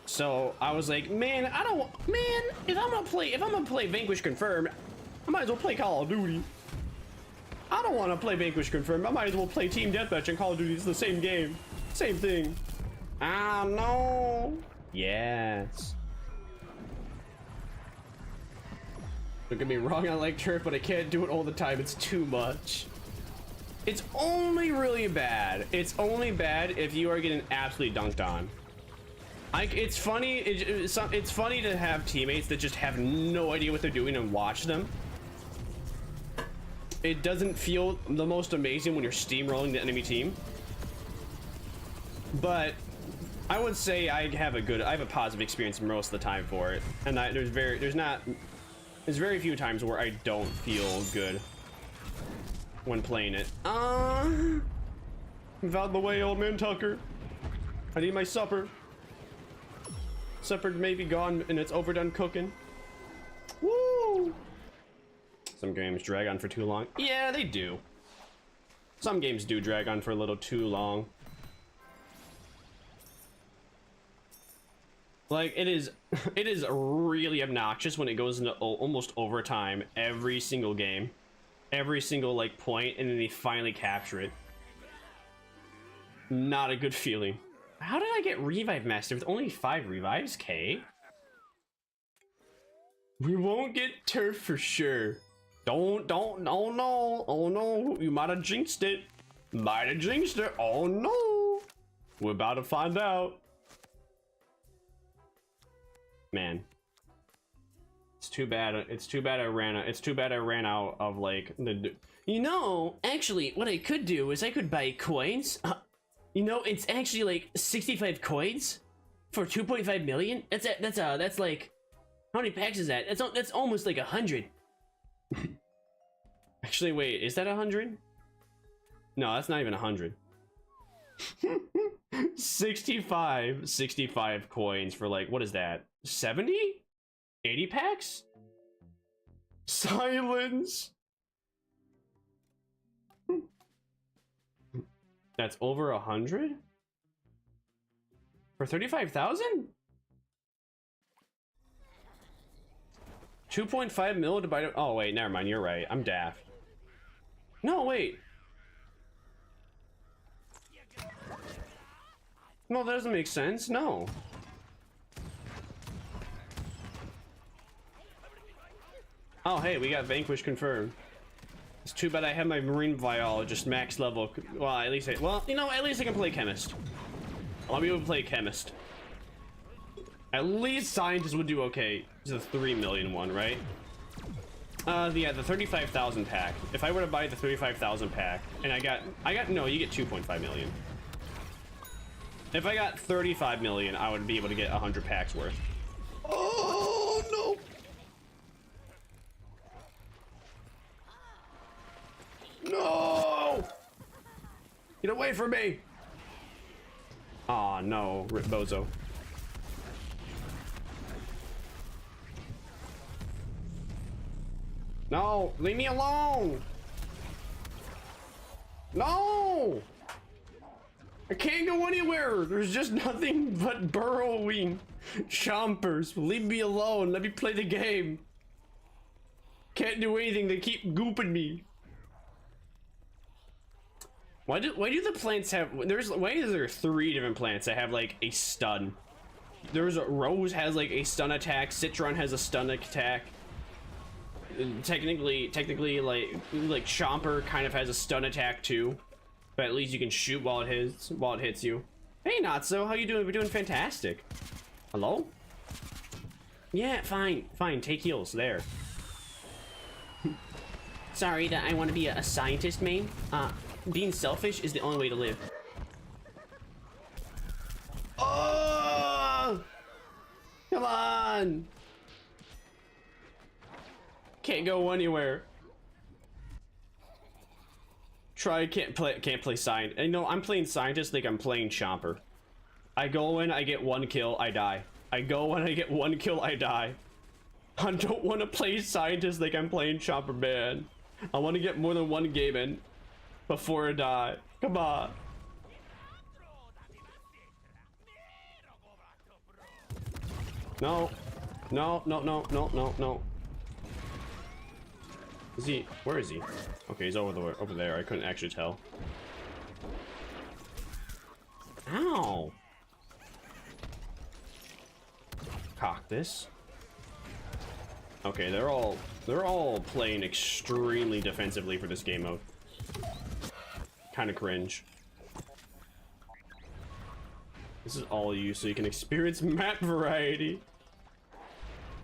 So I was like, man, if I'm gonna play Vanquish Confirmed, I might as well play Call of Duty. I don't want to play Vanquish Confirmed. I might as well play Team Deathmatch and Call of Duty. It's the same game, same thing. Ah no. Yes. Don't get me wrong, I like Turf, but I can't do it all the time. It's too much. It's only really bad. It's only bad if you are getting absolutely dunked on. It's funny. It's funny to have teammates that just have no idea what they're doing and watch them. It doesn't feel the most amazing when you're steamrolling the enemy team. But I would say I have a positive experience most of the time for it, and there's very few times where I don't feel good when playing it. Move out of the way, old man Tucker. I need my supper. Supper may be gone and it's overdone cooking. Woo! Some games drag on for too long. Yeah, they do. Some games do drag on for a little too long. Like it is really obnoxious when it goes into almost overtime every single game, every single like point, and then they finally capture it. Not a good feeling. How did I get Revive Master with only 5 revives? K. We won't get Turf for sure. Don't, oh no, you might have jinxed it. Oh no. We're about to find out. Man, it's too bad I ran out of like the. You know, actually, what I could do is I could buy coins. You know, it's actually like 65 coins for 2.5 million. That's like, how many packs is that? That's almost like 100. Actually, wait, is that 100? No, that's not even 100. 65 coins for like, what is that? 70? 80 packs? Silence. That's over 100? For 35,000? 2.5 mil divided. Oh wait, never mind, you're right. I'm daft. No, wait. No, that doesn't make sense. No. Oh, hey, we got Vanquish confirmed. It's too bad I have my marine biologist max level. Well, at least you know, at least I can play chemist. I'll be able to play chemist. At least scientist would do okay. It's a 3 million one, right? Yeah, the 35,000 pack. If I were to buy the 35,000 pack, and I got no, you get 2.5 million. If I got 35 million, I would be able to get 100 packs worth. Oh no! No! Get away from me! Aw, no, Rip Bozo. No, leave me alone. No! I can't go anywhere. There's just nothing but burrowing chompers. Leave me alone. Let me play the game. Can't do anything. They keep gooping me. Why do the plants have? Why is there 3 different plants that have like a stun? There's a Rose has like a stun attack. Citron has a stun attack. Technically, like Chomper kind of has a stun attack too, but at least you can shoot while it hits you. Hey, Natso, how you doing? We're doing fantastic. Hello? Yeah, fine. Take heals there. Sorry that I want to be a scientist, main. Being selfish is the only way to live. Oh! Come on! Can't go anywhere. Can't play scientist. I know I'm playing scientist like I'm playing Chomper. I go in, I get 1 kill, I die. I go in, I get 1 kill, I die. I don't want to play scientist like I'm playing Chomper, man. I want to get more than 1 game in before I die. Come on. No. Is he? Where is he? Okay, he's over there. I couldn't actually tell. Ow! Cock this. Okay, they're all playing extremely defensively for this game mode. Kind of cringe. This is all you, so you can experience map variety.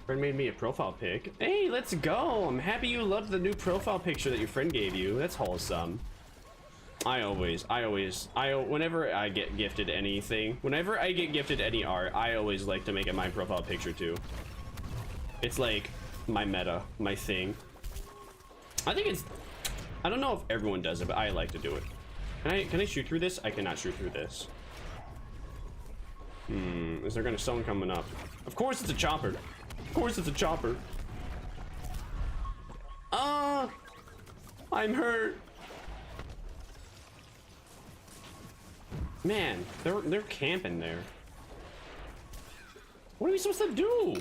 Friend made me a profile pic. Hey, let's go! I'm happy you loved the new profile picture that your friend gave you. That's wholesome. Whenever I get gifted anything, whenever I get gifted any art, I always like to make it my profile picture too. It's like my meta, my thing. I don't know if everyone does it, but I like to do it. Can I shoot through this? I cannot shoot through this. Is there someone coming up? Of course it's a chopper. Of course it's a chopper. I'm hurt. Man, they're camping there. What are we supposed to do?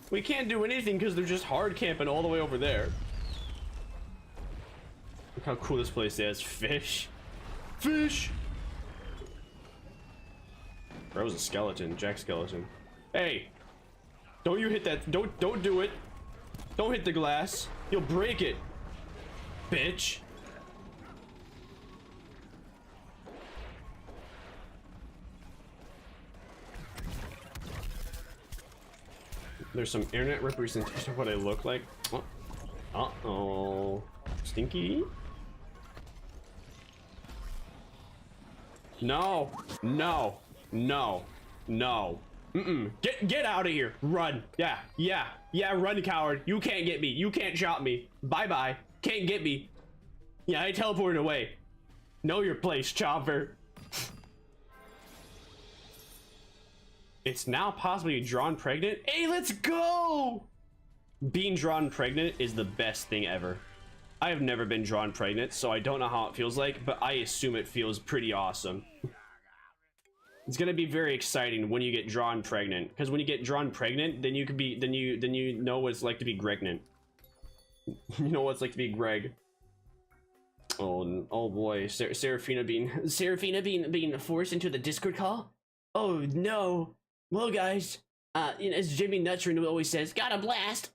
We can't do anything because they're just hard camping all the way over there. Look how cool this place is. Fish. Fish! That was a skeleton. Jack skeleton. Hey! Don't you hit that. Don't do it. Don't hit the glass. You'll break it. Bitch. There's some internet representation of what I look like. Oh. Uh-oh. Stinky? No. No. No. No. Get out of here. Run. Yeah, run, coward. You can't get me. You can't shot me. Bye-bye. Can't get me. Yeah, I teleported away. Know your place, Chopper. It's now possibly drawn pregnant. Hey, let's go! Being drawn pregnant is the best thing ever. I have never been drawn pregnant, so I don't know how it feels like, but I assume it feels pretty awesome. It's gonna be very exciting when you get drawn pregnant, because when you get drawn pregnant, then you could be, then you know what it's like to be pregnant. You know what it's like to be Greg. Oh boy, Seraphina being forced into the Discord call. Oh no. Well, guys, as Jimmy Nutrin always says, got a blast.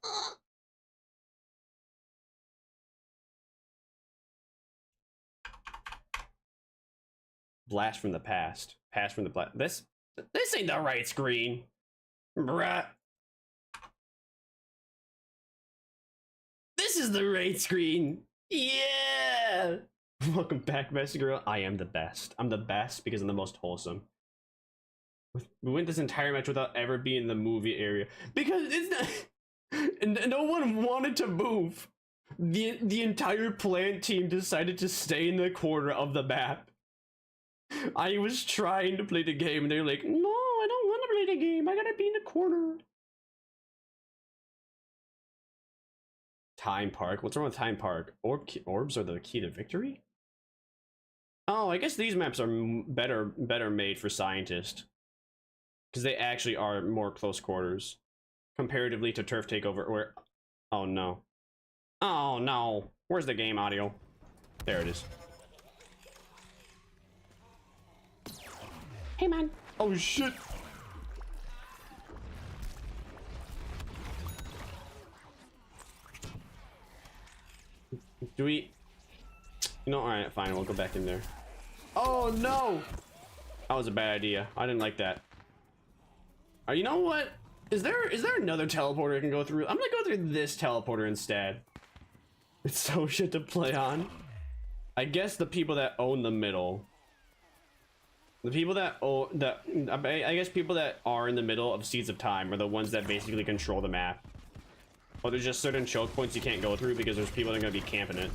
Blast from the past. Past from the past. This ain't the right screen. Bruh. This is the right screen. Yeah. Welcome back, Best Girl. I am the best. I'm the best because I'm the most wholesome. We went this entire match without ever being in the movie area because it's not. No one wanted to move. The entire plant team decided to stay in the corner of the map. I was trying to play the game and they were like, no, I don't want to play the game. I gotta be in the corner. Time Park. What's wrong with Time Park? Orbs are the key to victory? Oh, I guess these maps are better made for scientists. Because they actually are more close quarters. Comparatively to Turf Takeover, where... Oh, no. Oh, no. Where's the game audio? There it is. Hey, man. Oh, shit. Do we... You know, alright, fine. We'll go back in there. Oh, no! That was a bad idea. I didn't like that. You know what? Is there another teleporter I can go through? I'm gonna go through this teleporter instead. It's so shit to play on. I guess the people that own the middle. The people that own I guess people that are in the middle of Seeds of Time are the ones that basically control the map. Or there's just certain choke points you can't go through because there's people that are gonna be camping it.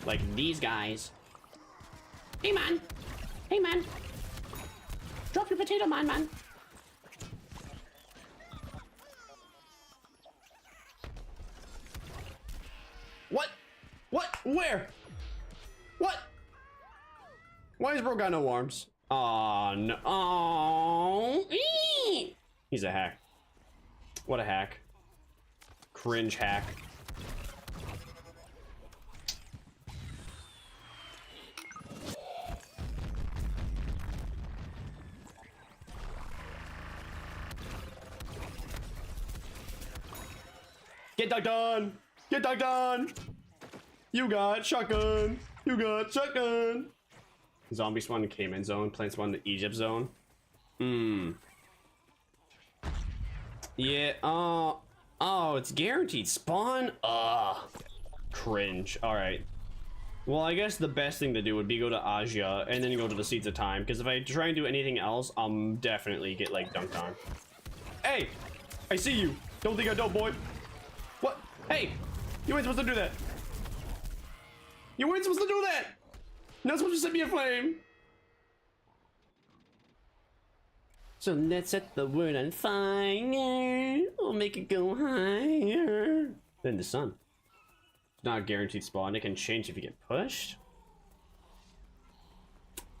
Like these guys. Hey, man. Hey, man. Drop your potato, man. What? What? Where? What? Why has bro got no arms? Aw, no. Oh. He's a hack. What a hack. Cringe hack. Get dunked on! Get dunked on! You got shotgun! You got shotgun! Zombie spawn in Cayman zone, plant spawn in the Egypt zone. Yeah, oh, it's guaranteed spawn? Cringe. Alright. Well, I guess the best thing to do would be go to Asia and then go to the Seeds of Time, because if I try and do anything else, I'll definitely get, like, dunked on. Hey! I see you! Don't think I don't, boy! What? Hey! You weren't supposed to do that! You weren't supposed to do that! You're not supposed to set me aflame! So let's set the world on fire. We'll make it go higher. Then the sun. It's not a guaranteed spawn. It can change if you get pushed.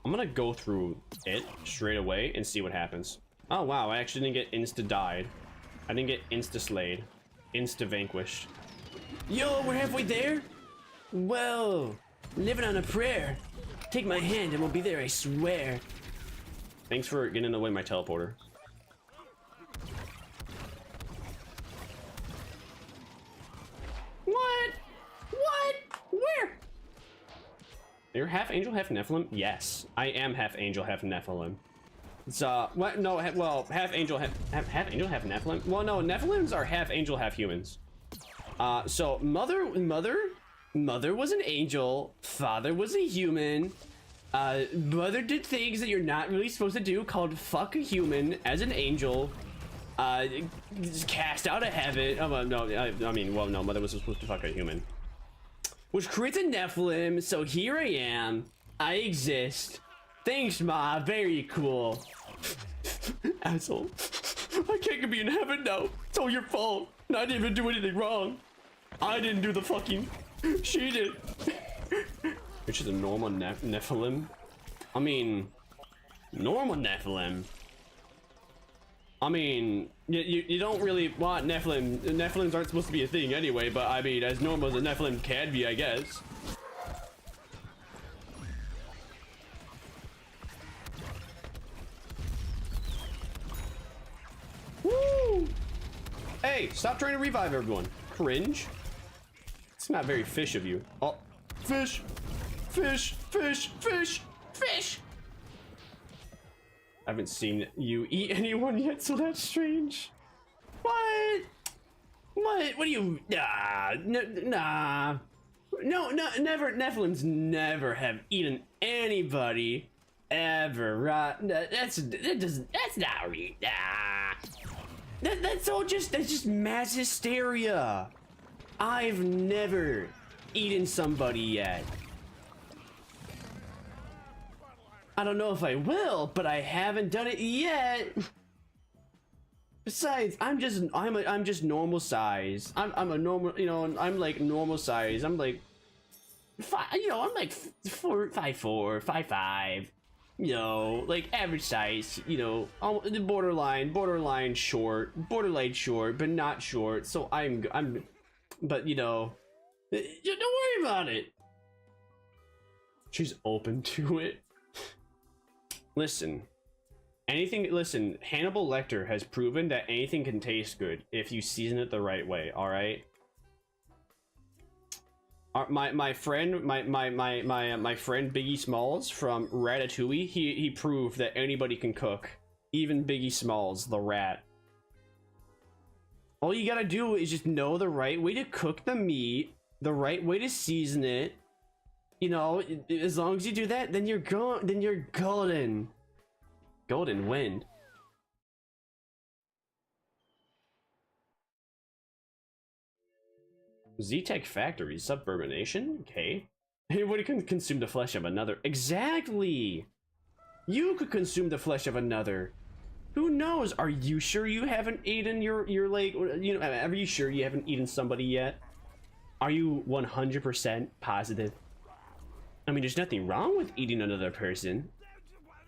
I'm gonna go through it straight away and see what happens. Oh wow, I actually didn't get insta-died. I didn't get insta-slayed. Insta-vanquished. Yo, we're halfway there? Whoa, living on a prayer. Take my hand and we'll be there, I swear. Thanks for getting in the way of my teleporter. What? What? Where? You're half angel, half Nephilim? Yes, I am half angel, half Nephilim. It's what? No, well, half angel, half angel, half Nephilim. Well, no, Nephilims are half angel, half humans. So mother was an angel, father was a human. Mother did things that you're not really supposed to do, called fuck a human as an angel. Cast out of heaven. Oh, well, no, I mean, well, no, mother was supposed to fuck a human. Which creates a Nephilim, so here I am. I exist. Thanks, Ma, very cool. Asshole. I can't be in heaven now. It's all your fault. And I didn't even do anything wrong. I didn't do the fucking... She did. Which is a normal Nephilim. I mean, normal Nephilim. I mean, you don't really want Nephilim. Nephilims aren't supposed to be a thing anyway, but I mean, as normal as a Nephilim can be, I guess. Woo! Hey, stop trying to revive everyone. Cringe. It's not very fish of you. Oh, fish. Fish, fish, fish, fish! I haven't seen you eat anyone yet, so that's strange. What? What? What do you... Nah. Nah. No, never. Nephilims never have eaten anybody. Ever, right? That's not real. Nah. That's just mass hysteria. I've never eaten somebody yet. I don't know if I will, but I haven't done it yet. Besides, I'm just normal size. I'm a normal, you know, I'm like normal size. I'm like, I'm like 5'4", 5'5", you know, like average size, you know, the borderline short, but not short. So but you know, don't worry about it. She's open to it. Listen, Hannibal Lecter has proven that anything can taste good if you season it the right way, all right? My friend Biggie Smalls from Ratatouille, he proved that anybody can cook, even Biggie Smalls, the rat. All you gotta do is just know the right way to cook the meat, the right way to season it. You know, as long as you do that, then you're golden. Golden wind. Z-Tech Factory, Subvermination? Okay. Anybody can consume the flesh of another. Exactly! You could consume the flesh of another. Who knows? Are you sure you haven't eaten your like, you know, are you sure you haven't eaten somebody yet? Are you 100% positive? I mean, there's nothing wrong with eating another person.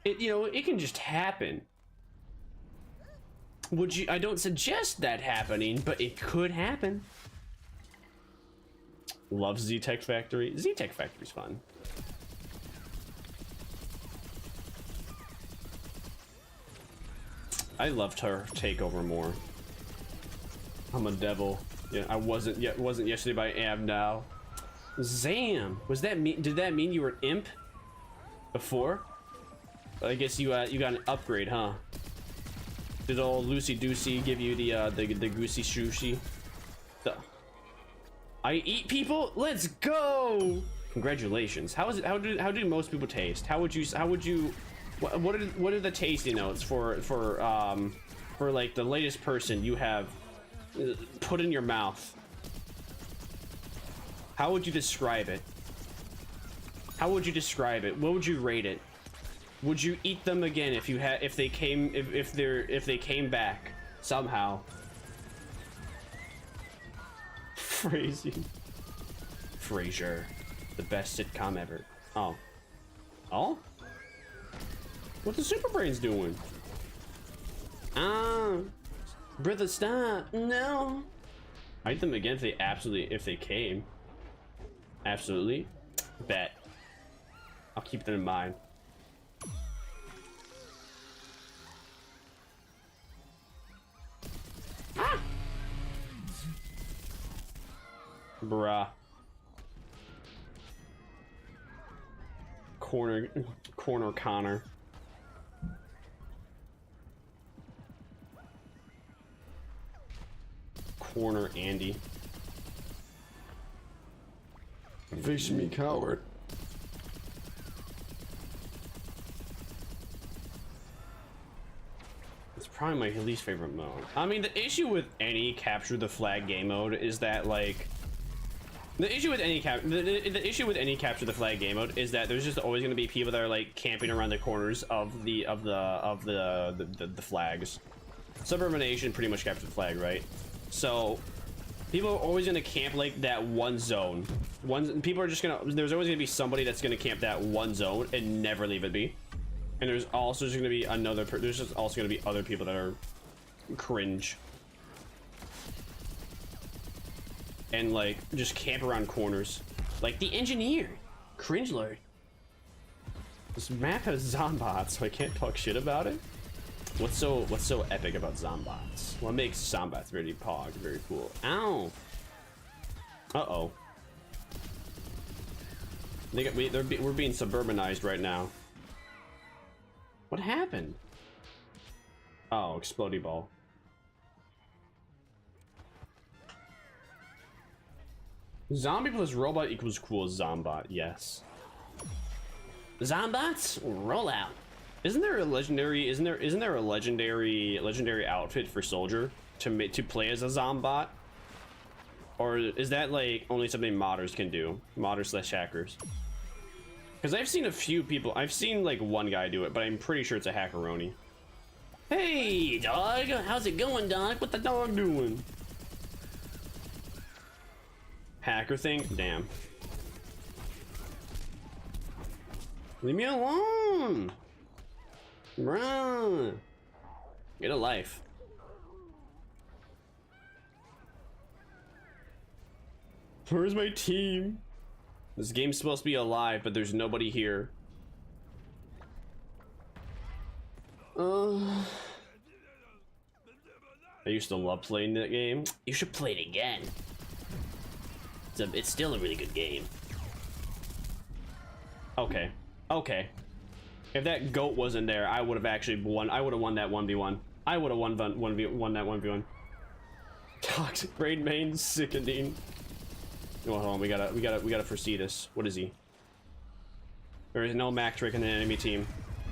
You know, it can just happen. I don't suggest that happening, but it could happen. Love Z-Tech Factory. Z-Tech Factory's fun. I loved her takeover more. I'm a devil. Yeah, I wasn't yesterday, but I am now. Zam! Was that mean? Did that mean you were an imp before? I guess you got an upgrade, huh? Did old Lucy Doocy give you the goosey sushi? I eat people. Let's go! Congratulations. How do most people taste? How would you? What are the tasting notes for like the latest person you have put in your mouth? How would you describe it? How would you describe it? What would you rate it? Would you eat them again if they came back somehow? Phrasing. Frasier, the best sitcom ever. Oh. Oh? What the Super Brain's doing? Brother, stop! No. I'd eat them again if they came. Absolutely. Bet. I'll keep them in mind. Ah! Bruh. Corner Connor. Corner Andy. Face me, coward. It's probably my least favorite mode. I mean, the issue with any capture the flag game mode is that, like, the issue with any capture the flag game mode is that there's just always going to be people that are like camping around the corners of the flags. Subvermination pretty much captured the flag, right? So people are always going to camp like that one zone. People are just gonna. There's always going to be somebody that's going to camp that one zone and never leave it be. And there's also just going to be there's just also going to be other people that are cringe. And like just camp around corners, like the engineer, cringe lord. This map has zombots, so I can't talk shit about it. What's so epic about zombots? What makes zombots very pog, very cool? Ow. Uh-oh. We're being suburbanized right now. What happened? Oh, explodey ball. Zombie plus robot equals cool zombot, yes. Zombots, roll out. Isn't there a legendary outfit for soldier to play as a zombot? Or is that like only something modders can do? Modders / hackers. Because I've seen a few people, I've seen like one guy do it, but I'm pretty sure it's a hackeroni. Hey, dog. How's it going, dog? What the dog doing? Hacker thing? Damn. Leave me alone! Bruh. Get a life. Where's my team? This game's supposed to be alive, but there's nobody here. I used to love playing that game. You should play it again. It's still a really good game. Okay. Okay. If that goat wasn't there, I would have actually won. I would have won that 1v1. I would have won that 1v1. Toxic brain main sickening. Oh, hold on, we gotta foresee this. What is he? There is no Mac trick in the enemy team.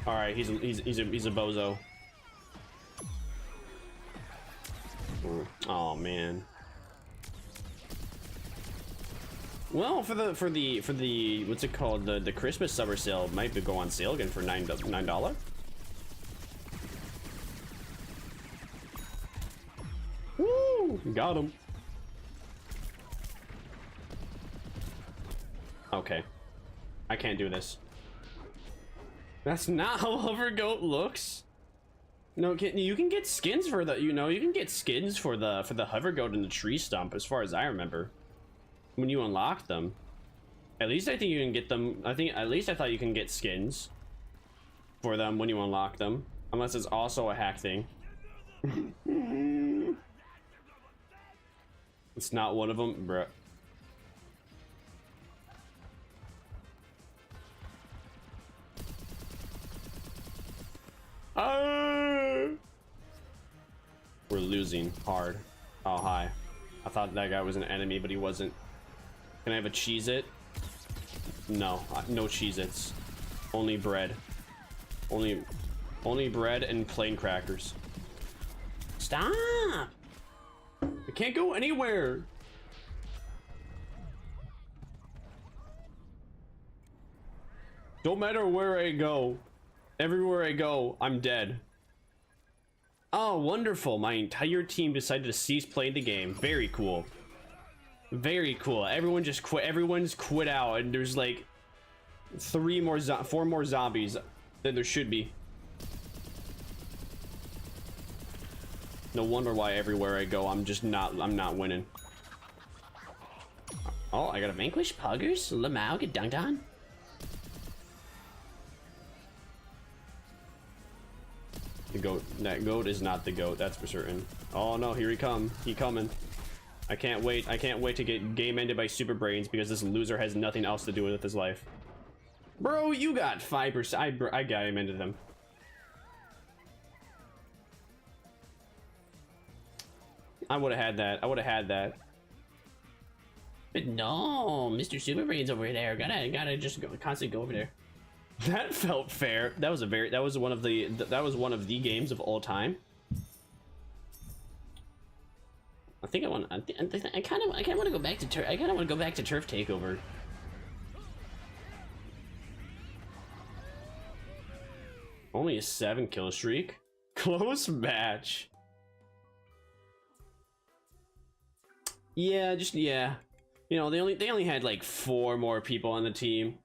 All right, he's a bozo. Oh man. Well, for the what's it called, the Christmas summer sale might go on sale again for $9. Woo! Got him. Okay, I can't do this. That's not how Hover Goat looks. No, you can get skins for the, you can get skins for the Hover Goat and the tree stump, as far as I remember. When you unlock them, at least I think you can get them. At least I thought you can get skins for them when you unlock them, unless it's also a hack thing. It's not one of them, bruh. We're losing hard. Oh, hi. I thought that guy was an enemy, but he wasn't. Can I have a Cheez-It? No, no Cheez-Its. Only bread. Only bread and plain crackers. Stop! I can't go anywhere. Don't matter where I go. Everywhere I go, I'm dead. Oh, wonderful. My entire team decided to cease playing the game. Very cool. Very cool. Everyone just quit. Everyone's quit out, and there's like 4 more zombies than there should be. No wonder why everywhere I go, I'm not winning. Oh, I got a Vanquish, Puggers, Lamau, get dunked on. The goat. That goat is not the goat, that's for certain. Oh no, here he come. He coming. I can't wait. I can't wait to get game ended by Super Brains because this loser has nothing else to do with his life. Bro, you got 5%. I got him into them. I would have had that. I would have had that. But no, Mr. Super Brains over there. Gotta just constantly go over there. That felt fair. That was one of the games of all time. I think I want. I kind of want to go back to turf. I kind of want to go back to turf takeover. Only a 7 kill streak. Close match. Yeah, yeah. You know, they only had like 4 more people on the team.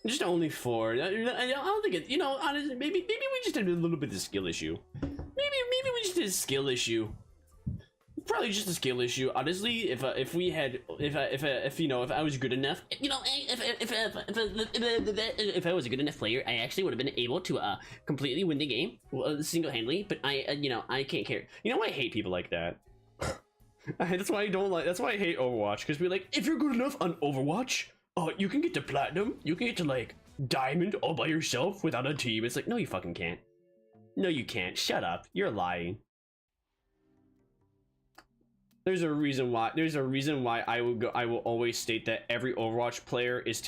Just only 4. I don't think it. You know, honestly, maybe we just had a little bit of skill issue. Maybe we just did a skill issue. Probably just a skill issue. Honestly, if I was good enough, You know, if I was a good enough player, I actually would have been able to completely win the game single-handedly. But I can't care. You know, I hate people like that. That's why I don't like. That's why I hate Overwatch, because we're like, if you're good enough on Overwatch, you can get to platinum. You can get to like diamond all by yourself without a team. It's like, no, you fucking can't. No, you can't. Shut up. You're lying. There's a reason why. I will always state that every Overwatch player is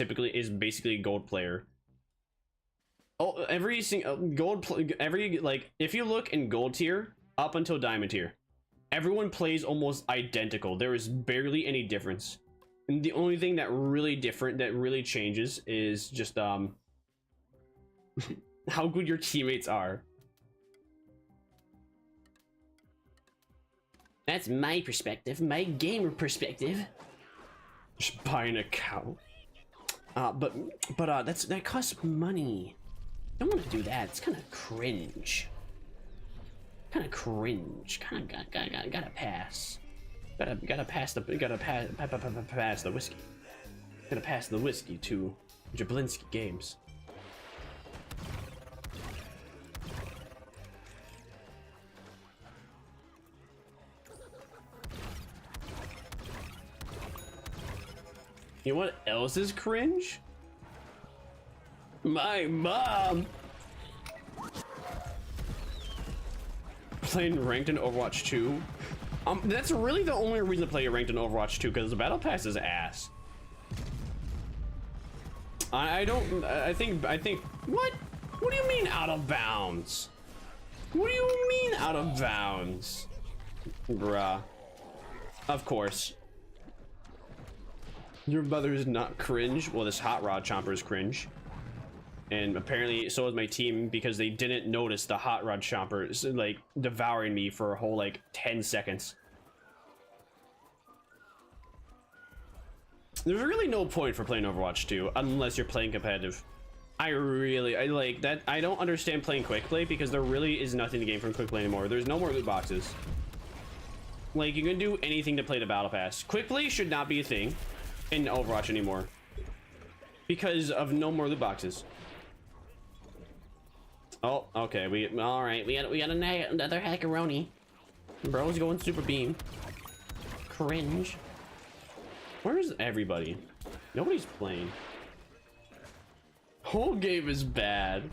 basically a gold player. Oh, every like, if you look in gold tier up until diamond tier, everyone plays almost identical. There is barely any difference. And the only thing that really changes is just how good your teammates are. That's my perspective, my gamer perspective. Just buying a cow. But that costs money. Don't want to do that. It's kind of cringe. Kind of cringe. Kind of gotta pass. Gotta pass the whiskey. Gotta pass the whiskey to Jablinski Games. You know what else is cringe? My mom playing ranked in Overwatch 2. That's really the only reason to play ranked in Overwatch 2, because the battle pass is ass. I think what do you mean out of bounds? What do you mean out of bounds? Bruh. Of course. Your mother is not cringe. Well, this hot rod chomper is cringe. And apparently so was my team, because they didn't notice the hot rod chomper like devouring me for a whole like 10 seconds. There's really no point for playing Overwatch 2 unless you're playing competitive. I like that. I don't understand playing quick play, because there really is nothing to gain from quick play anymore. There's no more loot boxes. Like, you can do anything to play the battle pass. Quick play should not be a thing in Overwatch anymore, because of no more loot boxes. Oh, okay. All right. We got another hackeroni. Bro's going super beam. Cringe. Where's everybody? Nobody's playing. Whole game is bad.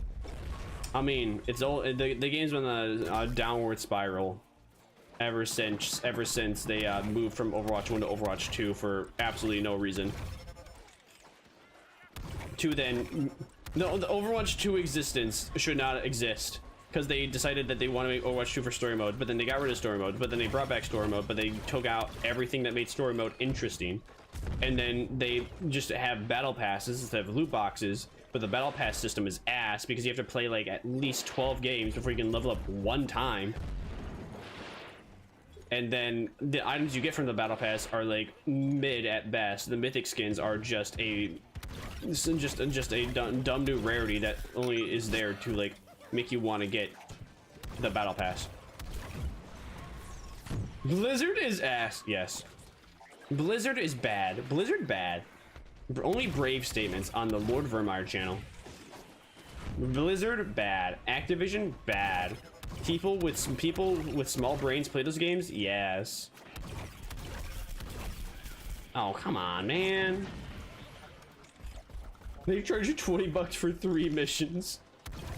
I mean, it's all the game's been a downward spiral ever since they moved from Overwatch 1 to Overwatch 2 for absolutely no reason. No, the Overwatch 2 existence should not exist, because they decided that they want to make Overwatch 2 for story mode, but then they got rid of story mode, but then they brought back story mode, but they took out everything that made story mode interesting, and then they just have battle passes instead of loot boxes. But the battle pass system is ass, because you have to play like at least 12 games before you can level up one time. And then the items you get from the battle pass are like mid at best. The mythic skins are just a dumb new rarity that only is there to like make you want to get the battle pass. Blizzard is ass. Yes, Blizzard is bad. Blizzard bad. Only brave statements on the Lord Vermire channel. Blizzard bad. Activision bad. People with small brains play those games. Yes. Oh, come on, man. They charge you $20 for 3 missions.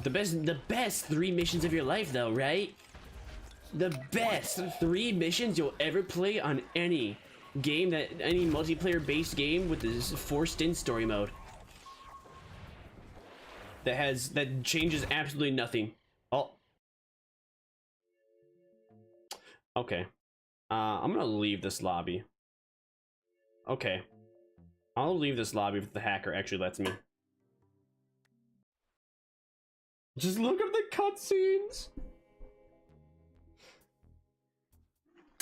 The best 3 missions of your life, though, right? The best 3 missions you'll ever play on any game, any multiplayer based game with this forced in story mode that changes absolutely nothing. Oh, okay. I'm gonna leave this lobby. Okay, I'll leave this lobby if the hacker actually lets me. Just look up the cutscenes.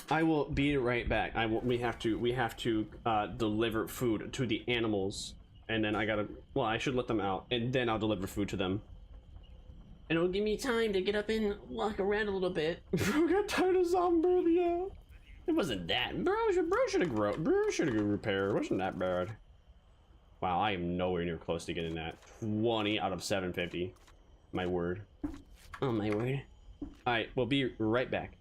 I will be right back. We have to deliver food to the animals, and then I should let them out, and then I'll deliver food to them. And it'll give me time to get up and walk around a little bit. Bro got tired of Zombirbia. It wasn't that. Bro should have grown. Bro should have repaired. It wasn't that bad. Wow, I am nowhere near close to getting that. 20 out of 750. My word. Oh my word. Alright, we'll be right back.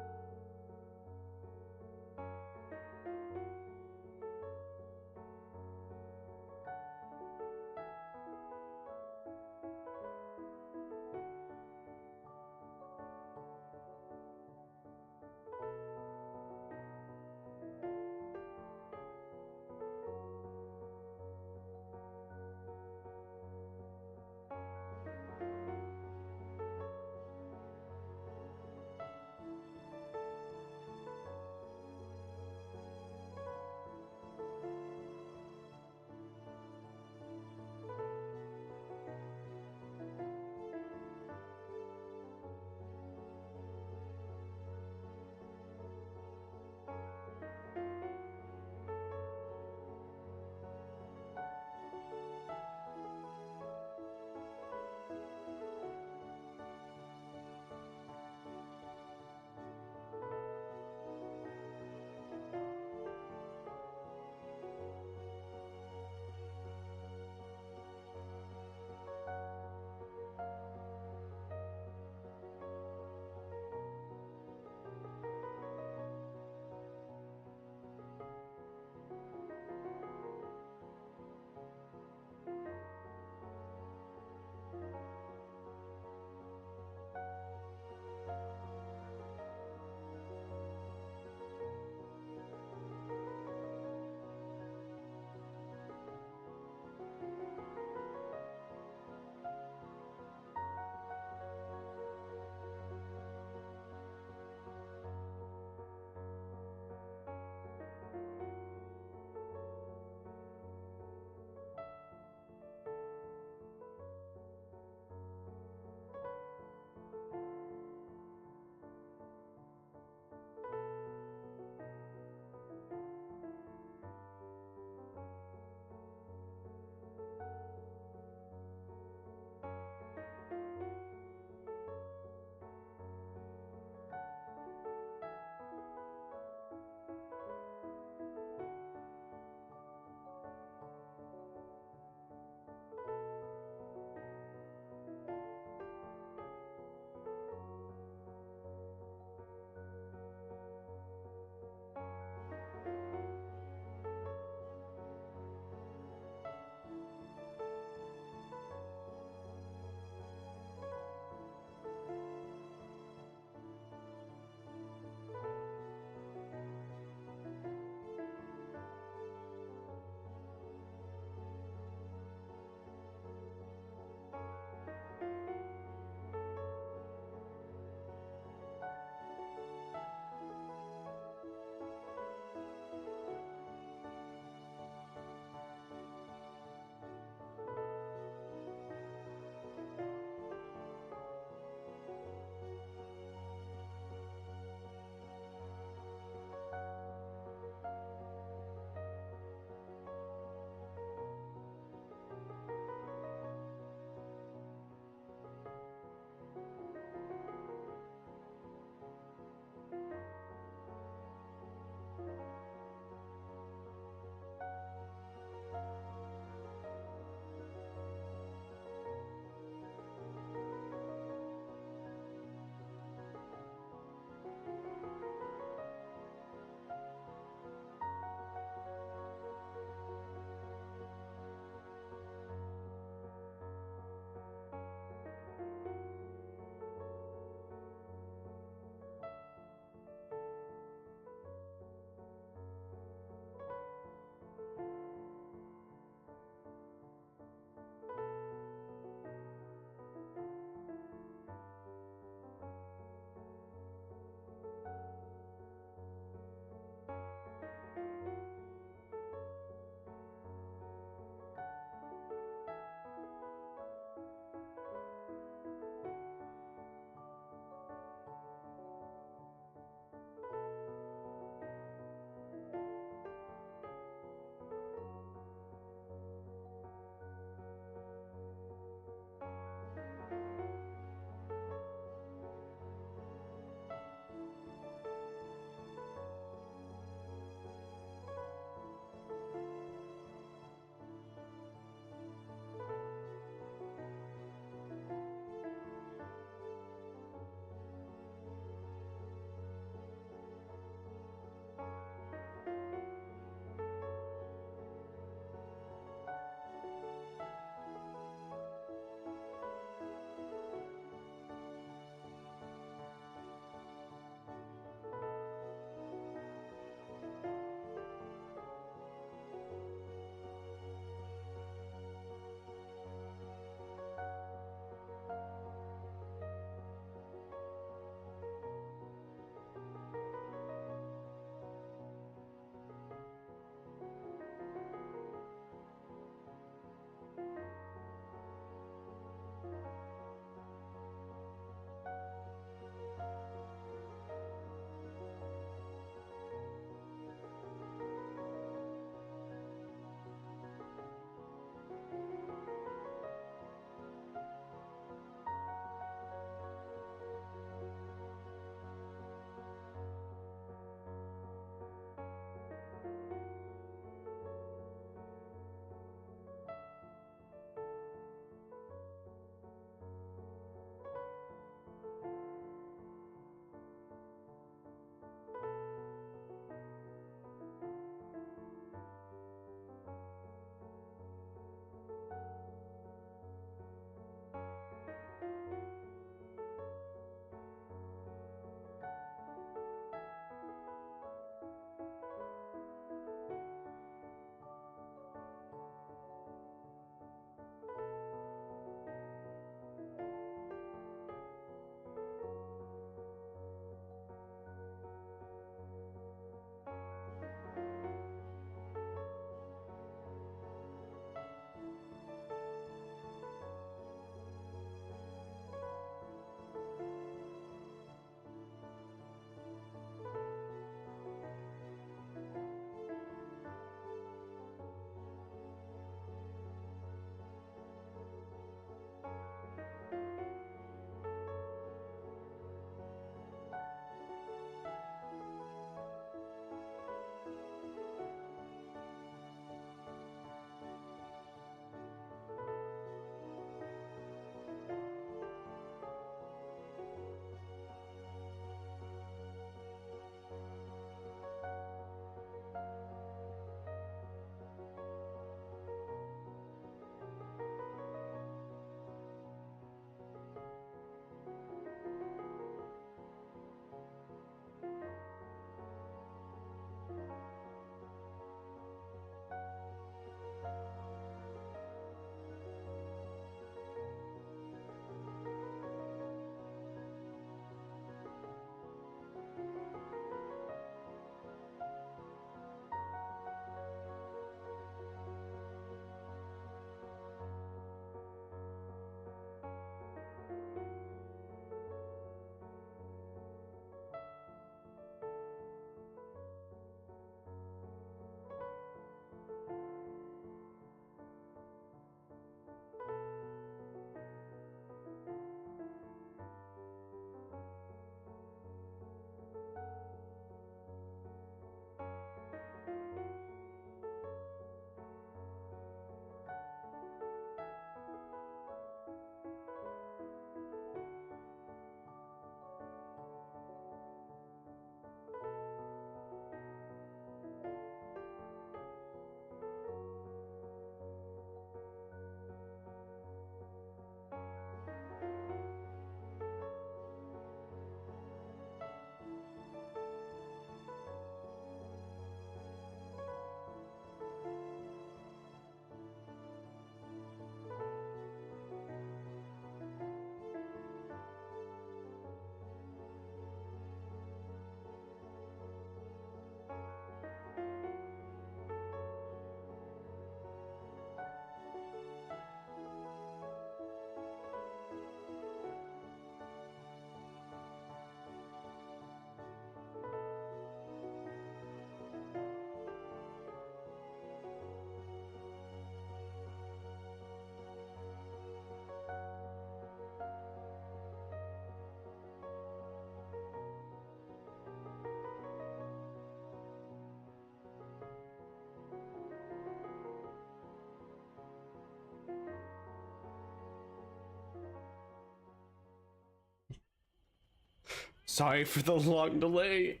Sorry for the long delay.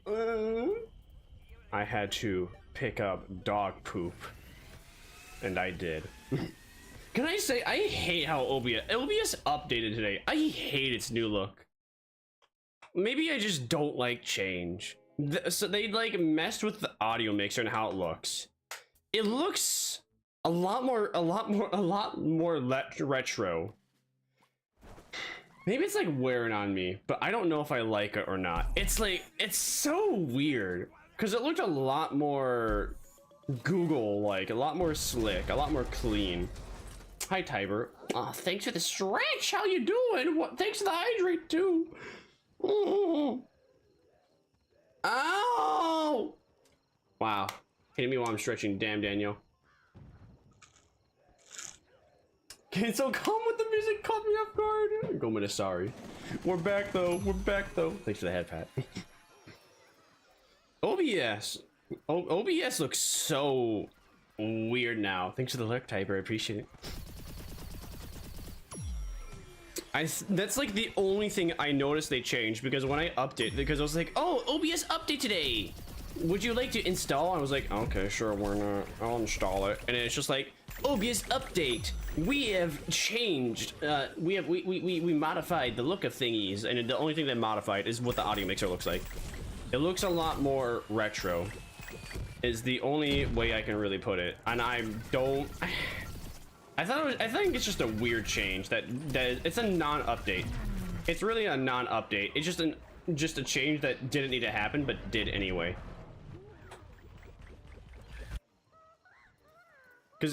I had to pick up dog poop, and I did. Can I say, I hate how OBS updated today. I hate its new look. Maybe I just don't like change. So they like messed with the audio mixer and how it looks. It looks a lot more retro. Maybe it's like wearing on me, but I don't know if I like it or not. It's like, it's so weird because it looked a lot more Google-like, a lot more slick, a lot more clean. Hi, Tiber. Oh, thanks for the stretch. How you doing? What? Thanks for the hydrate too. Ow! Wow. Hitting me while I'm stretching. Damn, Daniel. Okay, so come with the music caught me off guard. Gomita, sorry. We're back though. We're back though. Thanks for the head pat. OBS. OBS looks so weird now. Thanks for the lurk, Tiber. I appreciate it. That's like the only thing I noticed they changed, because when I update, because I was like, oh, OBS update today. Would you like to install? I was like, okay, sure, I'll install it. And it's just like, OBS update. We have changed. We modified the look of thingies, and the only thing they modified is what the audio mixer looks like. It looks a lot more retro. Is the only way I can really put it, and I think it's just a weird change that it's a non-update. It's really a non-update. It's just a change that didn't need to happen but did anyway. Because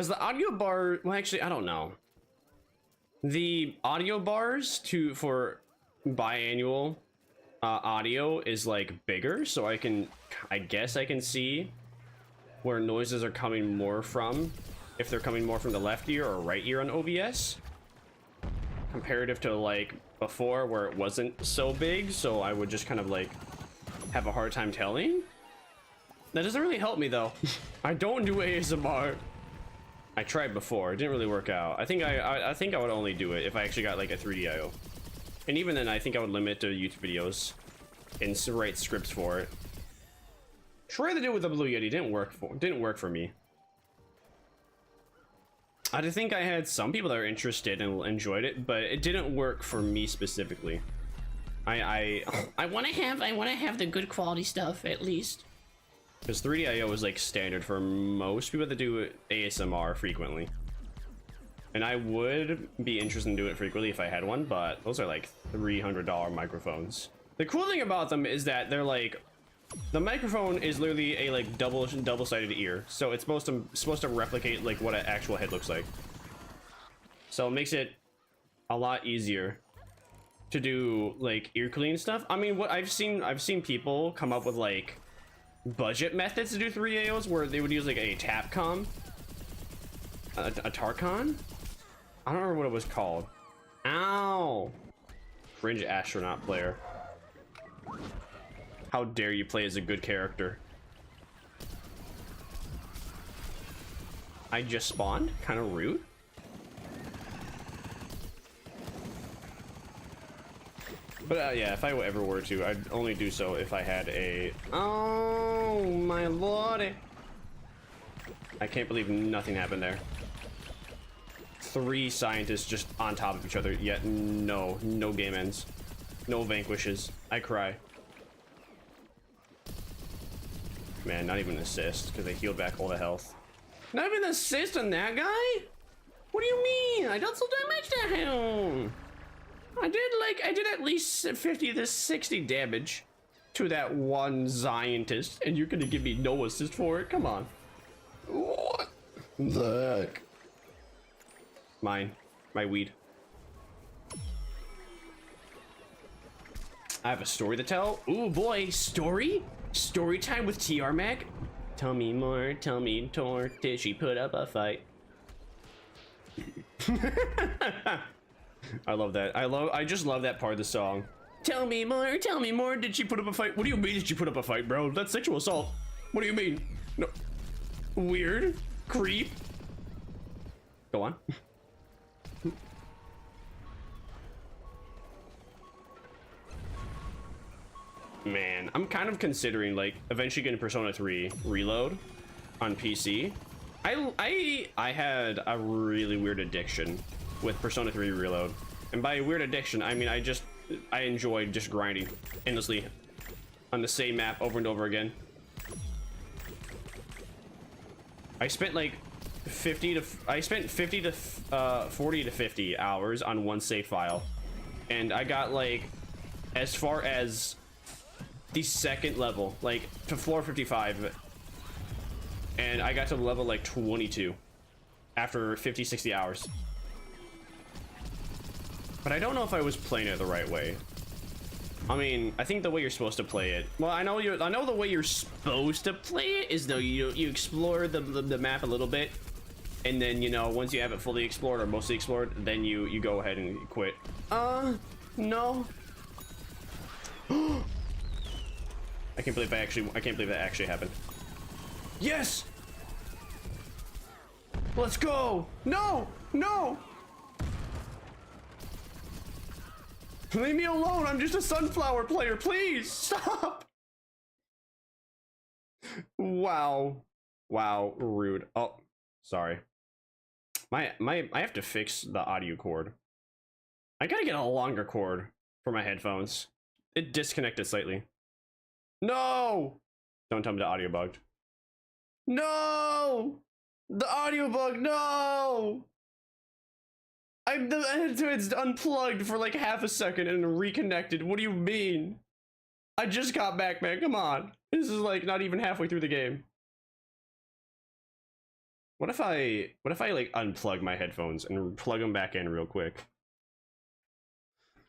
the audio bar, well, actually, I don't know. The audio bars for biannual audio is like bigger, so I guess I can see where noises are coming more from, if they're coming more from the left ear or right ear on OBS, comparative to like before where it wasn't so big, so I would just kind of like have a hard time telling. That doesn't really help me though. I don't do ASMR. I tried before, it didn't really work out. I think I would only do it if I actually got like a 3D IO, and even then I think I would limit to YouTube videos and write scripts for it. Try to do it with the Blue Yeti, didn't work for me. I think I had some people that were interested and enjoyed it, but it didn't work for me specifically. I want to have the good quality stuff at least. Because 3D IO is like standard for most people that do ASMR frequently. And I would be interested in doing it frequently if I had one, but those are like $300 microphones. The cool thing about them is that they're like, the microphone is literally a like double-sided ear, so it's supposed to replicate like what an actual head looks like. So it makes it a lot easier to do like ear clean stuff. I mean, what I've seen people come up with like budget methods to do 3AOs where they would use like a Tapcom, a Tarcon. I don't remember what it was called. Ow! Cringe astronaut player. How dare you play as a good character? I just spawned? Kind of rude. But yeah, if I ever were to, I'd only do so if I had a... Oh, my lordy. I can't believe nothing happened there. 3 scientists just on top of each other, yet no game ends. No vanquishes. I cry. Man, not even an assist, because they healed back all the health. Not even an assist on that guy? What do you mean? I dealt some damage to him. I did at least 50 to 60 damage to that one scientist, and you're gonna give me no assist for it? Come on. What the heck? Mine. My weed. I have a story to tell. Ooh boy, story? Story time with TR Mac? Tell me more, tell me more. Did she put up a fight? I love that. I just love that part of the song. Tell me more. Did she put up a fight? What do you mean did she put up a fight, bro? That's sexual assault. What do you mean? No. Weird. Creep. Go on. Man, I'm kind of considering like eventually getting Persona 3 Reload on PC. I had a really weird addiction with Persona 3 Reload, and by weird addiction I mean I enjoyed just grinding endlessly on the same map over and over again. I spent like 50 to 40 to 50 hours on one save file, and I got like as far as the second level, like to floor 55, and I got to level like 22 after 50-60 hours. But I don't know if I was playing it the right way. I mean, I think the way you're supposed to play it, well, I know the way you're supposed to play it is though you explore the map a little bit, and then, you know, once you have it fully explored or mostly explored, then you go ahead and quit. No. I can't believe that actually happened. Yes! Let's go! No! No! Leave me alone! I'm just a sunflower player, please! Stop! Wow. Wow, rude. Oh, sorry. I have to fix the audio cord. I gotta get a longer cord for my headphones. It disconnected slightly. No! Don't tell me the audio bugged. No! The audio bug, no! It's unplugged for like half a second and reconnected. What do you mean? I just got back, man. Come on. This is like not even halfway through the game. What if I like unplug my headphones and plug them back in real quick?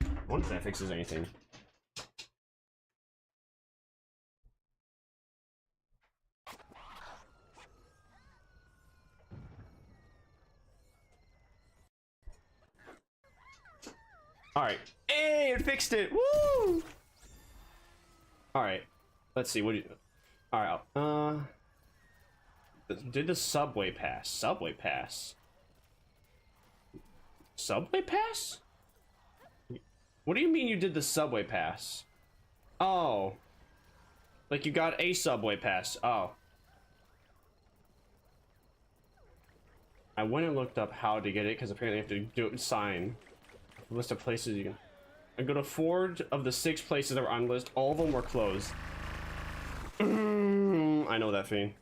I wonder if that fixes anything. All right. Hey, it fixed it. Woo! All right. Let's see. What do you? All right. Did the subway pass? Subway pass? Subway pass? What do you mean you did the subway pass? Oh. Like you got a subway pass. Oh. I went and looked up how to get it because apparently you have to do it sign. A list of places you can. I go to 4 of the 6 places that were on the list. All of them were closed. I know that feeling.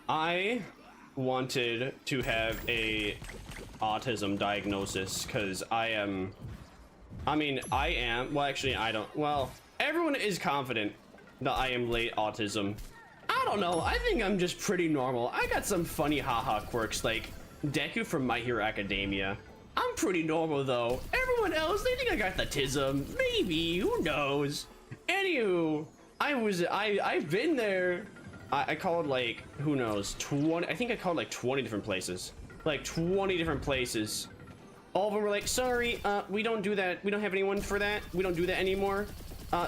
I wanted to have a autism diagnosis because well, actually I don't, well, everyone is confident that I am late autism. I don't know, I think I'm just pretty normal. I got some funny haha quirks like Deku from My Hero Academia. I'm pretty normal though. Everyone else, they think I got the tism. Maybe, who knows? Anywho, I've been there. I called like, who knows, 20, I think I called like 20 different places. Like 20 different places. All of them were like, sorry, we don't do that. We don't have anyone for that. We don't do that anymore.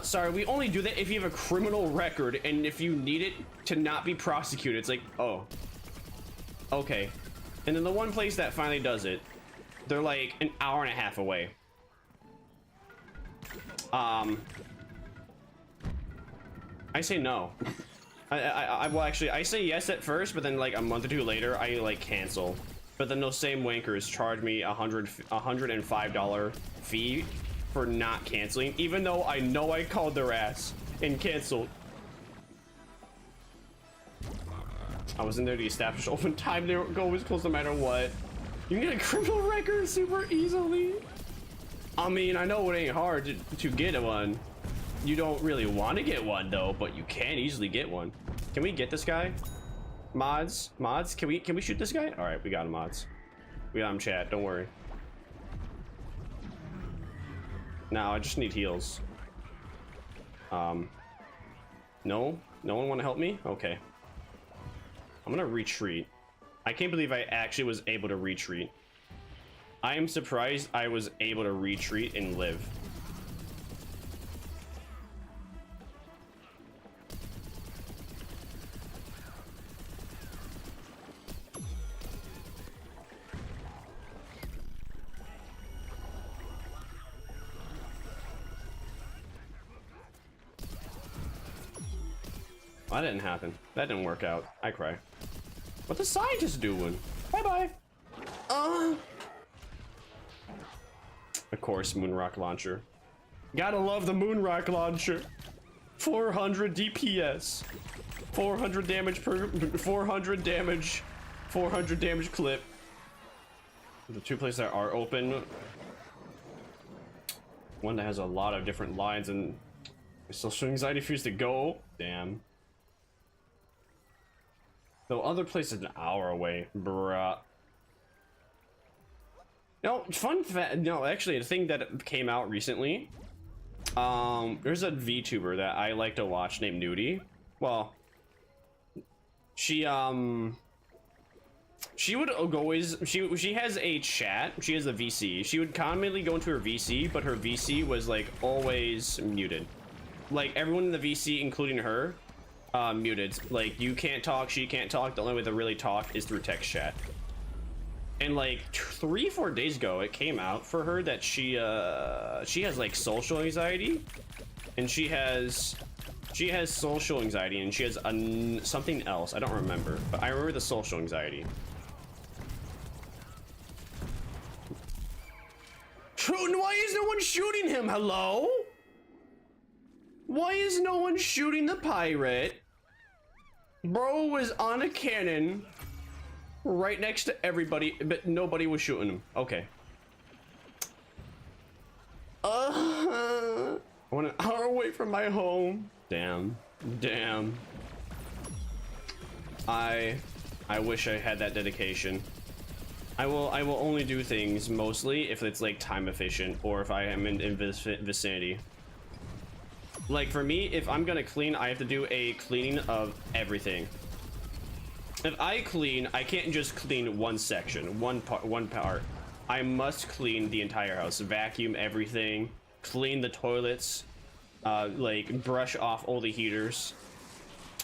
Sorry, we only do that if you have a criminal record and if you need it to not be prosecuted. It's like, oh, okay. And then the one place that finally does it, they're like an hour and a half away. I say no. Well, actually, I say yes at first, but then like a month or two later, I like cancel. But then those same wankers charge me $105 fee for not canceling, even though I know I called their ass and canceled. I was in there to establish open time. They go always close no matter what. You can get a criminal record super easily. I mean, I know it ain't hard to get one. You don't really want to get one though, but you can easily get one. Can we get this guy? Mods, can we shoot this guy? All right, we got him, mods. We got him, chat. Don't worry. Now I just need heals. No one want to help me? Okay. I'm gonna retreat. I can't believe I actually was able to retreat. I am surprised I was able to retreat and live. That didn't happen. That didn't work out. I cry. What the scientist doing? Bye-bye. Of course, moon rock launcher. Gotta love the moon rock launcher. 400 DPS. 400 damage per 400 damage. 400 damage clip. The two places that are open. One that has a lot of different lines and social anxiety refused to go. Damn. The other place is an hour away, bruh. No, fun fact. No, actually, a thing that came out recently. There's a VTuber that I like to watch named Nudie. Well, she would always she has a chat. She has a VC. She would commonly go into her VC, but her VC was like always muted. Like everyone in the VC, including her, muted. Like you can't talk, she can't talk. The only way to really talk is through text chat. And like 3-4 days ago, it came out for her that she has like social anxiety, and she has social anxiety, and she has something else. I don't remember, but I remember the social anxiety. Why is no one shooting him? Hello? Why is no one shooting the pirate? Bro was on a cannon right next to everybody, but nobody was shooting him. Okay. I want an hour away from my home. Damn. Damn. I wish I had that dedication. I will only do things mostly if it's like time efficient or if I am in vicinity. Like for me, if I'm gonna clean, I have to do a cleaning of everything. If I clean, I can't just clean one section, one part. I must clean the entire house, vacuum everything, clean the toilets, like brush off all the heaters.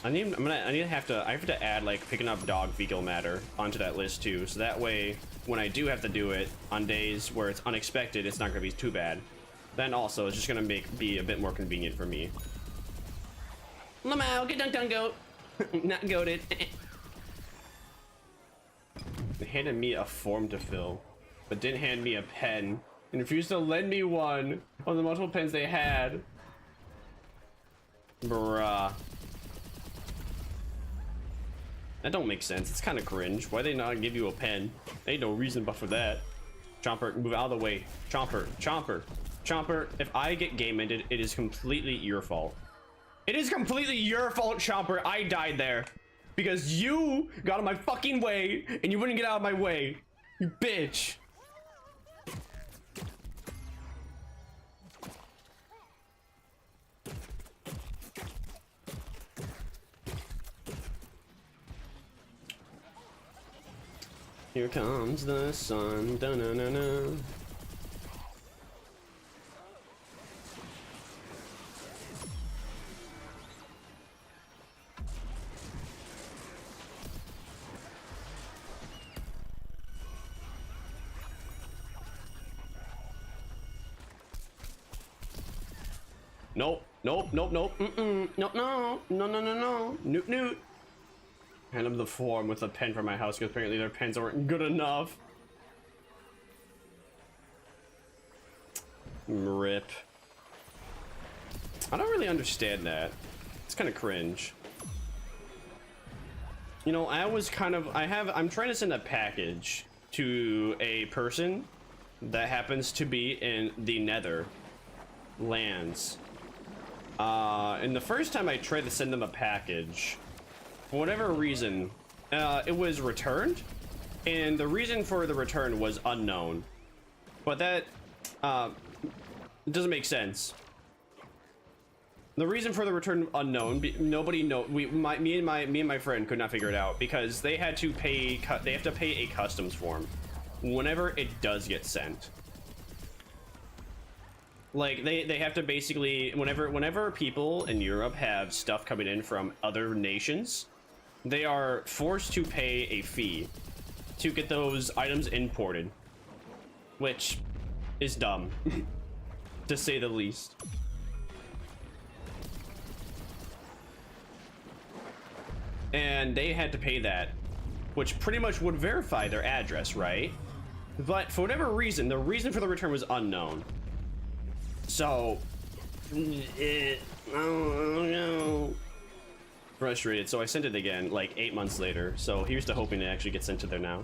I have to add like picking up dog fecal matter onto that list too, so that way when I do have to do it on days where it's unexpected, it's not gonna be too bad. Then also it's just gonna be a bit more convenient for me. Lamau, get dunked on, goat. Not goated. They handed me a form to fill, but didn't hand me a pen and refused to lend me one of the multiple pens they had. Bruh. That don't make sense. It's kind of cringe. Why they not give you a pen? Ain't no reason but for that. Chomper, move out of the way. Chomper, Chomper, Chomper. If I get game ended, it is completely your fault. It is completely your fault, Chomper. I died there because you got out of my fucking way and you wouldn't get out of my way. You bitch. Here comes the sun. Da-na-na-na. Nope, nope, nope, nope, mm-mm, nope, no, no, no, no, no, newt, newt. Hand them the form with a pen from my house because apparently their pens weren't good enough. Rip. I don't really understand that. It's kind of cringe. You know, I'm trying to send a package to a person that happens to be in the Nether lands. And the first time I tried to send them a package, for whatever reason, it was returned, and the reason for the return was unknown. But that doesn't make sense. The reason for the return unknown, nobody know. Me and my friend could not figure it out because they had to pay. They have to pay a customs form whenever it does get sent. Like they have to basically whenever people in Europe have stuff coming in from other nations, they are forced to pay a fee to get those items imported, which is dumb, to say the least. and they had to pay that, which pretty much would verify their address, right? But for whatever reason, the reason for the return was unknown. So, I don't know. Frustrated, so I sent it again like 8 months later. So here's to hoping it actually gets sent to there now.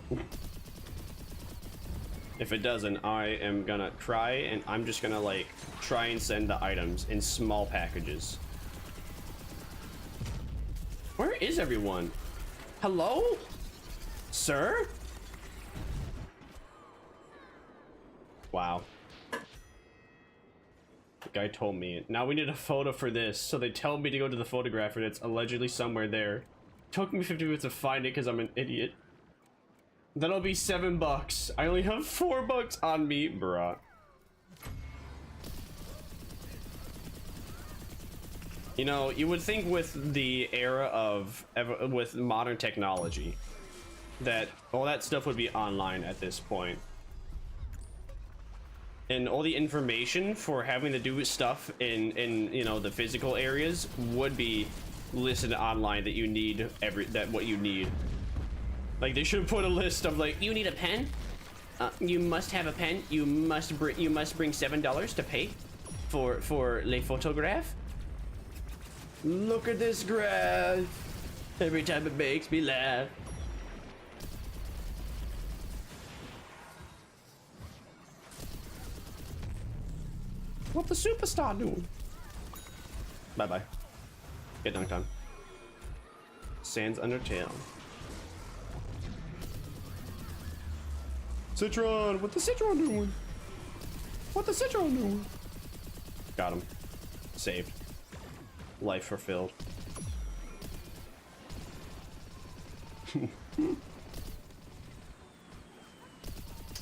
If it doesn't, I am gonna cry, and I'm just gonna like try and send the items in small packages. Where is everyone? Hello? Sir? Wow. The guy told me. Now we need a photo for this, so they tell me to go to the photographer that's allegedly somewhere there. Took me 50 minutes to find it because I'm an idiot. That'll be $7. I only have $4 on me, bruh. You know, you would think with the era of with modern technology that all that stuff would be online at this point. And all the information for having to do stuff in you know, the physical areas would be listed online that you need what you need. Like they should put a list of like, you need a pen, you must have a pen, you must bring $7 to pay for les photographes. Look at this graph. Every time it makes me laugh. What the superstar doing? Bye bye. Get dunked on. Sans Undertale. Citron, what the Citron doing? What the Citron doing? Got him. Saved. Life fulfilled.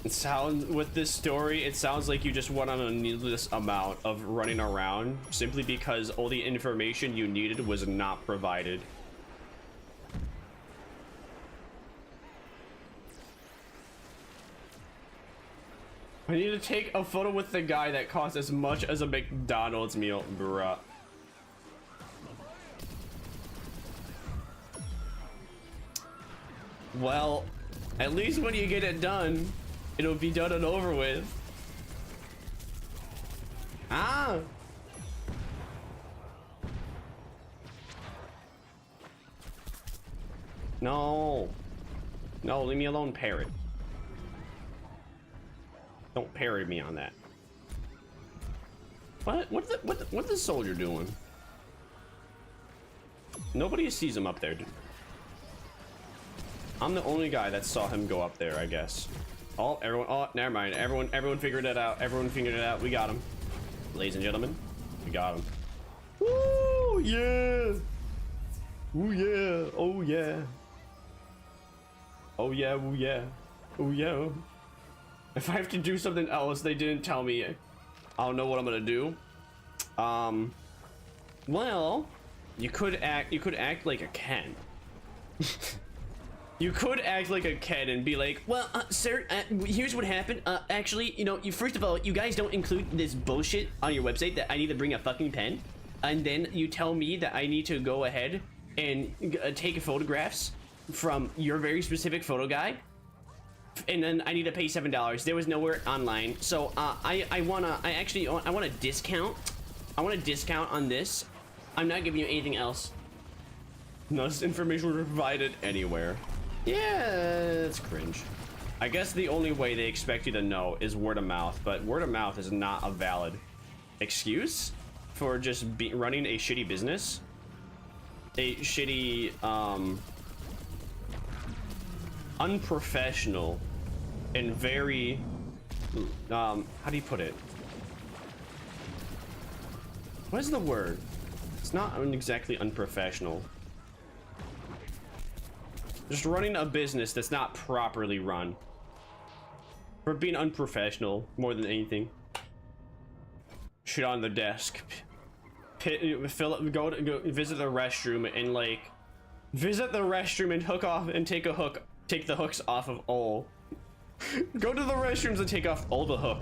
It sounds, with this story, it sounds like you just went on a needless amount of running around simply because all the information you needed was not provided. I need to take a photo with the guy that costs as much as a McDonald's meal, bruh. Well, at least when you get it done, it'll be done and over with. Ah! No. No, leave me alone, parrot. Don't parry me on that. What's the soldier doing? Nobody sees him up there, dude. I'm the only guy that saw him go up there, I guess. Oh, everyone, oh, never mind. Everyone figured it out. Everyone figured it out. We got him. Ladies and gentlemen, we got him. Woo, yeah. Ooh, yeah. Oh, yeah. Oh, yeah. Ooh, yeah. Oh, yeah. If I have to do something else, they didn't tell me. I don't know what I'm gonna do. Well, you could act like a Ken. You could act like a Ken and be like, well, sir, here's what happened. Actually, you know, first of all, you guys don't include this bullshit on your website that I need to bring a fucking pen. And then you tell me that I need to go ahead and take photographs from your very specific photo guy. And then I need to pay $7. There was nowhere online. So, I want a discount. I want a discount on this. I'm not giving you anything else. None of this information was provided anywhere. Yeah, it's cringe. I guess the only way they expect you to know is word of mouth, but word of mouth is not a valid excuse for just running a shitty business. A shitty, unprofessional and very, how do you put it? What is the word? It's not exactly unprofessional. Just running a business that's not properly run. For being unprofessional more than anything. Shit on the desk. Go visit the restroom and like visit the restroom and take the hooks off of all. Go to the restrooms and take off all the hooks.